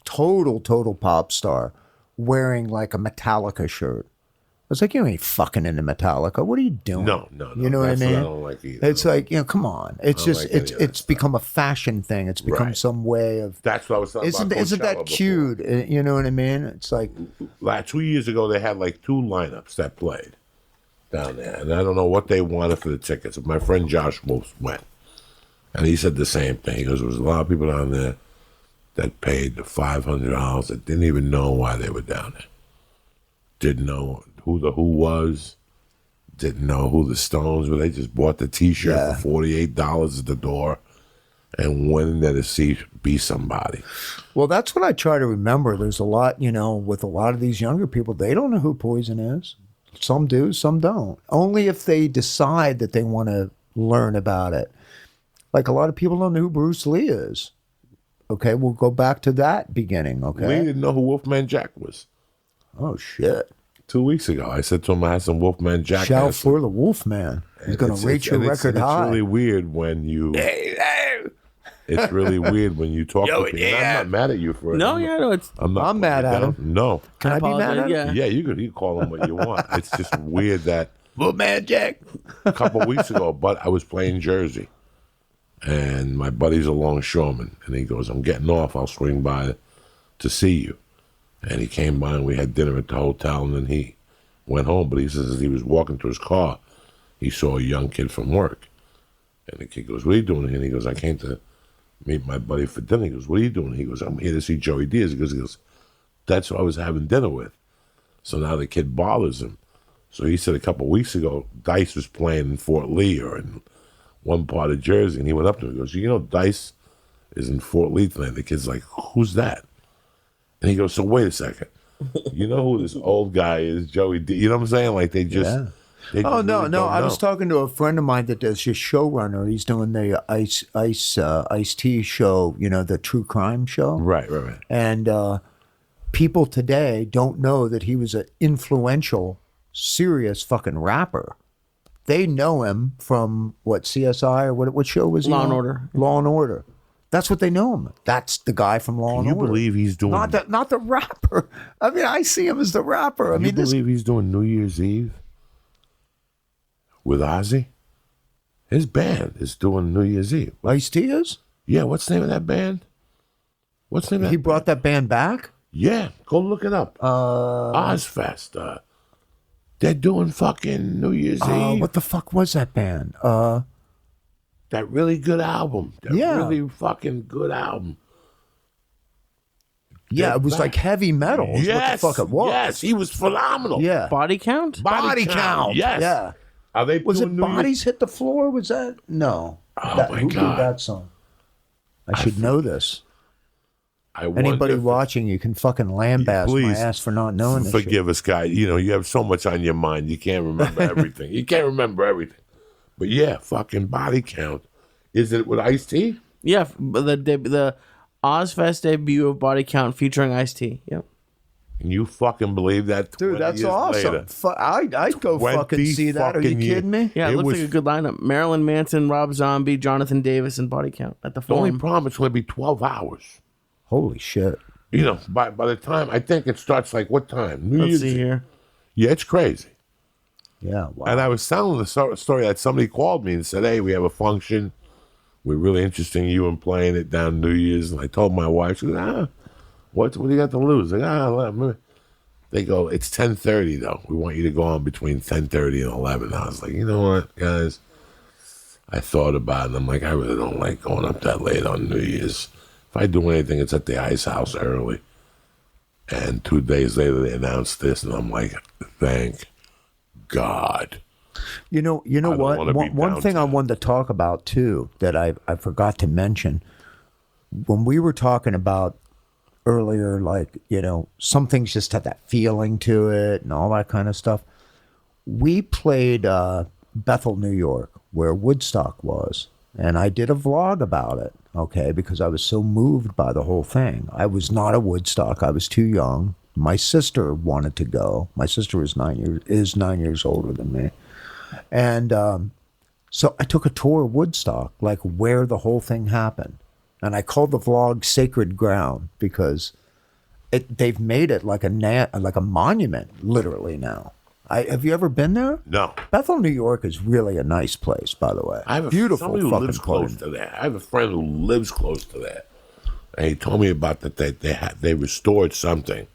total pop star wearing like a Metallica shirt. I was like, you ain't fucking into Metallica. What are you doing? No. You know what I That's mean? I don't like either. It's like, come on. It's just, like any of that it's become a fashion thing. It's become Right. some way of. That's what I was talking about. Isn't that Coachella cute? before. You know what I mean? It's like, Like 2 years ago, they had like 2 lineups that played down there, and I don't know what they wanted for the tickets. My friend Josh Wolf went, and he said the same thing. He goes, there was a lot of people down there that paid the $500 that didn't even know why they were down there. Didn't know who the Who was. Didn't know who the Stones were. They just bought the T-shirt for $48 at the door and went in there to be somebody. well, that's what I try to remember. There's a lot, with a lot of these younger people, they don't know who Poison is. Some do, some don't. Only if they decide that they want to learn about it. Like a lot of people don't know who Bruce Lee is. Okay, we'll go back to that beginning, okay? Lee didn't know who Wolfman Jack was. Oh, shit. 2 weeks ago, I said to him, I had some Wolfman Jack. Shout for the Wolfman. He's going to rate your record high. It's really weird when you... It's really weird when you talk to people. And I'm not mad at you for it. No, it's. I'm mad at him. No. Can I be mad at him? Yeah. Yeah, you can call him what you want. It's just weird that Wolfman Jack. a couple of weeks ago, but I was playing Jersey, and my buddy's a longshoreman, and he goes, I'm getting off. I'll swing by to see you. And he came by, and we had dinner at the hotel, and then he went home. But he says as he was walking to his car, he saw a young kid from work. And the kid goes, what are you doing here? And he goes, I came to meet my buddy for dinner. He goes, what are you doing? He goes, I'm here to see Joey Diaz. He goes, that's who I was having dinner with. So now the kid bothers him. So he said a couple of weeks ago, Dice was playing in Fort Lee or in one part of Jersey. And he went up to him and goes, Dice is in Fort Lee tonight. The kid's like, who's that? And he goes, so wait a second. You know who this old guy is, Joey D? You know what I'm saying? Like they just... Yeah. They just Oh, no. really don't I was know. talking to a friend of mine that does his showrunner. He's doing the Ice-T show, the true crime show. Right. And people today don't know that he was an influential, serious fucking rapper. They know him from, CSI or what show was he Law and on? Order. Law and Order. That's what they know him. That's the guy from Law and You Order. believe he's doing... Not the rapper. I mean, I see him as the rapper. I You mean, this believe he's doing New Year's Eve with Ozzy? His band is doing New Year's Eve. Ice-T is? Yeah, what's the name of that band? What's the name of that He brought that band back? Yeah, go look it up. Ozfest. They're doing fucking New Year's Eve. What the fuck was that band? That really good album. That Yeah. really fucking good album. Yeah, it was back. like heavy metal. Is Yes. what the fuck it was. Yes, he was phenomenal. Yeah. Body count? Body count. Yes. Yeah. Are they Was it doing New Year's- Bodies Hit the Floor? Was that? No. Oh, my who did God. that song? I should know this. I wonder Anybody if- watching, you can fucking lambaste my Please, ass for not knowing this shit. Forgive us, guy. You have so much on your mind. You can't remember everything. You can't remember everything. But yeah, fucking Body Count. Is it with Ice-T? Yeah, the Ozfest debut of Body Count featuring Ice-T. Yep. And you fucking believe that? Dude, 20 that's years awesome. later? I'd go 20 fucking see that. Are you fucking years. kidding me? Yeah, it, It looks was- like a good lineup. Marilyn Manson, Rob Zombie, Jonathan Davis, and Body Count at the The only Forum. problem it's going to be 12 hours. Holy shit. By the time, I think it starts like what time? New Let's Year's see Eve. here. Yeah, it's crazy. Yeah, wow. And I was telling the story that somebody called me and said, hey, we have a function. We're really interested in you in playing it down New Year's. And I told my wife, she goes, what do you got to lose? Like, they go, it's 10:30 though. We want you to go on between 10:30 and 11. I was like, you know what, guys? I thought about it, and I'm like, I really don't like going up that late on New Year's. If I do anything, it's at the Ice House early. And 2 days later, they announced this, and I'm like, thank God. You know I don't what? wanna be One thing I wanted to talk about too that I forgot to mention when we were talking about earlier, like some things just had that feeling to it and all that kind of stuff. We played Bethel, New York, where Woodstock was, And I did a vlog about it, okay, because I was so moved by the whole thing. I was not at Woodstock. I was too young. My sister wanted to go. My sister is 9 years older than me. And so I took a tour of Woodstock, like where the whole thing happened. And I called the vlog Sacred Ground because they've made it like a monument, literally now. Have you ever been there? No. Bethel, New York is really a nice place, by the way. I have beautiful somebody who fucking lives close place. to that. I have a friend who lives close to that. And he told me about that they restored something.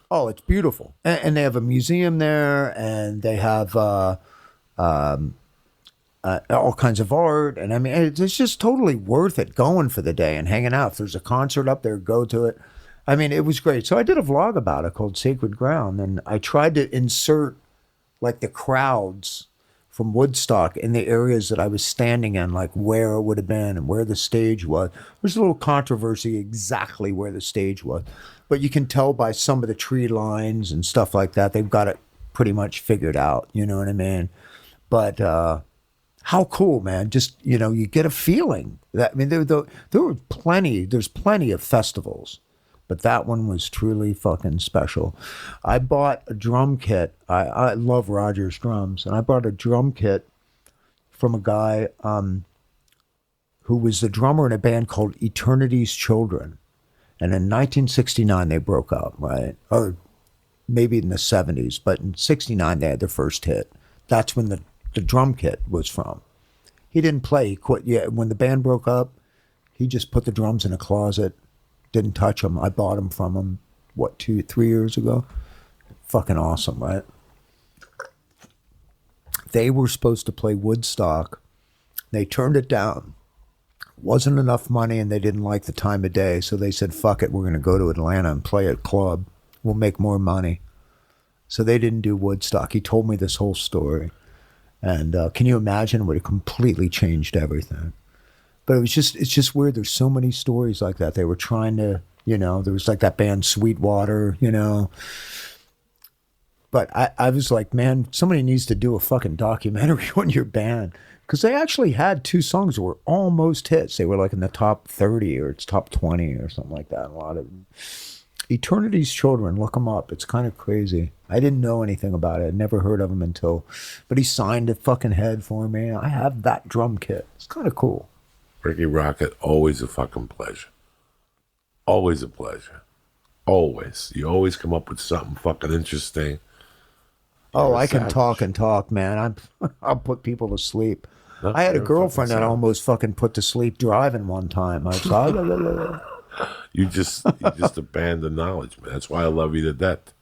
Oh, it's beautiful. And they have a museum there, and they have all kinds of art. And I mean, it's just totally worth it going for the day and hanging out. If there's a concert up there, go to it. I mean, it was great. So I did a vlog about it called Sacred Ground, and I tried to insert like the crowds from Woodstock in the areas that I was standing in, like where it would have been and where the stage was. There's a little controversy exactly where the stage was, but you can tell by some of the tree lines and stuff like that. They've got it pretty much figured out, you know what I mean? But how cool, man. Just, you get a feeling. That, I mean, there's plenty of festivals, but that one was truly fucking special. I bought a drum kit. I love Rogers drums, and I bought a drum kit from a guy who was the drummer in a band called Eternity's Children. And in 1969, they broke up, right? Or maybe in the 70s, but in 69, they had their first hit. That's when the drum kit was from. He didn't play. He quit. Yeah, when the band broke up, he just put the drums in a closet. Didn't touch them. I bought them from him, 2-3 years ago? Fucking awesome, right? They were supposed to play Woodstock. They turned it down. Wasn't enough money, and they didn't like the time of day, so they said, fuck it, we're going to go to Atlanta and play at a club. We'll make more money. So they didn't do Woodstock. He told me this whole story. And can you imagine? It would have completely changed everything. But it's just weird. There's so many stories like that. They were trying to, there was like that band Sweetwater, But I was like, man, somebody needs to do a fucking documentary on your band. Because they actually had 2 songs that were almost hits. They were like in the top 30 or it's top 20 or something like that. A lot of Eternity's Children, look them up. It's kind of crazy. I didn't know anything about it. I'd never heard of him but he signed a fucking head for me. I have that drum kit. It's kind of cool. Rikki Rockett, always a fucking pleasure. Always a pleasure. Always. You always come up with something fucking interesting. Oh, I can talk and talk, man. I'll put people to sleep. No, I had a girlfriend that I almost fucking put to sleep driving one time. I was You just abandon knowledge, man. That's why I love you to death.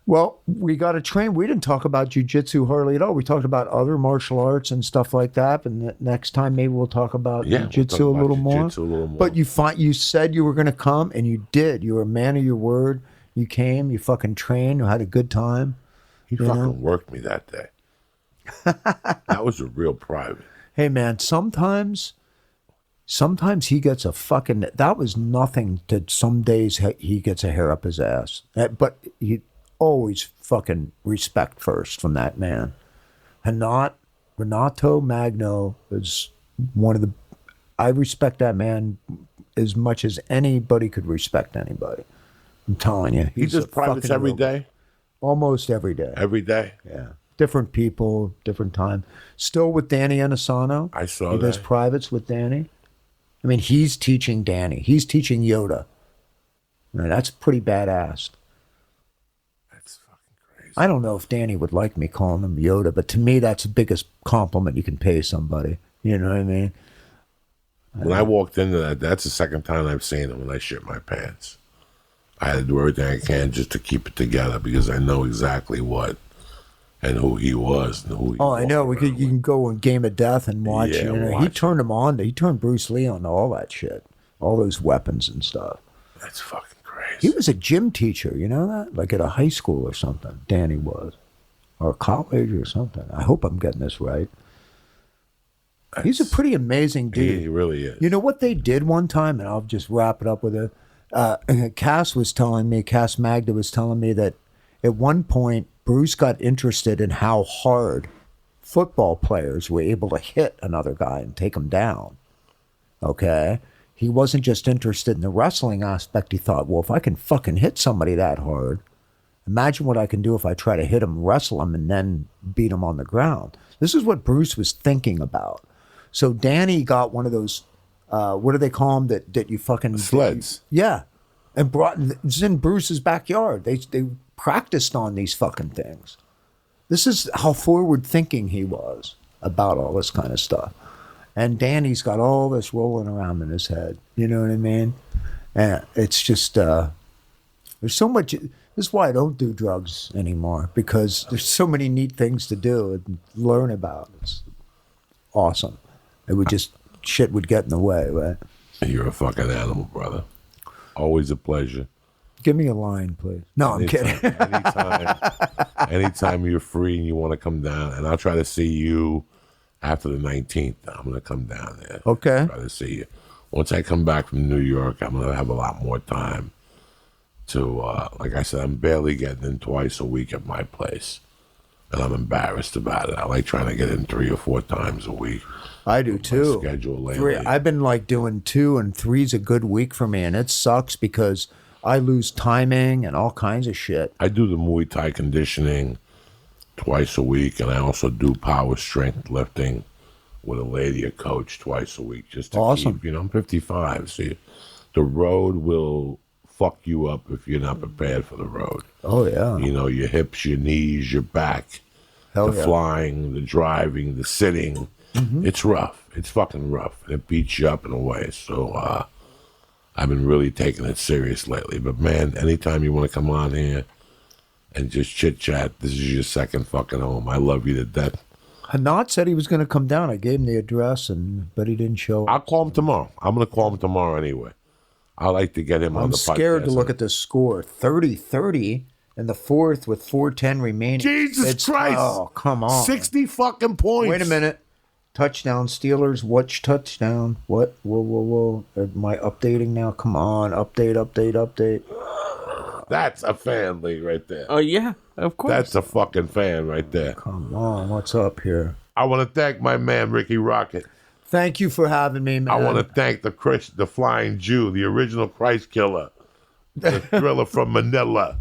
Well, we got to train. We didn't talk about jiu-jitsu hardly at all. We talked about other martial arts and stuff like that. And next time maybe we'll talk about jiu-jitsu a little more. But you said you were going to come, and you did. You were a man of your word. You came. You fucking trained. You had a good time. He fucking worked me that day. That was a real private. Hey, man, sometimes he gets a fucking... That was nothing to some days he gets a hair up his ass. But he... always fucking respect first from that man. Renato Magno is one of the... I respect that man as much as anybody could respect anybody. I'm telling you. He does privates every day? Almost every day. Every day? Yeah. Different people, different time. Still with Danny Inosanto. I saw that. He does privates with Danny. I mean, he's teaching Danny. He's teaching Yoda. Now, that's pretty badass. I don't know if Danny would like me calling him Yoda, but to me, that's the biggest compliment you can pay somebody. You know what I mean? When I walked into that, that's the second time I've seen him when I shit my pants. I had to do everything I can just to keep it together because I know exactly what and who he was. And who he I know. You can go in Game of Death and watch. Yeah, he turned him on. He turned Bruce Lee on to all that shit. All those weapons and stuff. That's fucking crazy. He was a gym teacher, you know that? Like at a high school or something, Danny was. Or college or something. I hope I'm getting this right. He's a pretty amazing dude. He really is. You know what they did one time, and I'll just wrap it up with it. Cass Magda was telling me that at one point, Bruce got interested in how hard football players were able to hit another guy and take him down. Okay? He wasn't just interested in the wrestling aspect. He thought, well, if I can fucking hit somebody that hard, imagine what I can do if I try to hit him, wrestle him, and then beat him on the ground. This is what Bruce was thinking about. So Danny got one of those, what do they call them that you fucking... Sleds. Yeah. And it's in Bruce's backyard. They practiced on these fucking things. This is how forward thinking he was about all this kind of stuff. And Danny's got all this rolling around in his head. You know what I mean? And it's just, there's so much. This is why I don't do drugs anymore, because there's so many neat things to do and learn about. It's awesome. It would just, shit would get in the way, right? You're a fucking animal, brother. Always a pleasure. Give me a line, please. No, I'm kidding. Anytime you're free and you want to come down, and I'll try to see you after the 19th. I'm going to come down there. Okay. Try to see you. Once I come back from New York, I'm going to have a lot more time to, like I said, I'm barely getting in twice a week at my place. And I'm embarrassed about it. I like trying to get in 3 or 4 times a week. I do too. Schedule lately. I've been like doing 2 and 3's a good week for me, and it sucks because I lose timing and all kinds of shit. I do the Muay Thai conditioning twice a week, and I also do power strength lifting with a lady, a coach, twice a week, just to keep, I'm 55, see, the road will fuck you up if you're not prepared for the road. Oh, yeah. Your hips, your knees, your back, flying, the driving, the sitting. Mm-hmm. It's rough. It's fucking rough. It beats you up in a way. So I've been really taking it serious lately. But, man, anytime you want to come on here and just chit-chat, this is your second fucking home. I love you to death. Hanat said he was going to come down. I gave him the address, but he didn't show up. I'll call him tomorrow. I'm going to call him tomorrow anyway. I like to get him on the podcast. I'm scared to look at the score. 30-30 in the fourth with 4:10 remaining. Jesus Christ. Oh, come on. 60 fucking points. Wait a minute. Touchdown Steelers. Which touchdown? What? Whoa. Am I updating now? Come on. Update. That's a fan, Lee, right there. Oh, yeah. Of course. That's a fucking fan right there. Come on. What's up here? I want to thank my man, Rikki Rockett. Thank you for having me, man. I want to thank the Flying Jew, the original Christ killer, the thriller from Manila.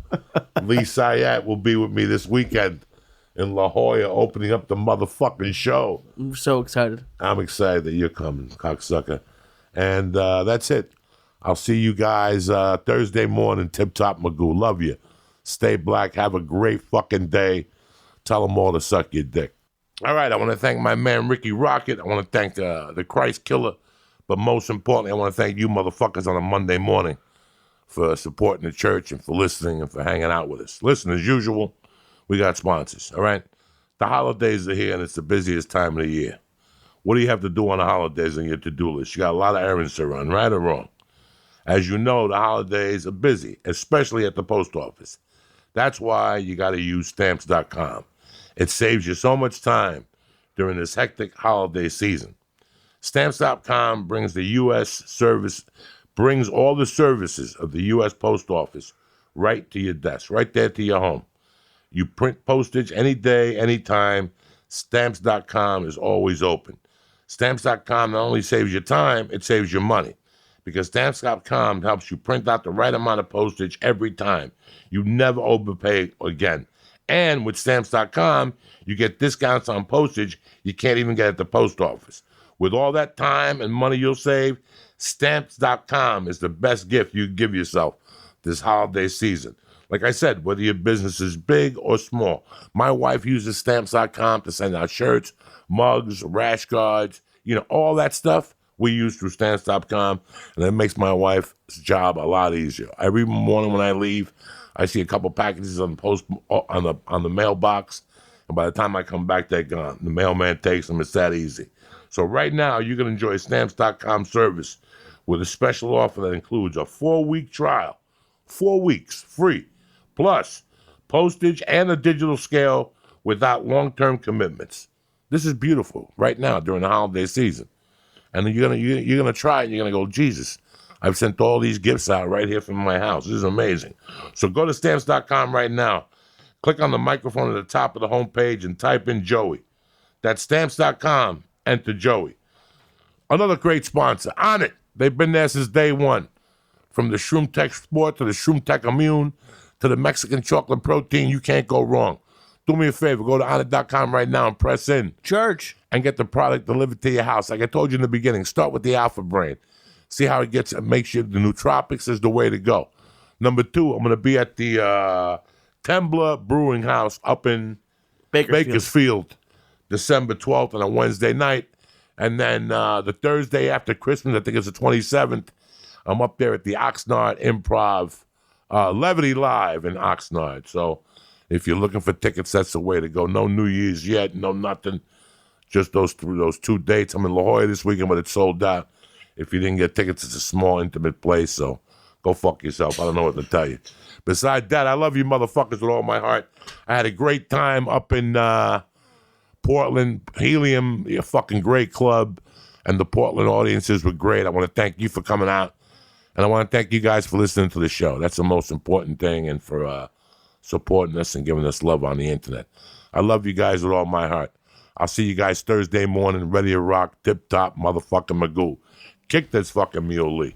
Lee Syatt will be with me this weekend in La Jolla opening up the motherfucking show. I'm so excited. I'm excited that you're coming, cocksucker. And that's it. I'll see you guys Thursday morning, Tip Top Magoo. Love you. Stay black. Have a great fucking day. Tell them all to suck your dick. All right, I want to thank my man, Rikki Rockett. I want to thank the Christ Killer. But most importantly, I want to thank you motherfuckers on a Monday morning for supporting the church and for listening and for hanging out with us. Listen, as usual, we got sponsors, all right? The holidays are here, and it's the busiest time of the year. What do you have to do on the holidays on your to-do list? You got a lot of errands to run, right or wrong? As you know, the holidays are busy, especially at the post office. That's why you got to use Stamps.com. It saves you so much time during this hectic holiday season. Stamps.com brings all the services of the U.S. Post Office right to your desk, right there to your home. You print postage any day, anytime. Stamps.com is always open. Stamps.com not only saves you time, it saves you money. Because Stamps.com helps you print out the right amount of postage every time. You never overpay again. And with Stamps.com, you get discounts on postage you can't even get at the post office. With all that time and money you'll save, Stamps.com is the best gift you can give yourself this holiday season. Like I said, whether your business is big or small, my wife uses Stamps.com to send out shirts, mugs, rash guards, all that stuff we use through Stamps.com, and it makes my wife's job a lot easier. Every morning when I leave, I see a couple packages on the mailbox, and by the time I come back, they're gone. The mailman takes them. It's that easy. So right now, you can enjoy Stamps.com service with a special offer that includes a 4-week trial, 4 weeks free, plus postage and a digital scale without long-term commitments. This is beautiful right now during the holiday season. And then you're gonna try it, and you're gonna go, Jesus, I've sent all these gifts out right here from my house. This is amazing. So go to Stamps.com right now. Click on the microphone at the top of the homepage and type in Joey. That's Stamps.com. Enter Joey. Another great sponsor, On It. They've been there since day one. From the Shroom Tech Sport to the Shroom Tech Immune to the Mexican chocolate protein, you can't go wrong. Do me a favor, go to onit.com right now and press in. Church. And get the product delivered to your house. Like I told you in the beginning, start with the Alpha Brain. See how it makes you, the nootropics is the way to go. Number 2, I'm going to be at the Tembla Brewing House up in Bakersfield, December 12th on a Wednesday night. And then the Thursday after Christmas, I think it's the 27th, I'm up there at the Oxnard Improv, Levity Live in Oxnard. So if you're looking for tickets, that's the way to go. No New Year's yet, no nothing. Just those 2 dates. I'm in La Jolla this weekend, but it's sold out. If you didn't get tickets, it's a small, intimate place, so go fuck yourself. I don't know what to tell you. Besides that, I love you motherfuckers with all my heart. I had a great time up in Portland. Helium, a fucking great club, and the Portland audiences were great. I want to thank you for coming out, and I want to thank you guys for listening to the show. That's the most important thing, and for supporting us and giving us love on the internet. I love you guys with all my heart. I'll see you guys Thursday morning, ready to rock, tip-top, motherfucking Magoo. Kick this fucking mule, Lee.